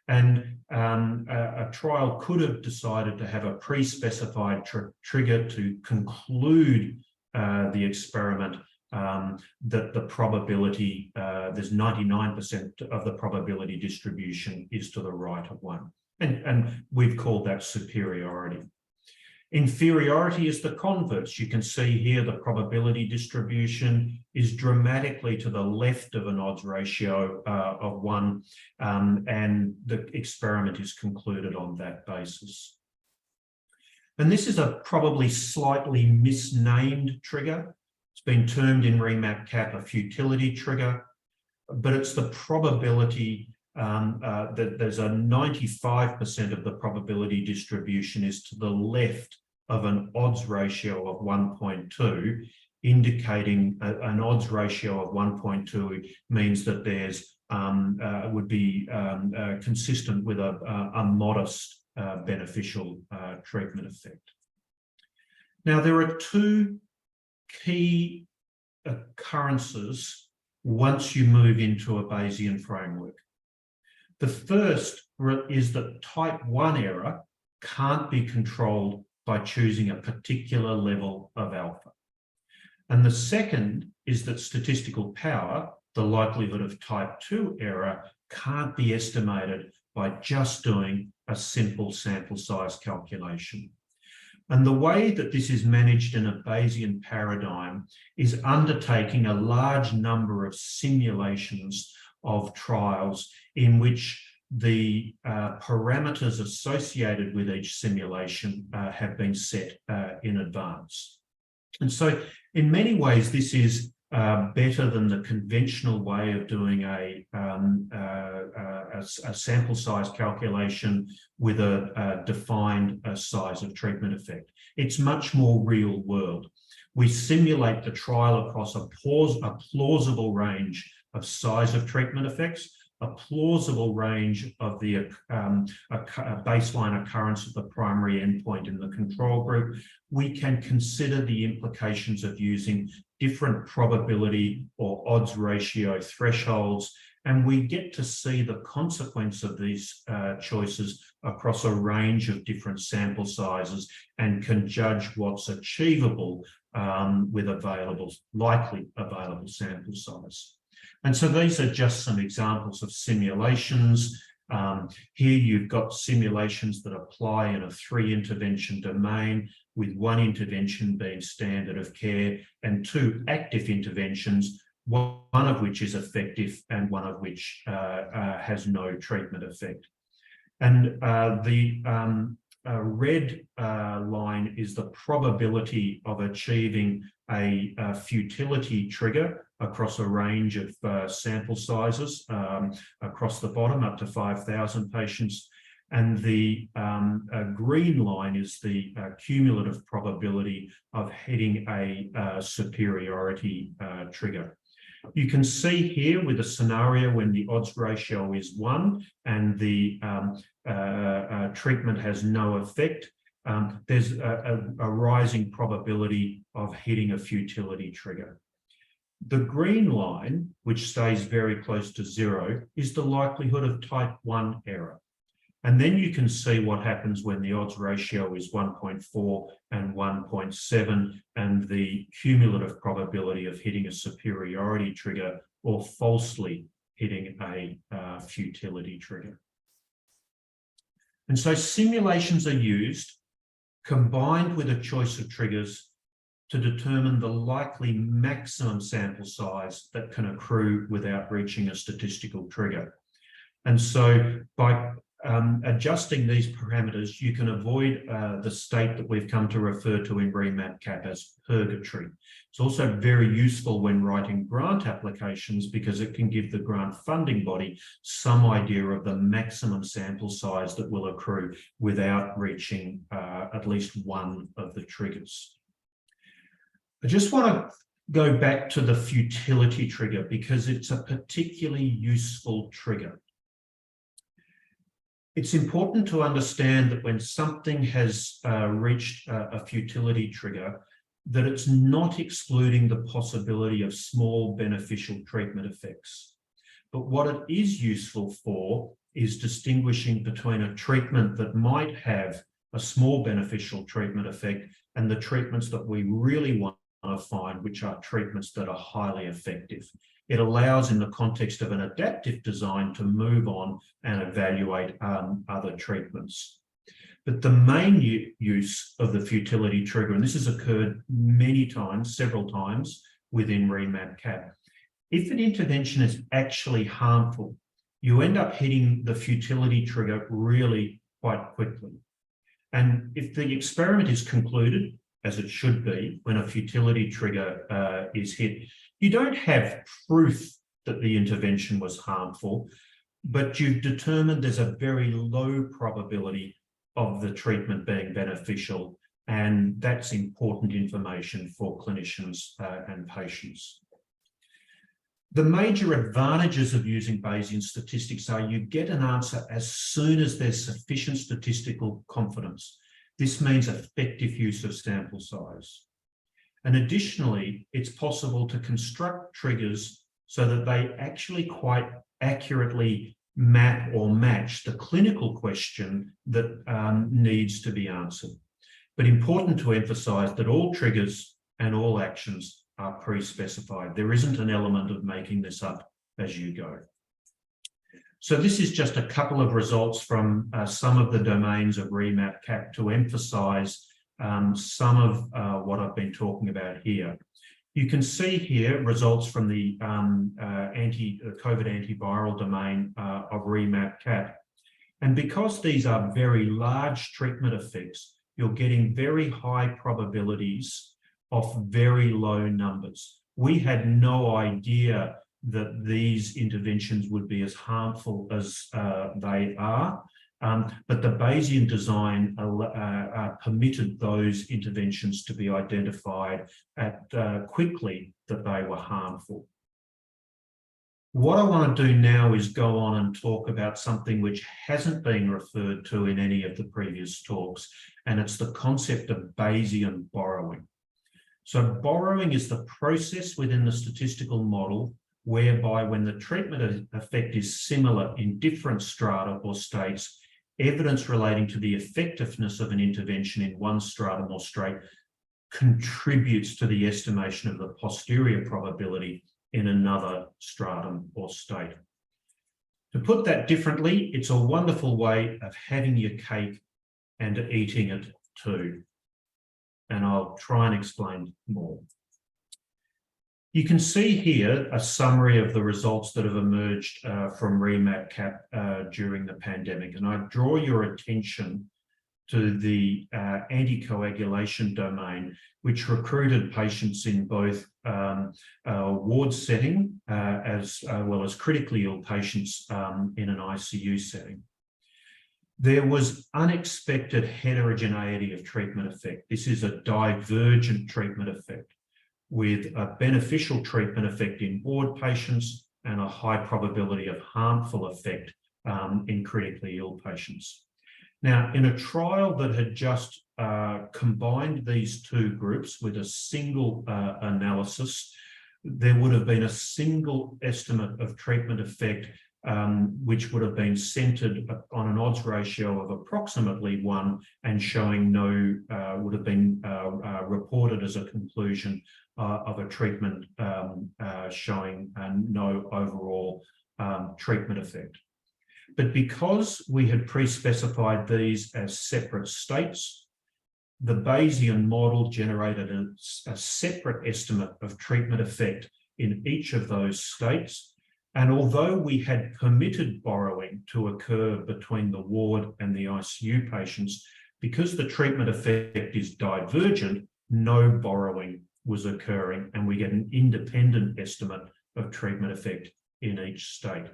And a trial could have decided to have a pre-specified trigger to conclude the experiment that the probability, there's 99% of the probability distribution is to the right of 1. And we've called that superiority. Inferiority is the converse. You can see here the probability distribution is dramatically to the left of an odds ratio of 1, and the experiment is concluded on that basis. And this is a probably slightly misnamed trigger. It's been termed in REMAP-CAP a futility trigger, but it's the probability that there's a 95% of the probability distribution is to the left of an odds ratio of 1.2, indicating an odds ratio of 1.2 means that there's would be consistent with a modest beneficial treatment effect. Now, there are two key occurrences once you move into a Bayesian framework. The first is that type 1 error can't be controlled by choosing a particular level of alpha. And the second is that statistical power, the likelihood of type 2 error, can't be estimated by just doing a simple sample size calculation. And the way that this is managed in a Bayesian paradigm is undertaking a large number of simulations of trials in which the parameters associated with each simulation have been set in advance. And so in many ways, this is better than the conventional way of doing a sample size calculation with a defined size of treatment effect. It's much more real world. We simulate the trial across a plausible range of size of treatment effects, a plausible range of the baseline occurrence of the primary endpoint in the control group, we can consider the implications of using different probability or odds ratio thresholds, and we get to see the consequence of these choices across a range of different sample sizes and can judge what's achievable with likely available sample size. And so these are just some examples of simulations. Here you've got simulations that apply in a 3-intervention domain, with 1 intervention being standard of care and 2 active interventions, one of which is effective and one of which has no treatment effect. And the red line is the probability of achieving a futility trigger across a range of sample sizes across the bottom up to 5,000 patients. And the green line is the cumulative probability of hitting a superiority trigger. You can see here with a scenario when the odds ratio is 1 and the treatment has no effect, there's a rising probability of hitting a futility trigger. The green line, which stays very close to 0, is the likelihood of type 1 error. And then you can see what happens when the odds ratio is 1.4 and 1.7, and the cumulative probability of hitting a superiority trigger or falsely hitting a futility trigger. And so simulations are used, combined with a choice of triggers, to determine the likely maximum sample size that can accrue without reaching a statistical trigger. And so by adjusting these parameters, you can avoid the state that we've come to refer to in REMAP-CAP as purgatory. It's also very useful when writing grant applications because it can give the grant funding body some idea of the maximum sample size that will accrue without reaching at least one of the triggers. I just want to go back to the futility trigger because it's a particularly useful trigger. It's important to understand that when something has reached a futility trigger, that it's not excluding the possibility of small beneficial treatment effects. But what it is useful for is distinguishing between a treatment that might have a small beneficial treatment effect and the treatments that we really want to find, which are treatments that are highly effective. It allows, in the context of an adaptive design, to move on and evaluate other treatments. But the main use of the futility trigger, and this has occurred many times, several times within REMAP-CAP, if an intervention is actually harmful, you end up hitting the futility trigger really quite quickly. And if the experiment is concluded, as it should be, when a futility trigger is hit, you don't have proof that the intervention was harmful, but you've determined there's a very low probability of the treatment being beneficial, and that's important information for clinicians and patients. The major advantages of using Bayesian statistics are you get an answer as soon as there's sufficient statistical confidence. This means effective use of sample size. And additionally, it's possible to construct triggers so that they actually quite accurately map or match the clinical question that needs to be answered. But important to emphasize that all triggers and all actions are pre-specified. There isn't an element of making this up as you go. So this is just a couple of results from some of the domains of REMAP-CAP to emphasize some of what I've been talking about here. You can see here results from the COVID antiviral domain of REMAP-CAP. And because these are very large treatment effects, you're getting very high probabilities of very low numbers. We had no idea that these interventions would be as harmful as they are, but the Bayesian design permitted those interventions to be identified quickly that they were harmful. What I want to do now is go on and talk about something which hasn't been referred to in any of the previous talks, and it's the concept of Bayesian borrowing. So borrowing is the process within the statistical model whereby when the treatment effect is similar in different strata or states, evidence relating to the effectiveness of an intervention in one stratum or state contributes to the estimation of the posterior probability in another stratum or state. To put that differently, it's a wonderful way of having your cake and eating it too. And I'll try and explain more. You can see here a summary of the results that have emerged from REMAP-CAP during the pandemic. And I draw your attention to the anticoagulation domain, which recruited patients in both ward setting as well as critically ill patients in an ICU setting. There was unexpected heterogeneity of treatment effect. This is a divergent treatment effect with a beneficial treatment effect in ward patients and a high probability of harmful effect in critically ill patients. Now, in a trial that had just combined these two groups with a single analysis, there would have been a single estimate of treatment effect which would have been centered on an odds ratio of approximately 1 and showing no, would have been reported as a conclusion of a treatment showing no overall treatment effect. But because we had pre-specified these as separate states, the Bayesian model generated a separate estimate of treatment effect in each of those states. And although we had permitted borrowing to occur between the ward and the ICU patients, because the treatment effect is divergent, no borrowing was occurring, and we get an independent estimate of treatment effect in each state.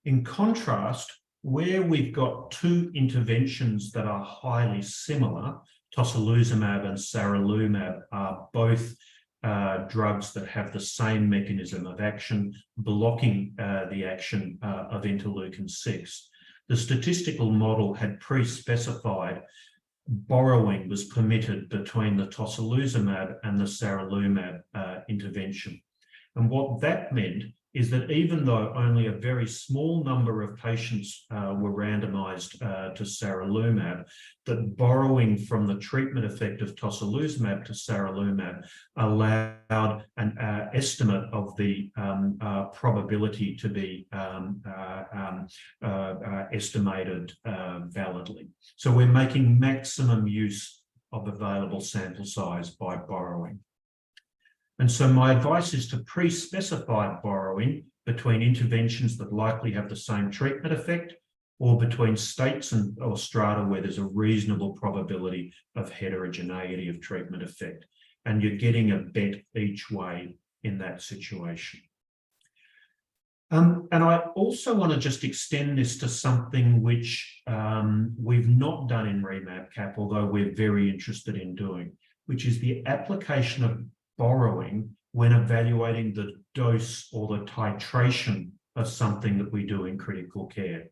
In contrast, where we've got two interventions that are highly similar, tocilizumab and saracatinib are both drugs that have the same mechanism of action, blocking the action of interleukin-6. The statistical model had pre-specified borrowing was permitted between the tocilizumab and the saracatinib intervention. And what that meant is that even though only a very small number of patients were randomized to saracatinib, that borrowing from the treatment effect of tocilizumab to saracatinib allowed an estimate of the probability to be estimated validly. So we're making maximum use of available sample size by borrowing. And so my advice is to pre-specify borrowing between interventions that likely have the same treatment effect, or between states or strata where there's a reasonable probability of heterogeneity of treatment effect. And you're getting a bet each way in that situation. And I also want to just extend this to something which we've not done in REMAP-CAP, although we're very interested in doing, which is the application of borrowing when evaluating the dose or the titration of something that we do in critical care.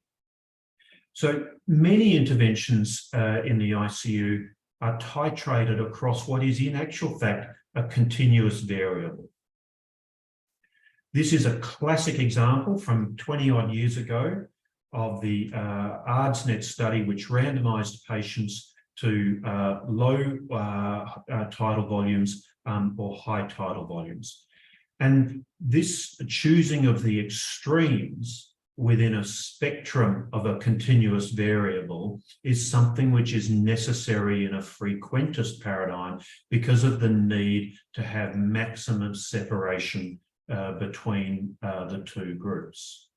So many interventions in the ICU are titrated across what is in actual fact a continuous variable. This is a classic example from 20 odd years ago of the ARDSNet study, which randomized patients to low tidal volumes or high tidal volumes. And this choosing of the extremes within a spectrum of a continuous variable is something which is necessary in a frequentist paradigm because of the need to have maximum separation between the two groups.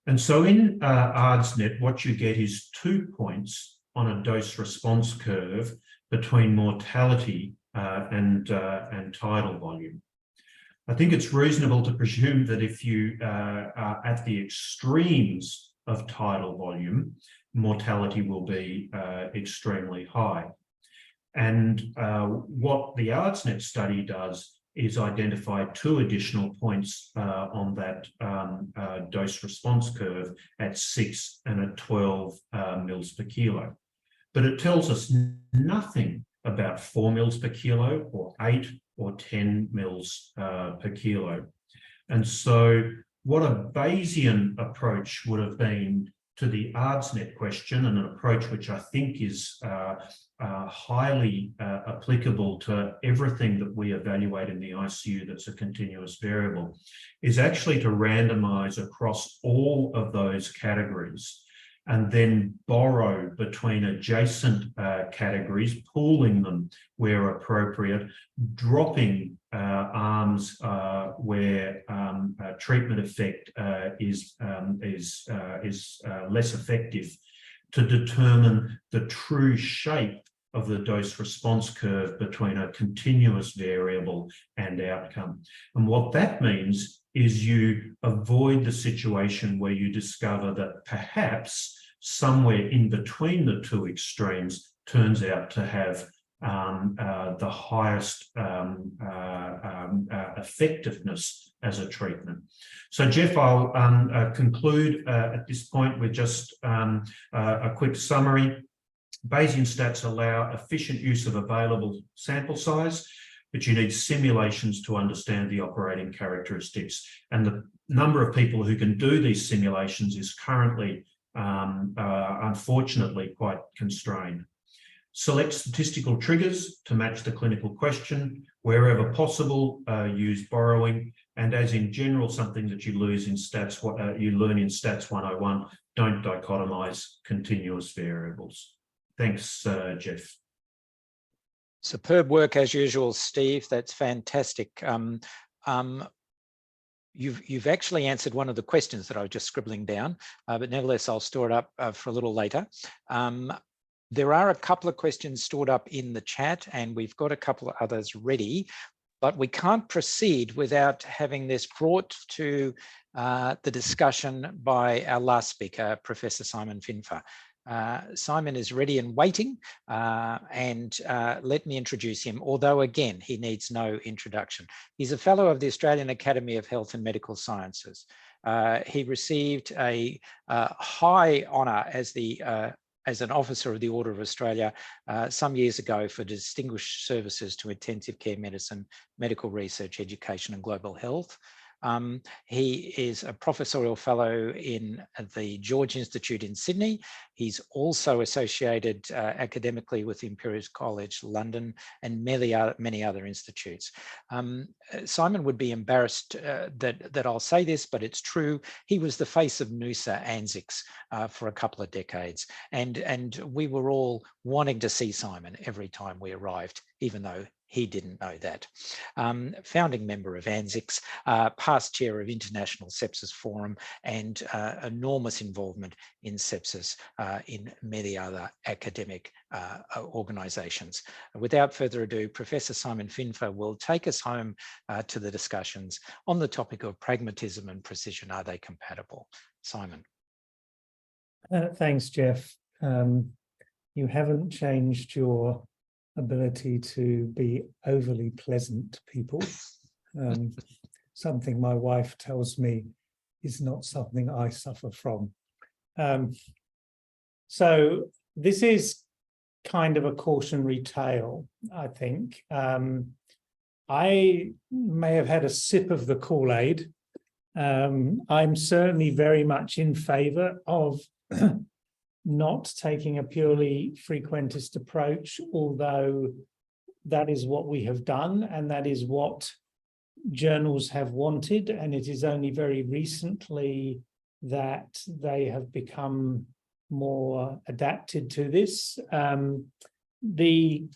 And so in ARDSNet, what you get is 2 points on a dose response curve between mortality and tidal volume. I think it's reasonable to presume that if you are at the extremes of tidal volume, mortality will be extremely high. And what the ARDSNet study does is identify 2 additional points on that dose response curve at 6 and at 12 mils per kilo. But it tells us nothing about 4 mils per kilo or 8 or 10 mils per kilo. And so what a Bayesian approach would have been to the ArdsNet question, and an approach which I think is highly applicable to everything that we evaluate in the ICU that's a continuous variable, is actually to randomize across all of those categories and then borrow between adjacent categories, pooling them where appropriate, dropping arms where treatment effect is less effective, to determine the true shape of the dose response curve between a continuous variable and outcome. And what that means is you avoid the situation where you discover that perhaps somewhere in between the 2 extremes turns out to have the highest effectiveness as a treatment. So, Jeff, I'll conclude at this point with just a quick summary. Bayesian stats allow efficient use of available sample size, but you need simulations to understand the operating characteristics. And the number of people who can do these simulations is currently, unfortunately, quite constrained. Select statistical triggers to match the clinical question. Wherever possible, use borrowing. And as in general, something that you lose in stats, you learn in Stats 101, don't dichotomize continuous variables. Thanks, Jeff. Superb work as usual, Steve. That's fantastic. You've actually answered one of the questions that I was just scribbling down, but nevertheless, I'll store it up for a little later. There are a couple of questions stored up in the chat, and we've got a couple of others ready, but we can't proceed without having this brought to the discussion by our last speaker, Professor Simon Finfer. Simon is ready and waiting, and let me introduce him, although again, he needs no introduction. He's a fellow of the Australian Academy of Health and Medical Sciences. He received a high honour as an officer of the Order of Australia some years ago for distinguished services to intensive care medicine, medical research, education and global health. He is a professorial fellow in the George Institute in Sydney. He's also associated academically with Imperial College London and many other institutes. Simon would be embarrassed that I'll say this, but it's true. He was the face of Noosa ANZICS for a couple of decades, and we were all wanting to see Simon every time we arrived, even though he didn't know that. Founding member of ANZICS, past chair of International Sepsis Forum, and enormous involvement in sepsis in many other academic organisations. Without further ado, Professor Simon Finfer will take us home to the discussions on the topic of pragmatism and precision. Are they compatible? Simon. Thanks, Jeff. You haven't changed your ability to be overly pleasant people. Something my wife tells me is not something I suffer from. So this is kind of a cautionary tale, I think. I may have had a sip of the Kool-Aid. I'm certainly very much in favour of not taking a purely frequentist approach, although that is what we have done and that is what journals have wanted, and it is only very recently that they have become more adapted to this. The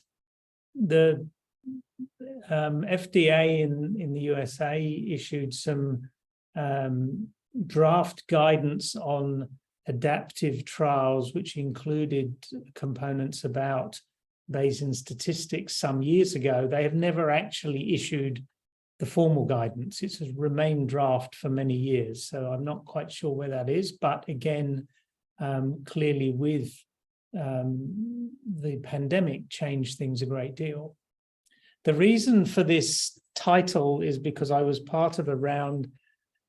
FDA in the USA issued some draft guidance on adaptive trials, which included components about Bayesian statistics some years ago. They have never actually issued the formal guidance. It's remained draft for many years, so I'm not quite sure where that is. But again, clearly with the pandemic changed things a great deal. The reason for this title is because I was part of a round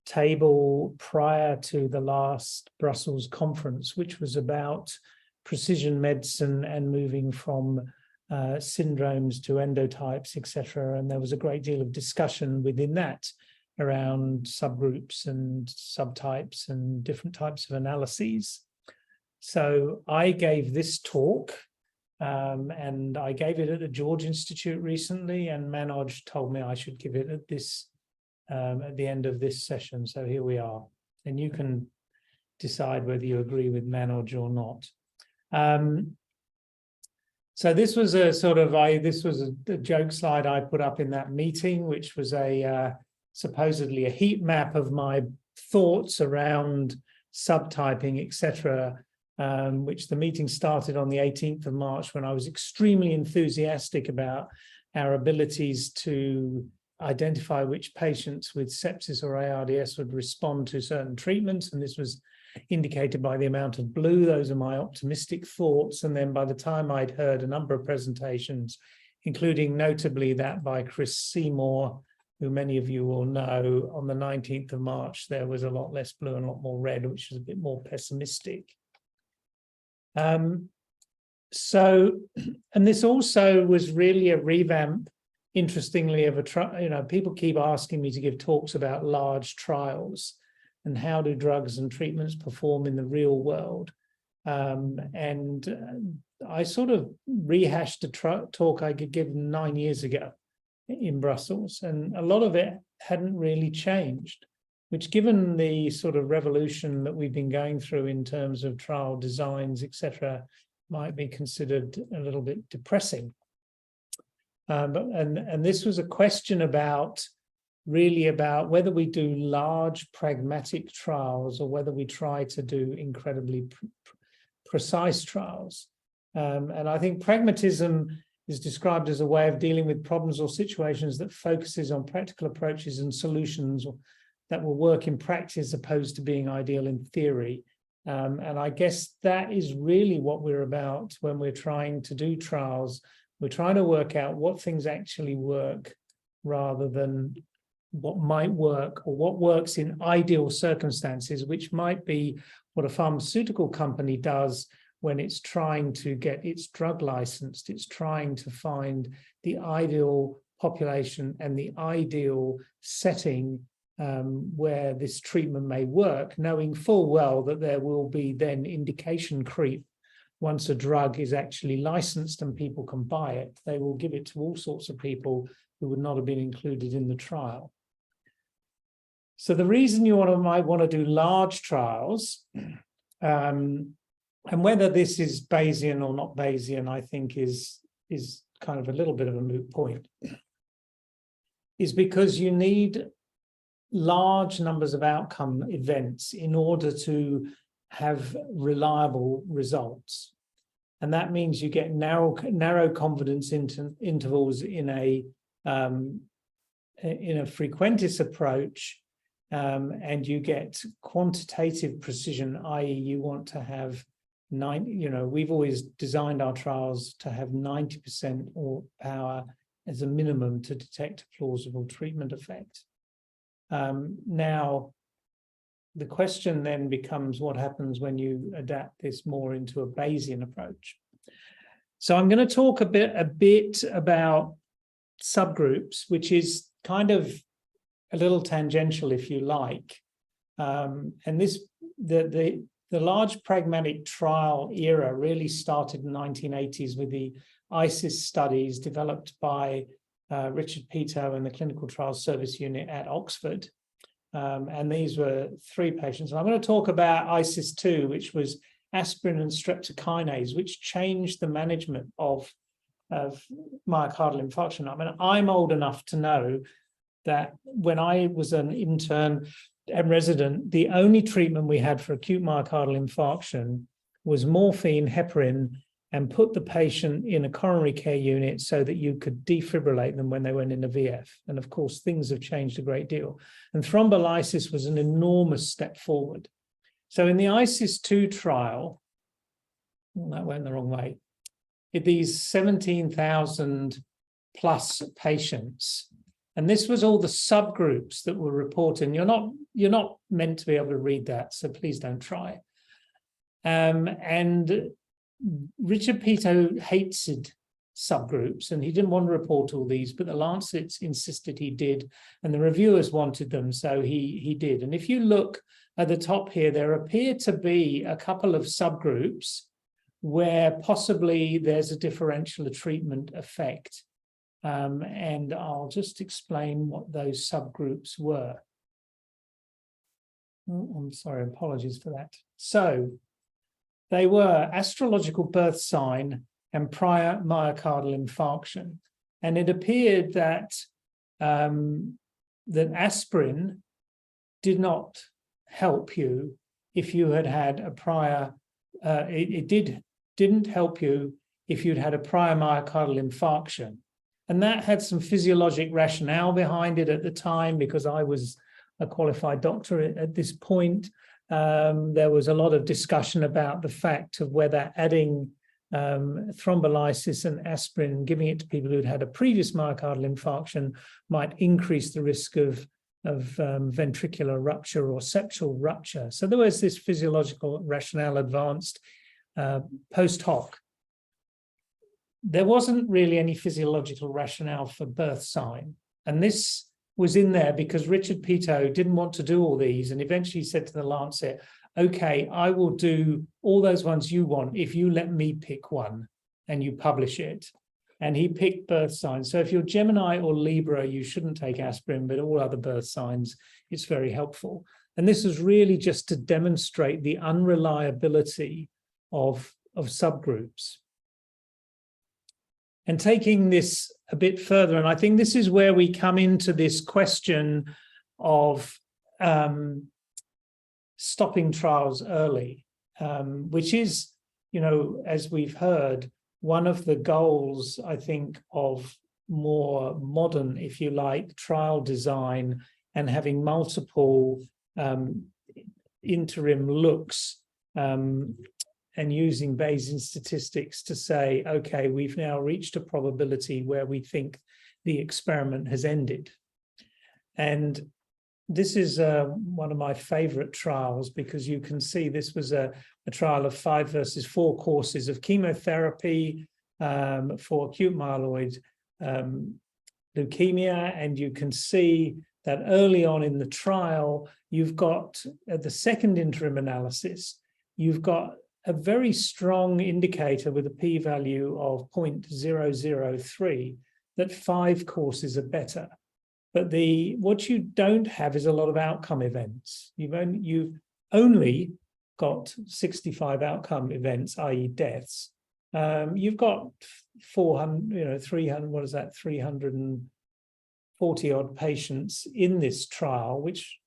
table prior to the last Brussels conference, which was about precision medicine and moving from syndromes to endotypes, etc. And there was a great deal of discussion within that around subgroups and subtypes and different types of analyses. So I gave this talk, and I gave it at the George Institute recently, and Manoj told me I should give it at this at the end of this session. So here we are, and you can decide whether you agree with Manoj or not. So this was a sort of this was a joke slide I put up in that meeting, which was a supposedly a heat map of my thoughts around subtyping, etc. Which the meeting started on the 18th of March, when I was extremely enthusiastic about our abilities to identify which patients with sepsis or ARDS would respond to certain treatments. And this was indicated by the amount of blue. Those are my optimistic thoughts. And then by the time I'd heard a number of presentations, including notably that by Chris Seymour, who many of you will know, on the 19th of March, there was a lot less blue and a lot more red, which was a bit more pessimistic. And this also was really a revamp, interestingly, of a people keep asking me to give talks about large trials and how do drugs and treatments perform in the real world. And I sort of rehashed a talk I could give 9 years ago in Brussels, and a lot of it hadn't really changed, which, given the sort of revolution that we've been going through in terms of trial designs, etc., might be considered a little bit depressing. And this was a question about whether we do large pragmatic trials or whether we try to do incredibly precise trials. And I think pragmatism is described as a way of dealing with problems or situations that focuses on practical approaches and solutions that will work in practice, opposed to being ideal in theory. And I guess that is really what we're about when we're trying to do trials. We're trying to work out what things actually work rather than what might work or what works in ideal circumstances, which might be what a pharmaceutical company does when it's trying to get its drug licensed. It's trying to find the ideal population and the ideal setting where this treatment may work, knowing full well that there will be then indication creep. Once a drug is actually licensed and people can buy it, they will give it to all sorts of people who would not have been included in the trial. So the reason you might want to do large trials, and whether this is Bayesian or not Bayesian, I think is kind of a little bit of a moot point, is because you need large numbers of outcome events in order to have reliable results. And that means you get narrow confidence intervals in a frequentist approach, and you get quantitative precision, i.e. you want to have we've always designed our trials to have 90% or power as a minimum to detect a plausible treatment effect. Now, the question then becomes what happens when you adapt this more into a Bayesian approach. So I'm going to talk a bit about subgroups, which is kind of a little tangential, if you like. And the large pragmatic trial era really started in the 1980s with the ISIS studies developed by Richard Peto and the Clinical Trials Service Unit at Oxford. And these were 3 patients. And I'm going to talk about ISIS-2, which was aspirin and streptokinase, which changed the management of myocardial infarction. I mean, I'm old enough to know that when I was an intern and resident, the only treatment we had for acute myocardial infarction was morphine, heparin, and put the patient in a coronary care unit so that you could defibrillate them when they went into VF. And of course, things have changed a great deal. And thrombolysis was an enormous step forward. So in the ISIS-2 trial, that went the wrong way. These 17,000 plus patients. And this was all the subgroups that were reported. You're not meant to be able to read that, so please don't try. And Richard Pito hated subgroups, and he didn't want to report all these, but the Lancet insisted he did, and the reviewers wanted them, so he did. And if you look at the top here, there appear to be a couple of subgroups where possibly there's a differential treatment effect. And I'll just explain what those subgroups were. Oh, I'm sorry, apologies for that. So they were astrological birth sign and prior myocardial infarction. And it appeared that, that aspirin did not help you if you had had a prior, didn't help you if you'd had a prior myocardial infarction. And that had some physiologic rationale behind it at the time, because I was a qualified doctor at this point. There was a lot of discussion about the fact of whether adding thrombolysis and aspirin, giving it to people who'd had a previous myocardial infarction, might increase the risk of ventricular rupture or septal rupture. So there was this physiological rationale advanced post hoc. There wasn't really any physiological rationale for birth sign. And this was in there because Richard Pito didn't want to do all these, and eventually said to the Lancet, okay, I will do all those ones you want if you let me pick one and you publish it. And he picked birth signs. So if you're Gemini or Libra, you shouldn't take aspirin, but all other birth signs, it's very helpful. And this was really just to demonstrate the unreliability of subgroups. And taking this a bit further, and I think this is where we come into this question of stopping trials early, which is, as we've heard, one of the goals, I think, of more modern, if you like, trial design and having multiple interim looks and using Bayesian statistics to say, okay, we've now reached a probability where we think the experiment has ended. And this is one of my favorite trials, because you can see this was a trial of 5 versus 4 courses of chemotherapy for acute myeloid leukemia. And you can see that early on in the trial, you've got, at the second interim analysis, you've got a very strong indicator with a p-value of 0.003 that 5 courses are better. But what you don't have is a lot of outcome events. You've only got 65 outcome events, i.e. deaths. You've got 340 odd patients in this trial, which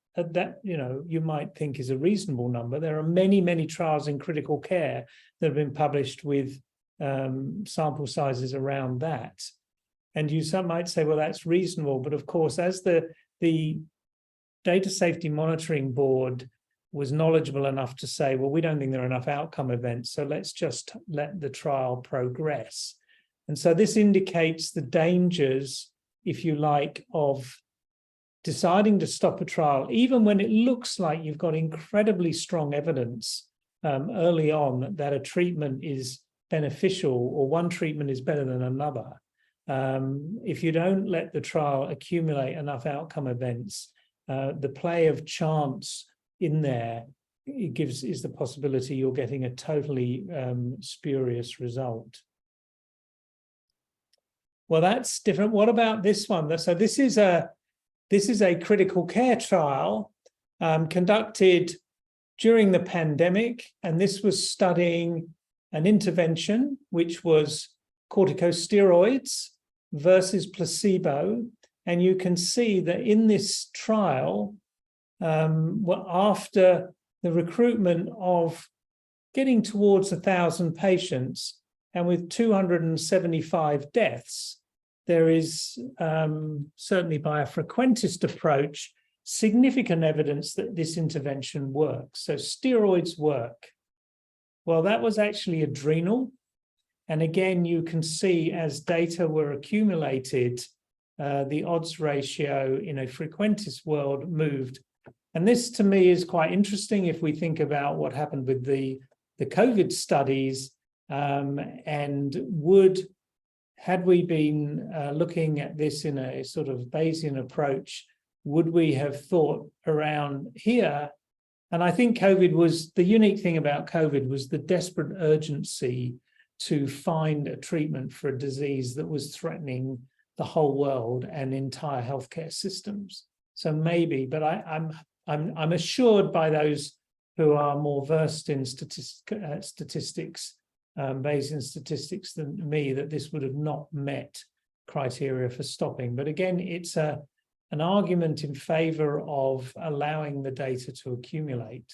you might think is a reasonable number. There are many, many trials in critical care that have been published with sample sizes around that. And some might say, well, that's reasonable. But of course, as the Data Safety Monitoring Board was knowledgeable enough to say, well, we don't think there are enough outcome events, so let's just let the trial progress. And so this indicates the dangers, if you like, of deciding to stop a trial, even when it looks like you've got incredibly strong evidence early on that a treatment is beneficial or one treatment is better than another. If you don't let the trial accumulate enough outcome events, the play of chance in there is the possibility you're getting a totally spurious result. Well, that's different. What about this one? So this is a critical care trial conducted during the pandemic, and this was studying an intervention which was corticosteroids versus placebo. And you can see that in this trial, after the recruitment of getting towards 1,000 patients and with 275 deaths, there is certainly by a frequentist approach, significant evidence that this intervention works. So steroids work. Well, that was actually adrenal. And again, you can see as data were accumulated, the odds ratio in a frequentis world moved. And this to me is quite interesting if we think about what happened with the COVID studies, and had we been looking at this in a sort of Bayesian approach, would we have thought around here? And I think the unique thing about COVID was the desperate urgency to find a treatment for a disease that was threatening the whole world and entire healthcare systems. So maybe, but I'm assured by those who are more versed in statistics, Bayesian statistics than me, that this would have not met criteria for stopping. But again, it's an argument in favor of allowing the data to accumulate.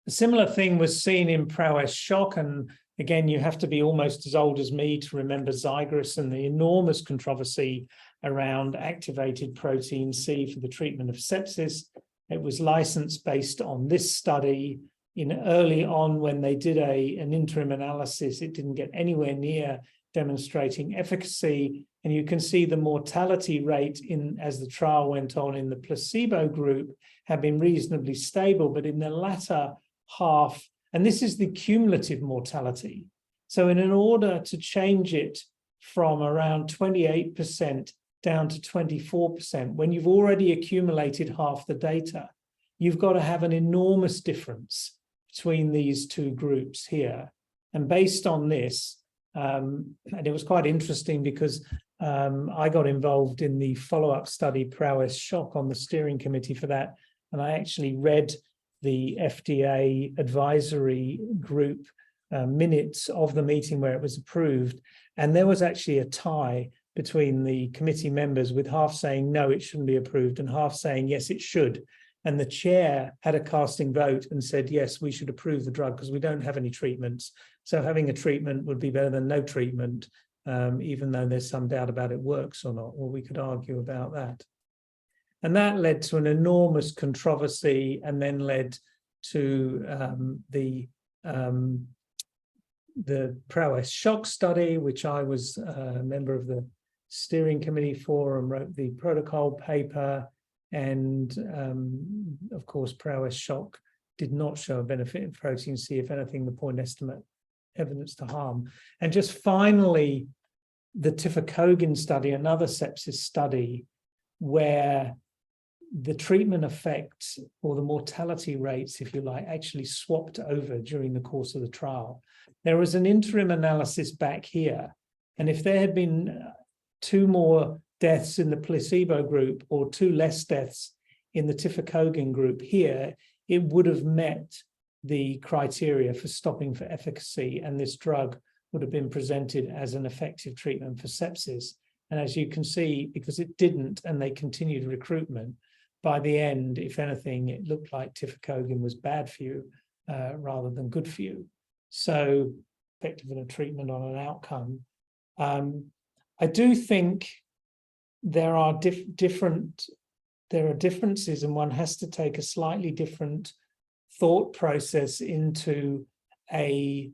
A similar thing was seen in prowess shock, and again, you have to be almost as old as me to remember Zygris and the enormous controversy around activated protein C for the treatment of sepsis. It was licensed based on this study. Early on, when they did an interim analysis, it didn't get anywhere near demonstrating efficacy. And you can see the mortality rate as the trial went on in the placebo group had been reasonably stable, but in the latter half, and this is the cumulative mortality. So in order to change it from around 28% down to 24%, when you've already accumulated half the data, you've got to have an enormous difference between these two groups here. And based on this, and it was quite interesting because I got involved in the follow-up study prowess shock on the steering committee for that, and I actually read the FDA advisory group minutes of the meeting where it was approved, and there was actually a tie between the committee members, with half saying no, it shouldn't be approved, and half saying yes, it should. And the chair had a casting vote and said, yes, we should approve the drug because we don't have any treatments. So having a treatment would be better than no treatment, even though there's some doubt about it works or not, or we could argue about that. And that led to an enormous controversy, and then led to the prowess shock study, which I was a member of the steering committee for and wrote the protocol paper. And of course, prowess shock did not show a benefit in protein C. If anything, the point estimate evidence to harm. And just finally, the tifacogan study, another sepsis study, where the treatment effect, or the mortality rates, if you like, actually swapped over during the course of the trial. There was an interim analysis back here, and if there had been 2 more deaths in the placebo group or 2 less deaths in the tifacogan group here, it would have met the criteria for stopping for efficacy, and this drug would have been presented as an effective treatment for sepsis. And as you can see, because it didn't, and they continued recruitment, by the end, if anything, it looked like tifacogan was bad for you rather than good for you. So effective in a treatment on an outcome. I do think there are differences, and one has to take a slightly different thought process into a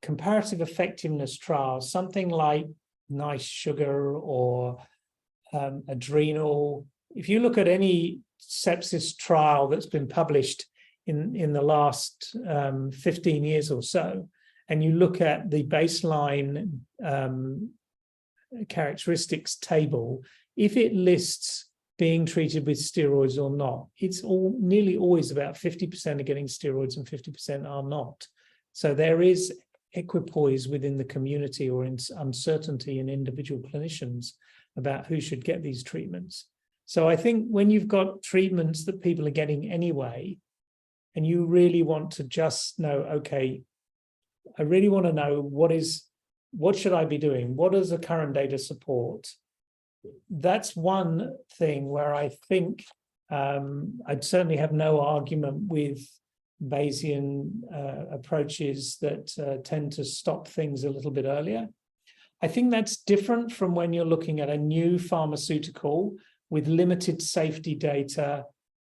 comparative effectiveness trial, something like NICE sugar or adrenal. If you look at any sepsis trial that's been published in the last 15 years or so, and you look at the baseline characteristics table, if it lists being treated with steroids or not, it's nearly always about 50% are getting steroids and 50% are not. So there is equipoise within the community, or uncertainty in individual clinicians about who should get these treatments. So I think when you've got treatments that people are getting anyway, and you really want to just know, okay, I really want to know what should I be doing? What does the current data support? That's one thing where I think I'd certainly have no argument with Bayesian approaches that tend to stop things a little bit earlier. I think that's different from when you're looking at a new pharmaceutical with limited safety data,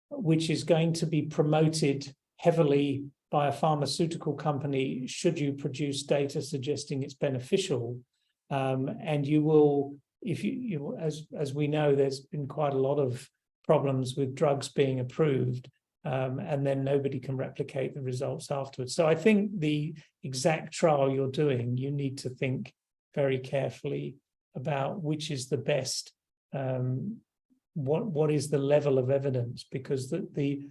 which is going to be promoted heavily by a pharmaceutical company should you produce data suggesting it's beneficial. And you will, if you as we know, there's been quite a lot of problems with drugs being approved, and then nobody can replicate the results afterwards. So I think the exact trial you're doing, you need to think very carefully about which is the best, what is the level of evidence, because the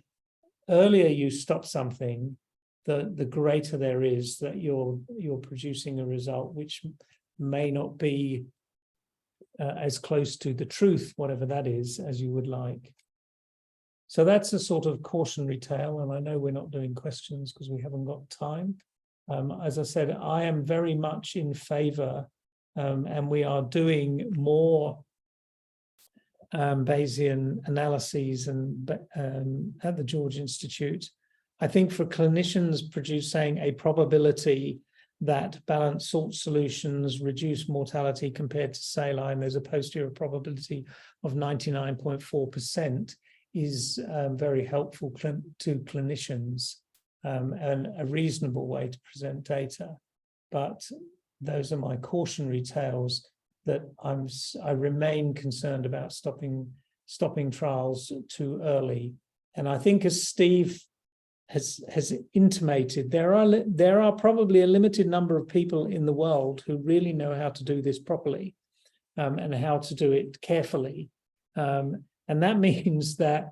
earlier you stop something, the greater there is that you're producing a result which may not be as close to the truth, whatever that is, as you would like. So that's a sort of cautionary tale, and I know we're not doing questions because we haven't got time. As I said, I am very much in favor, and we are doing more Bayesian analyses and at the George Institute. I think for clinicians producing a probability that balanced salt solutions reduce mortality compared to saline, there's a posterior probability of 99.4%, is very helpful to clinicians, and a reasonable way to present data. But those are my cautionary tales, that I remain concerned about stopping trials too early. And I think, as Steve has intimated, there are probably a limited number of people in the world who really know how to do this properly, and how to do it carefully. And that means that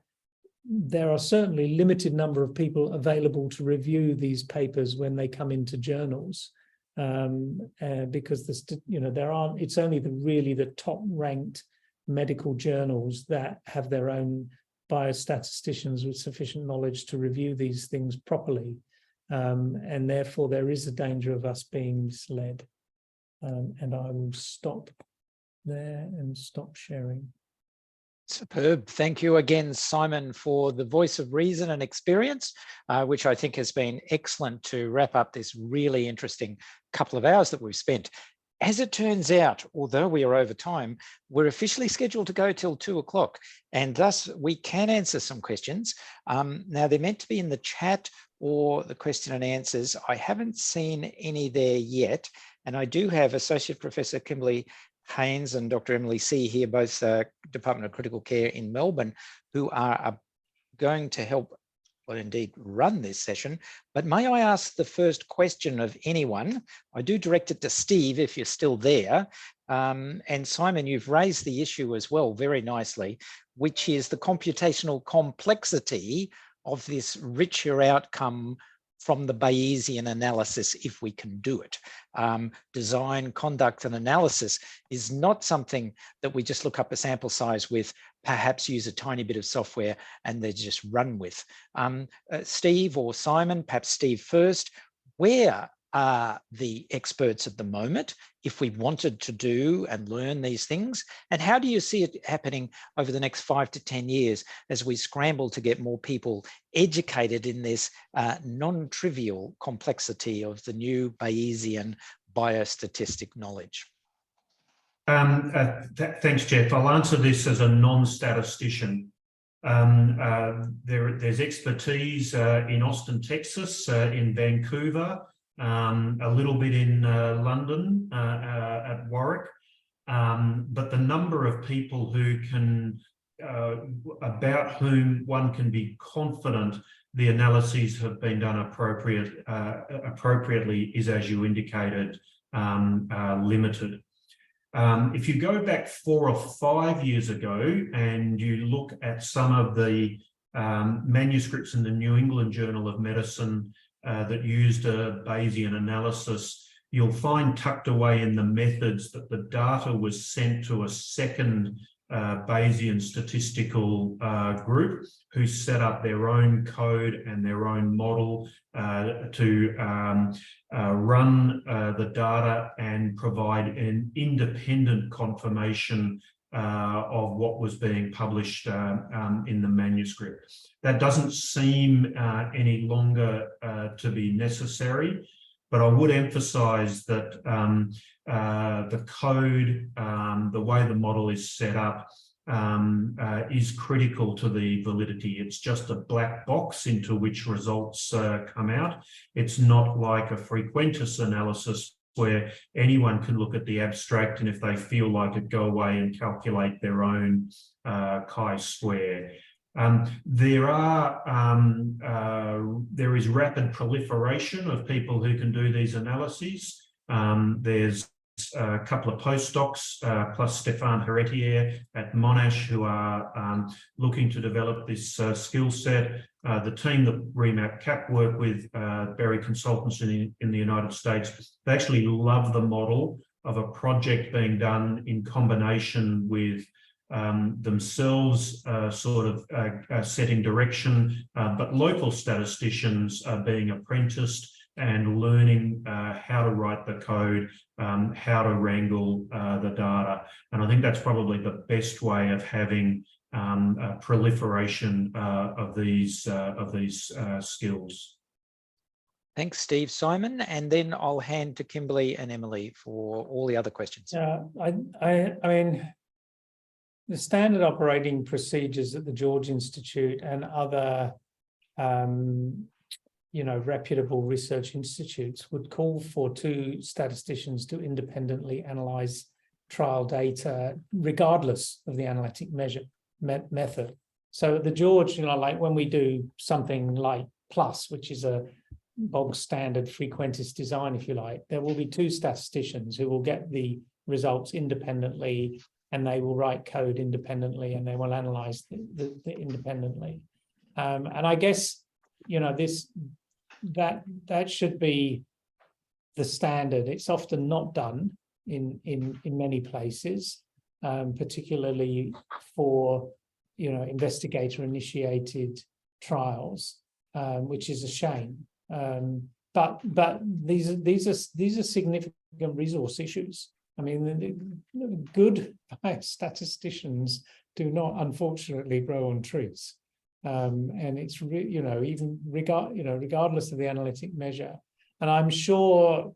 there are certainly limited number of people available to review these papers when they come into journals, because it's only really the top ranked medical journals that have their own biostatisticians with sufficient knowledge to review these things properly, and therefore there is a danger of us being misled. And I will stop there and stop sharing. Superb. Thank you again, Simon, for the voice of reason and experience, which I think has been excellent to wrap up this really interesting couple of hours that we've spent. As it turns out, although we are over time, we're officially scheduled to go till 2 o'clock, and thus we can answer some questions. Now, they're meant to be in the chat or the question and answers. I haven't seen any there yet, and I do have Associate Professor Kimberly Haynes and Dr. Emily C here, both Department of Critical Care in Melbourne, who are going to help, well, indeed, run this session. But may I ask the first question of anyone? I do direct it to Steve if you're still there. And Simon, you've raised the issue as well very nicely, which is the computational complexity of this richer outcome from the Bayesian analysis, if we can do it. Design, conduct, and analysis is not something that we just look up a sample size with, perhaps use a tiny bit of software and they just run with. Steve or Simon, perhaps Steve first, where are the experts at the moment if we wanted to do and learn these things? And how do you see it happening over the next 5 to 10 years as we scramble to get more people educated in this non-trivial complexity of the new Bayesian biostatistic knowledge? Thanks, Jeff. I'll answer this as a non-statistician. There's expertise in Austin, Texas, in Vancouver, a little bit in London at Warwick, but the number of people who can, about whom one can be confident the analyses have been done appropriately is, as you indicated, limited. If you go back 4 or 5 years ago and you look at some of the manuscripts in the New England Journal of Medicine that used a Bayesian analysis, you'll find tucked away in the methods that the data was sent to a second Bayesian statistical group who set up their own code and their own model to run the data and provide an independent confirmation of what was being published in the manuscript. That doesn't seem any longer to be necessary, but I would emphasize that the code, the way the model is set up, is critical to the validity. It's just a black box into which results come out. It's not like a frequentist analysis where anyone can look at the abstract and if they feel like it, go away and calculate their own chi-square. There is rapid proliferation of people who can do these analyses. There's a couple of postdocs, plus Stéphane Heretier at Monash, who are looking to develop this skill set. The team that Remap Cap work with, Berry Consultants in the United States, they actually love the model of a project being done in combination with themselves sort of setting direction, but local statisticians being apprenticed and learning how to write the code, how to wrangle the data. And I think that's probably the best way of having a proliferation of these skills. Thanks, Steve. Simon, and then I'll hand to Kimberly and Emily for all the other questions. I mean, the standard operating procedures at the George Institute and other reputable research institutes would call for 2 statisticians to independently analyze trial data, regardless of the analytic method. So at the George, like when we do something like PLUS, which is a bog standard frequentist design, if you like, there will be 2 statisticians who will get the results independently, and they will write code independently, and they will analyze the independently. And I guess, that should be the standard. It's often not done in many places, particularly for investigator-initiated trials, which is a shame. But these are significant resource issues. I mean, good statisticians do not, unfortunately, grow on trees. And it's even regardless of the analytic measure. And I'm sure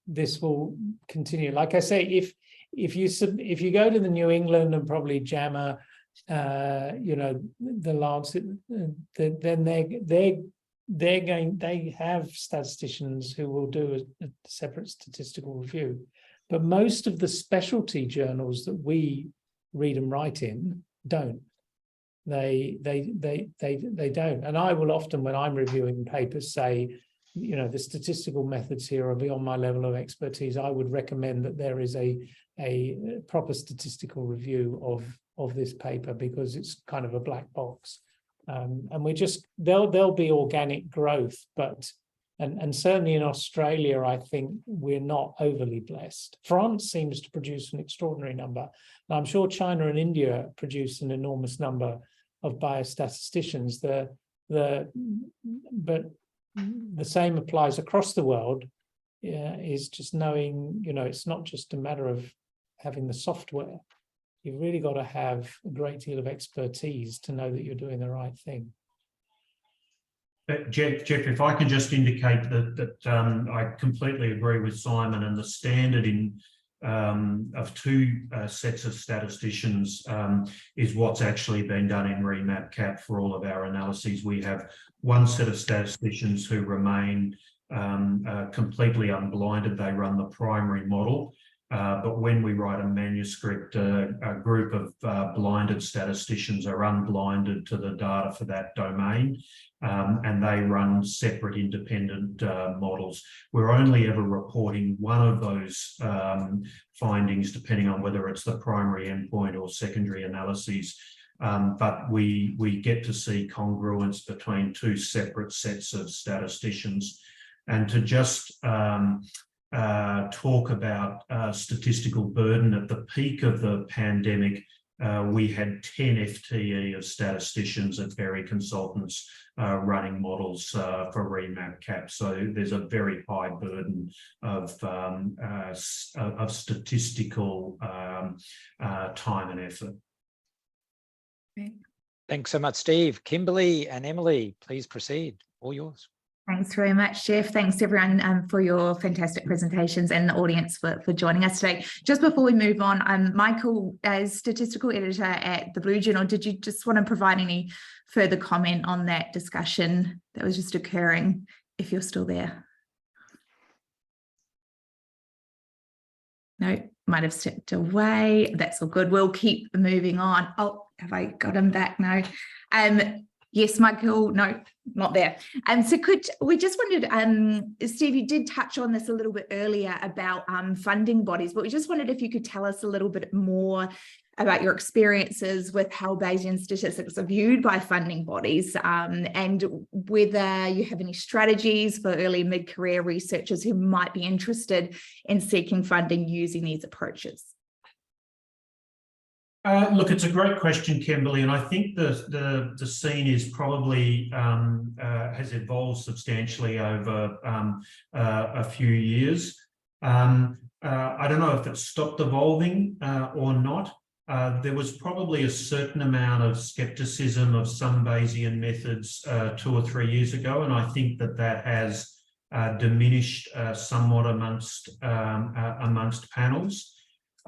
this will continue. Like I say, if you go to the New England and probably JAMA, the Lancet, then they have statisticians who will do a separate statistical review. But most of the specialty journals that we read and write in don't. They don't. And I will often, when I'm reviewing papers, say, the statistical methods here are beyond my level of expertise. I would recommend that there is a proper statistical review of this paper, because it's kind of a black box. And there'll be organic growth, but and certainly in Australia, I think we're not overly blessed. France seems to produce an extraordinary number. And I'm sure China and India produce an enormous number of biostatisticians. But the same applies across the world, is just knowing, it's not just a matter of having the software. You've really got to have a great deal of expertise to know that you're doing the right thing. Jeff, if I can just indicate that I completely agree with Simon, and the standard of 2 sets of statisticians is what's actually been done in Remap Cap for all of our analyses. We have 1 set of statisticians who remain completely unblinded. They run the primary model. But when we write a manuscript, a group of blinded statisticians are unblinded to the data for that domain, and they run separate independent models. We're only ever reporting one of those findings, depending on whether it's the primary endpoint or secondary analyses. But we get to see congruence between 2 separate sets of statisticians. And to just talk about statistical burden, at the peak of the pandemic, we had 10 FTE of statisticians at Berry Consultants running models for Remap Cap. So there's a very high burden of statistical time and effort. Thanks so much, Steve. Kimberly and Emily, please proceed. All yours. Thanks very much, Jeff. Thanks everyone for your fantastic presentations and the audience for joining us today. Just before we move on, Michael, as statistical editor at the Blue Journal, did you just want to provide any further comment on that discussion that was just occurring, if you're still there? No, might have stepped away. That's all good. We'll keep moving on. Oh, have I got him back now? Yes, Michael, no, not there. So we just wondered, Steve, you did touch on this a little bit earlier about funding bodies, but we just wondered if you could tell us a little bit more about your experiences with how Bayesian statistics are viewed by funding bodies, and whether you have any strategies for early mid-career researchers who might be interested in seeking funding using these approaches. Look, it's a great question, Kimberly, and I think the scene is probably has evolved substantially over a few years. I don't know if it's stopped evolving or not. There was probably a certain amount of skepticism of some Bayesian methods 2 or 3 years ago, and I think that has diminished somewhat amongst panels.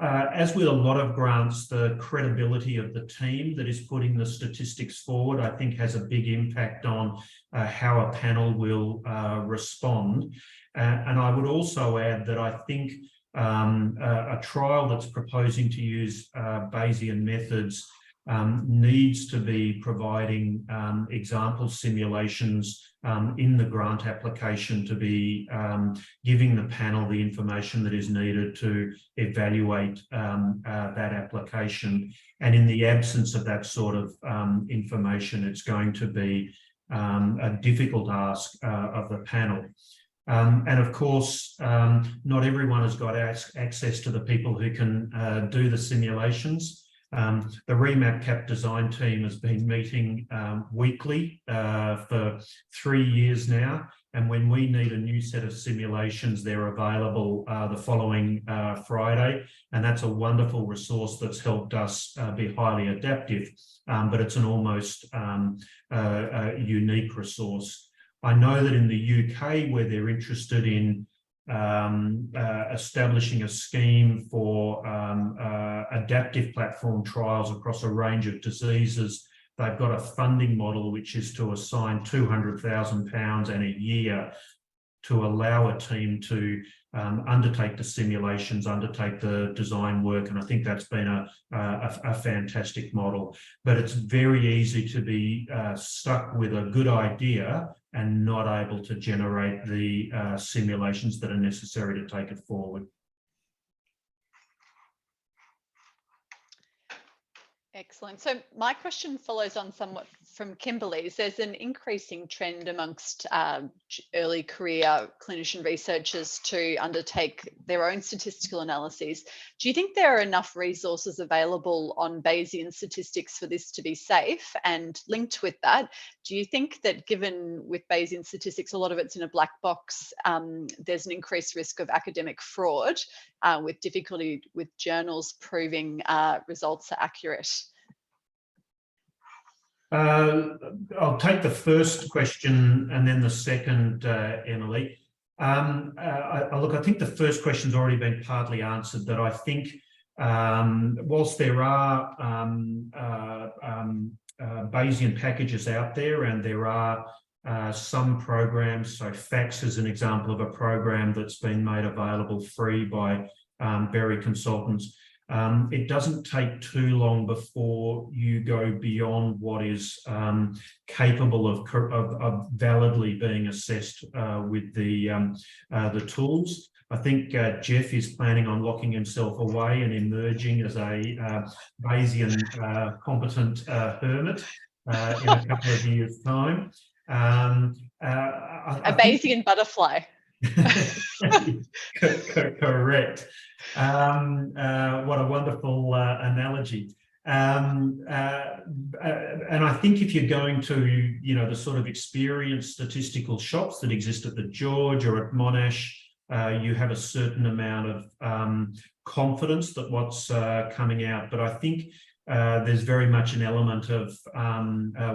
As with a lot of grants, the credibility of the team that is putting the statistics forward, I think, has a big impact on how a panel will respond. And I would also add that I think a trial that's proposing to use Bayesian methods needs to be providing example simulations in the grant application to be giving the panel the information that is needed to evaluate that application. And in the absence of that sort of information, it's going to be a difficult ask of the panel. And of course, not everyone has got access to the people who can do the simulations. The REMAP-CAP design team has been meeting weekly for 3 years now, and when we need a new set of simulations, they're available the following Friday, and that's a wonderful resource that's helped us be highly adaptive, but it's an almost unique resource. I know that in the UK, where they're interested in establishing a scheme for adaptive platform trials across a range of diseases, they've got a funding model which is to assign £200,000 and a year to allow a team to undertake the simulations, undertake the design work, and I think that's been a fantastic model. But it's very easy to be stuck with a good idea and not able to generate the simulations that are necessary to take it forward. Excellent. So my question follows on somewhat from Kimberly's. There's an increasing trend amongst early career clinician researchers to undertake their own statistical analyses. Do you think there are enough resources available on Bayesian statistics for this to be safe? And linked with that, do you think that given with Bayesian statistics, a lot of it's in a black box, there's an increased risk of academic fraud with difficulty with journals proving results are accurate? I'll take the first question and then the second, Emily. Look, I think the first question's already been partly answered, that I think whilst there are Bayesian packages out there, and there are some programs, so FAX is an example of a program that's been made available free by Berry Consultants. It doesn't take too long before you go beyond what is capable of validly being assessed with the tools. I think Jeff is planning on locking himself away and emerging as a Bayesian competent hermit in a couple of years' time. A Bayesian butterfly. Correct. What a wonderful analogy. And I think if you're going to, the sort of experienced statistical shops that exist at the George or at Monash, you have a certain amount of confidence that what's coming out. But I think there's very much an element of,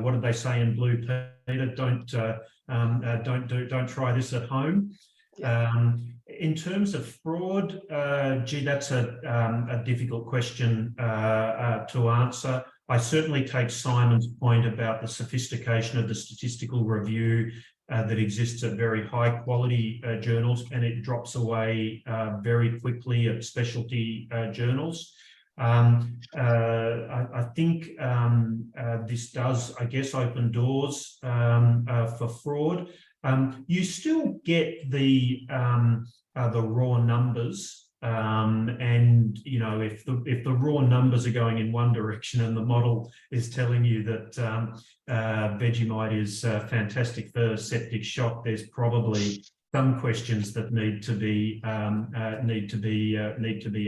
what did they say in Blue, Peter? don't try this at home. In terms of fraud, gee, that's a difficult question to answer. I certainly take Simon's point about the sophistication of the statistical review that exists at very high quality journals, and it drops away very quickly at specialty journals. I think this does, I guess, open doors for fraud. You still get the raw numbers, and you know, if the raw numbers are going in one direction and the model is telling you that Vegemite is fantastic for septic shock, there's probably some questions that need to be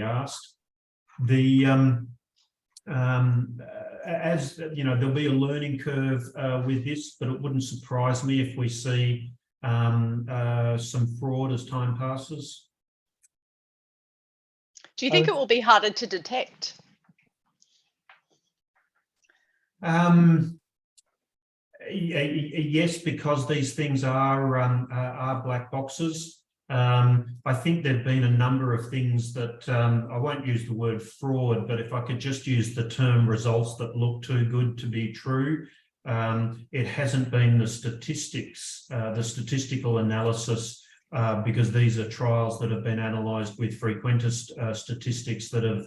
asked. As you know, there'll be a learning curve with this, but it wouldn't surprise me if we see some fraud as time passes. Do you think it will be harder to detect? Yes, because these things are black boxes. I think there've been a number of things that I won't use the word fraud, but if I could just use the term results that look too good to be true. It hasn't been the statistics, the statistical analysis, because these are trials that have been analysed with frequentist statistics that have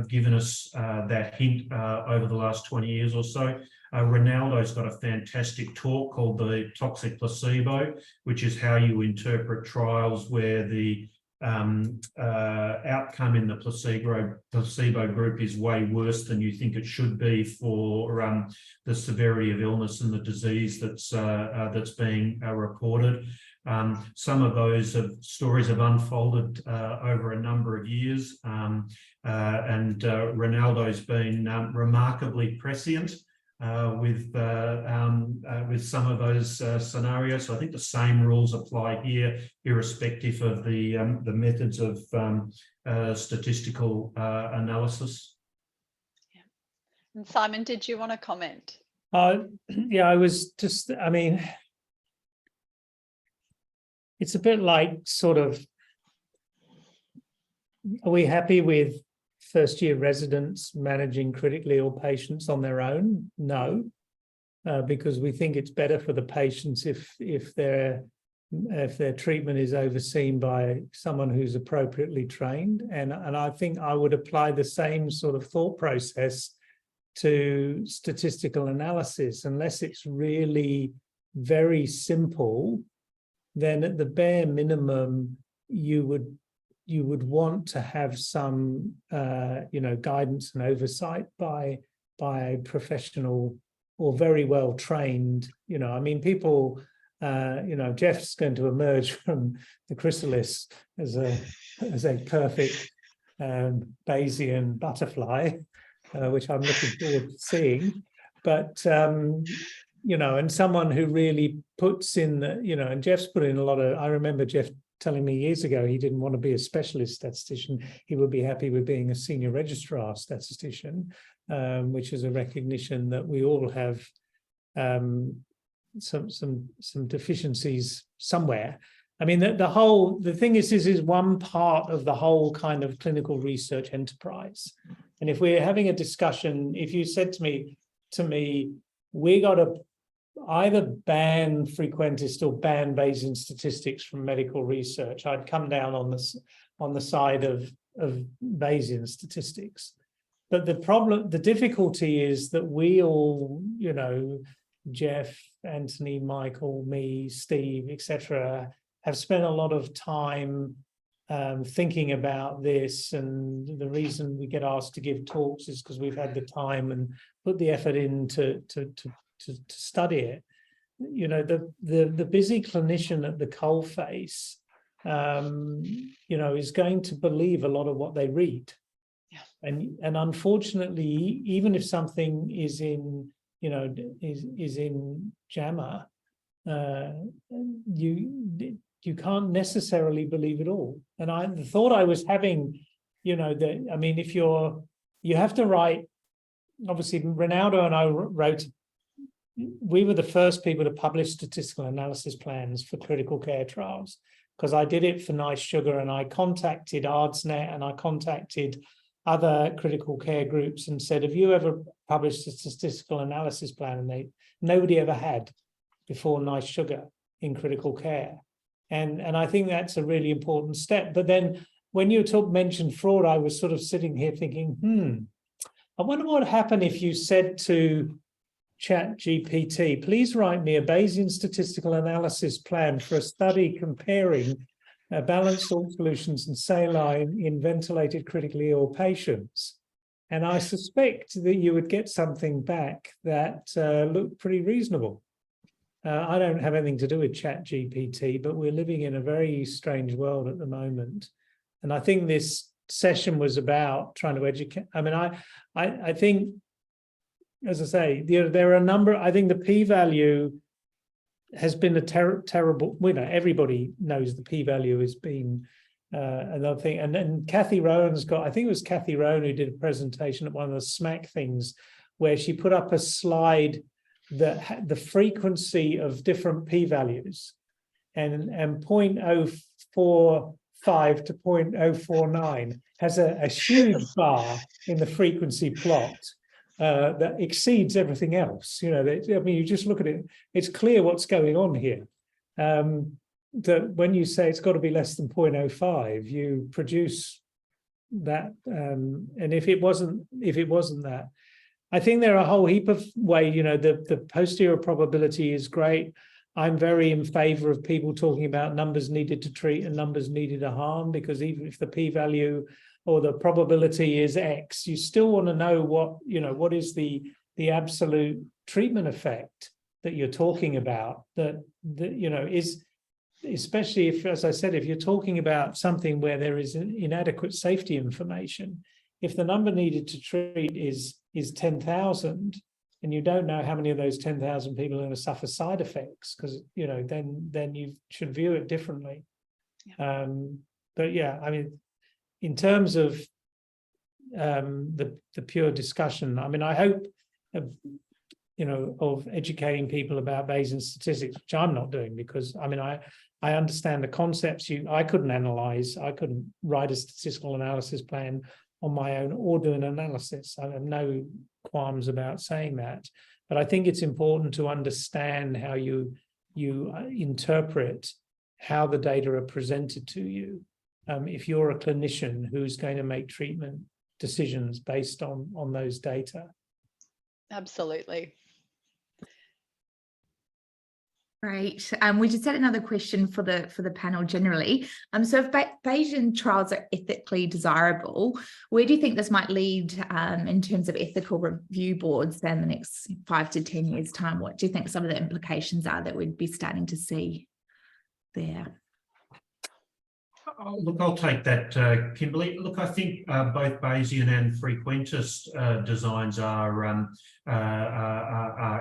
given us that hint over the last 20 years or so. Ronaldo's got a fantastic talk called the toxic placebo, which is how you interpret trials where the outcome in the placebo group is way worse than you think it should be for the severity of illness and the disease that's being reported. Some of those stories have unfolded over a number of years, and Ronaldo's been remarkably prescient with some of those scenarios. So I think the same rules apply here, irrespective of the methods of statistical analysis. Yeah. And Simon, did you want to comment? Yeah, I was just, I mean, it's a bit like sort of, are we happy with first-year residents managing critically ill patients on their own? No, because we think it's better for the patients if their treatment is overseen by someone who's appropriately trained. And I think I would apply the same sort of thought process to statistical analysis. Unless it's really very simple, then at the bare minimum, you would want to have some, guidance and oversight by a professional or very well trained. I mean, people. Jeff's going to emerge from the chrysalis as a perfect Bayesian butterfly, which I'm looking forward to seeing. But and someone who really puts in the, and Jeff's put in a lot of. I remember Jeff telling me years ago he didn't want to be a specialist statistician. He would be happy with being a senior registrar statistician, which is a recognition that we all have some deficiencies somewhere. I mean, the thing is one part of the whole kind of clinical research enterprise. And if we're having a discussion, if you said to me, we got to either ban frequentist or ban Bayesian statistics from medical research, I'd come down on the side of Bayesian statistics. But the difficulty is that we all, Jeff, Anthony, Michael, me, Steve, etc., have spent a lot of time thinking about this, and the reason we get asked to give talks is because we've had the time and put the effort in to study it. The busy clinician at the coalface, is going to believe a lot of what they read, and unfortunately, even if something is in is in JAMA, you can't necessarily believe it all. And the thought I was having, that, I mean, if you have to write, obviously Ronaldo and I wrote we were the first people to publish statistical analysis plans for critical care trials, because I did it for Nice Sugar, and I contacted ArdsNet and I contacted other critical care groups and said, have you ever published a statistical analysis plan? And nobody ever had before Nice Sugar in critical care. And I think that's a really important step. But then when you mentioned fraud, I was sort of sitting here thinking, I wonder what would happen if you said to ChatGPT, please write me a Bayesian statistical analysis plan for a study comparing balanced salt solutions and saline in ventilated critically ill patients. And I suspect that you would get something back that looked pretty reasonable. I don't have anything to do with ChatGPT, but we're living in a very strange world at the moment. And I think this session was about trying to educate. I mean, I think, as I say, there are a number, I think the p-value has been a terrible, everybody knows the p-value has been another thing. And then Kathy Rowan's got, I think it was Kathy Rowan who did a presentation at one of the SMAC things where she put up a slide that the frequency of different p-values and 0.045 to 0.049 has a huge bar in the frequency plot that exceeds everything else. I mean, you just look at it, it's clear what's going on here. That when you say it's got to be less than 0.05, you produce that. And if it wasn't that, I think there are a whole heap of ways, the posterior probability is great. I'm very in favor of people talking about numbers needed to treat and numbers needed to harm, because even if the p-value or the probability is X, you still want to know what is the absolute treatment effect that you're talking about, that is, especially if, as I said, if you're talking about something where there is inadequate safety information, if the number needed to treat is 10,000, and you don't know how many of those 10,000 people are going to suffer side effects, because then you should view it differently. Yeah. But yeah, I mean, in terms of the pure discussion, I mean, I hope of educating people about Bayesian statistics, which I'm not doing, because I mean, I understand the concepts. I couldn't analyze, I couldn't write a statistical analysis plan on my own or do an analysis. I have no qualms about saying that, but I think it's important to understand how you interpret how the data are presented to you. If you're a clinician who's going to make treatment decisions based on those data. Absolutely. Great. We just had another question for the panel generally. So if Bayesian trials are ethically desirable, where do you think this might lead in terms of ethical review boards in the next 5 to 10 years' time? What do you think some of the implications are that we'd be starting to see there? Look, I'll take that, Kimberly. Look, I think both Bayesian and frequentist designs are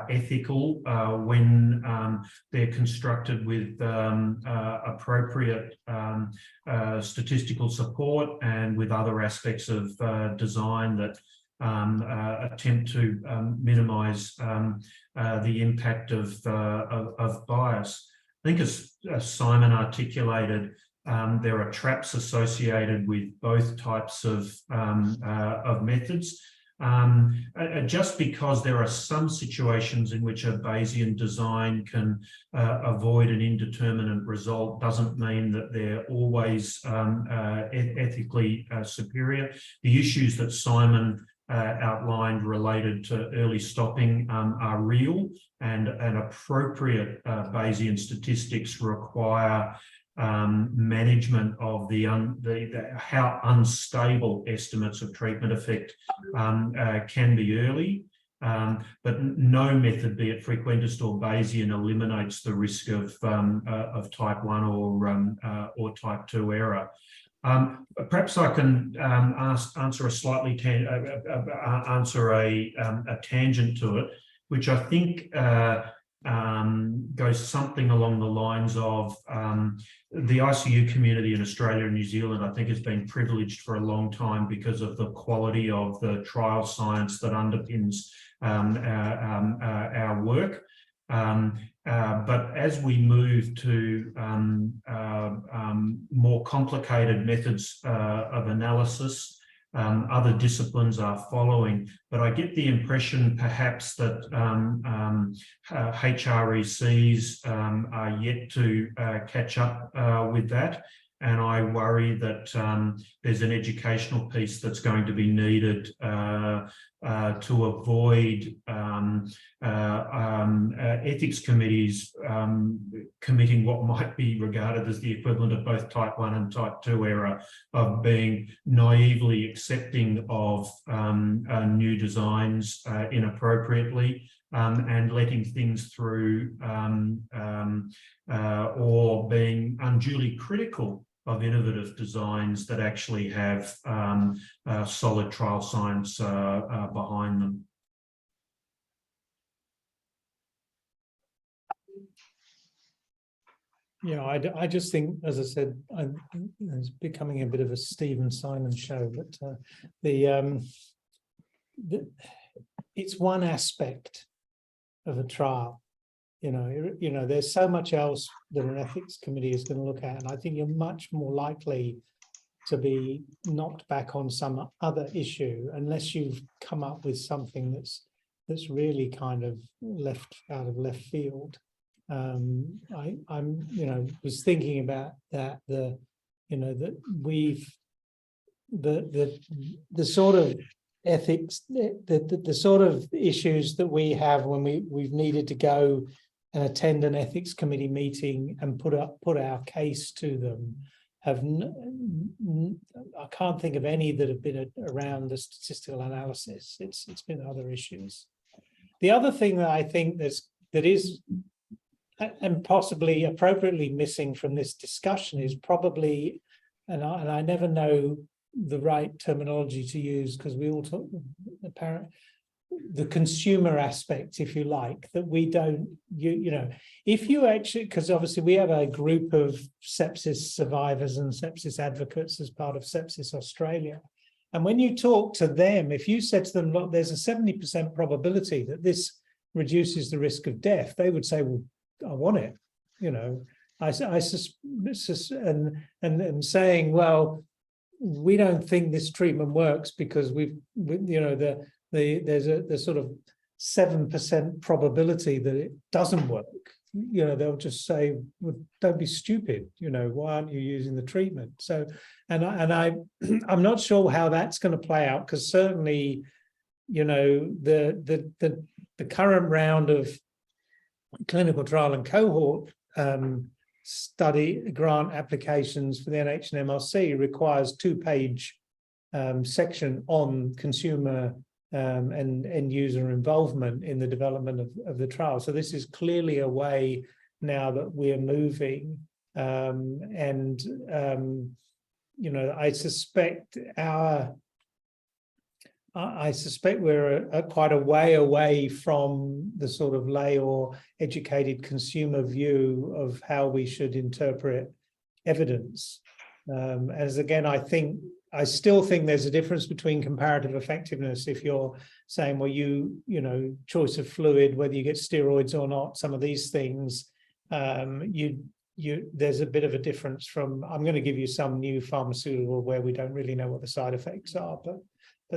ethical when they're constructed with appropriate statistical support and with other aspects of design that attempt to minimise the impact of bias. I think as Simon articulated, there are traps associated with both types of methods. Just because there are some situations in which a Bayesian design can avoid an indeterminate result doesn't mean that they're always ethically superior. The issues that Simon outlined related to early stopping are real, and appropriate Bayesian statistics require management of how unstable estimates of treatment effect can be early, but no method, be it frequentist or Bayesian, eliminates the risk of type 1 or type 2 error. Perhaps I can answer a tangent to it, which I think goes something along the lines of the ICU community in Australia and New Zealand, I think, has been privileged for a long time because of the quality of the trial science that underpins our work. But as we move to more complicated methods of analysis, other disciplines are following. But I get the impression perhaps that HRECs are yet to catch up with that. And I worry that there's an educational piece that's going to be needed to avoid ethics committees committing what might be regarded as the equivalent of both type 1 and type 2 error, of being naively accepting of new designs inappropriately, and letting things through, or being unduly critical of innovative designs that actually have solid trial science behind them. Yeah, I just think, as I said, it's becoming a bit of a Stephen Simon show, but it's one aspect of a trial. You know, there's so much else that an ethics committee is going to look at, and I think you're much more likely to be knocked back on some other issue unless you've come up with something that's really kind of out of left field. I'm was thinking about that, the sort of ethics, the sort of issues that we have when we've needed to go and attend an ethics committee meeting and put our case to them I can't think of any that have been around the statistical analysis. It's been other issues. The other thing that I think that is and possibly appropriately missing from this discussion is probably, and I never know the right terminology to use because we all talk the consumer aspect, if you like, that we don't, if you actually, because obviously we have a group of sepsis survivors and sepsis advocates as part of Sepsis Australia. And when you talk to them, if you said to them, look, there's a 70% probability that this reduces the risk of death, they would say, well, I want it, and saying, well, we don't think this treatment works because there's a sort of 7% probability that it doesn't work. They'll just say, well, don't be stupid. Why aren't you using the treatment? So, I'm not sure how that's going to play out, because certainly, the current round of clinical trial and cohort study grant applications for the NH and MRC requires 2-page section on consumer and end user involvement in the development of the trial. So this is clearly a way now that we're moving, I suspect we're quite a way away from the sort of lay or educated consumer view of how we should interpret evidence. As again, I still think there's a difference between comparative effectiveness. If you're saying, well, choice of fluid, whether you get steroids or not, some of these things, there's a bit of a difference from, I'm going to give you some new pharmaceutical where we don't really know what the side effects are, but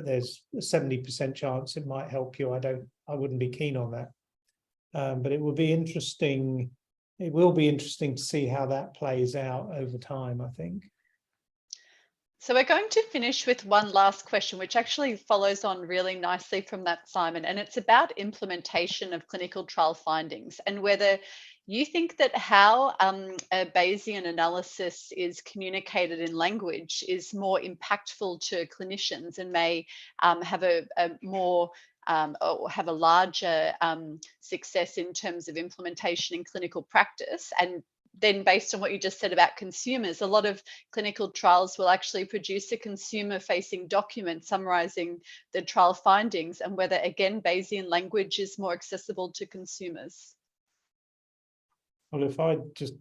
there's a 70% chance it might help you. I wouldn't be keen on that. But it will be interesting. It will be interesting to see how that plays out over time, I think. So we're going to finish with one last question, which actually follows on really nicely from that, Simon, and it's about implementation of clinical trial findings and whether you think that how a Bayesian analysis is communicated in language is more impactful to clinicians and may have a more or have a larger success in terms of implementation in clinical practice. And then based on what you just said about consumers, a lot of clinical trials will actually produce a consumer-facing document summarizing the trial findings, and whether, again, Bayesian language is more accessible to consumers. Well, if I just,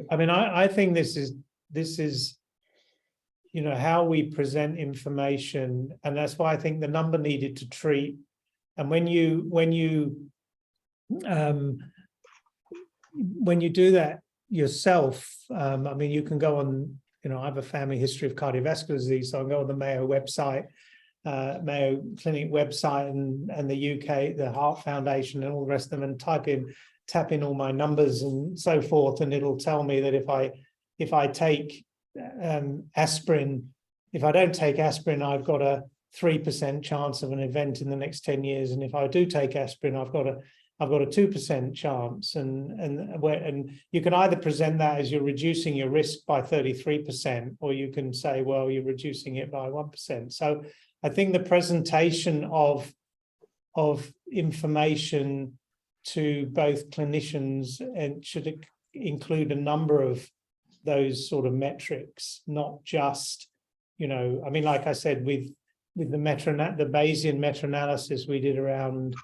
I think this is, how we present information, and that's why I think the number needed to treat And when you do that yourself, I mean, you can go on, you know, I have a family history of cardiovascular disease, so I go on the Mayo website, Mayo Clinic website, and the UK, the Heart Foundation, and all the rest of them, and tap in all my numbers and so forth, and it'll tell me that if I take aspirin, if I don't take aspirin, I've got a 3% chance of an event in the next 10 years, and if I do take aspirin, I've got a 2% chance, and you can either present that as you're reducing your risk by 33%, or you can say, well, you're reducing it by 1%. So I think the presentation of information to both clinicians and should include a number of those sort of metrics, not just, you know, I mean, like I said, with the Bayesian meta-analysis we did around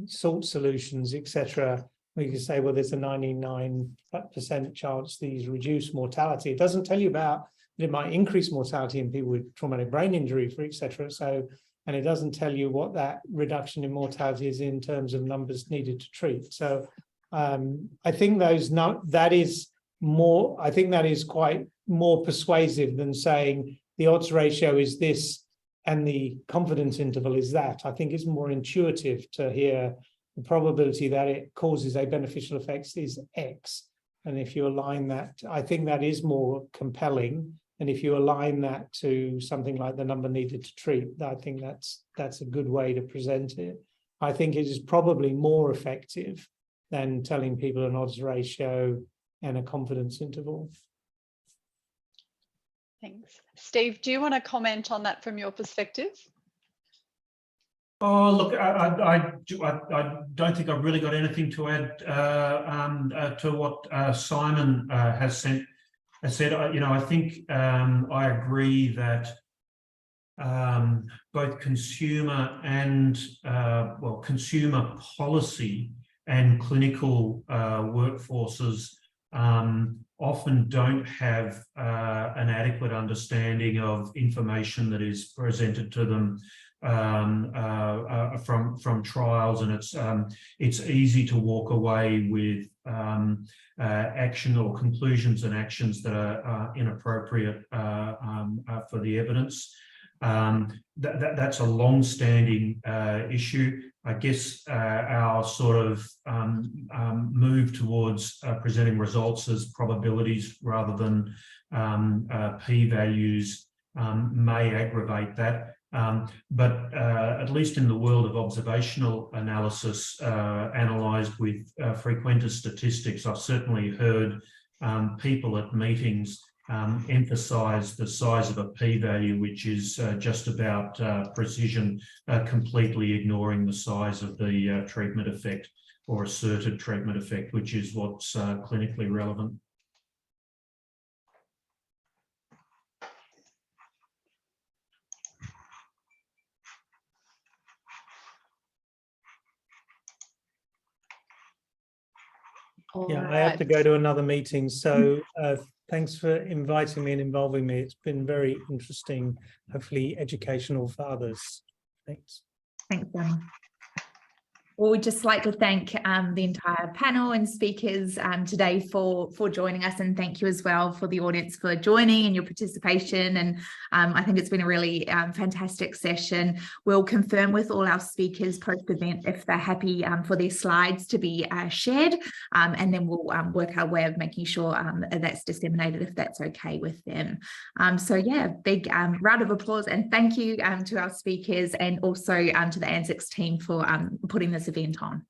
salt solutions, etc., we can say, well, there's a 99% chance these reduce mortality. It doesn't tell you about that it might increase mortality in people with traumatic brain injury, for etc. So, and it doesn't tell you what that reduction in mortality is in terms of numbers needed to treat. So I think that is more, I think that is quite more persuasive than saying the odds ratio is this and the confidence interval is that. I think it's more intuitive to hear the probability that it causes a beneficial effect is X. And if you align that, I think that is more compelling. And if you align that to something like the number needed to treat, I think that's a good way to present it. I think it is probably more effective than telling people an odds ratio and a confidence interval. Thanks. Steve, do you want to comment on that from your perspective? Oh, look, I don't think I've really got anything to add to what Simon has said. You know, I think I agree that both consumer and consumer policy and clinical workforces often don't have an adequate understanding of information that is presented to them from trials, and it's easy to walk away with action or conclusions and actions that are inappropriate for the evidence. That's a long-standing issue. I guess our sort of move towards presenting results as probabilities rather than p-values may aggravate that. But at least in the world of observational analysis analysed with frequentist statistics, I've certainly heard people at meetings emphasize the size of a p-value, which is just about precision, completely ignoring the size of the treatment effect or asserted treatment effect, which is what's clinically relevant. Yeah, I have to go to another meeting. So thanks for inviting me and involving me. It's been very interesting, hopefully educational for others. Thanks. Thanks, Danny. Well, we'd just like to thank the entire panel and speakers today for joining us, and thank you as well for the audience for joining and your participation. And I think it's been a really fantastic session. We'll confirm with all our speakers post-event if they're happy for their slides to be shared, and then we'll work our way of making sure that's disseminated if that's okay with them. So yeah, big round of applause and thank you to our speakers and also to the ANZICS team for putting this event on.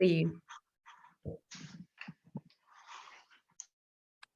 See you.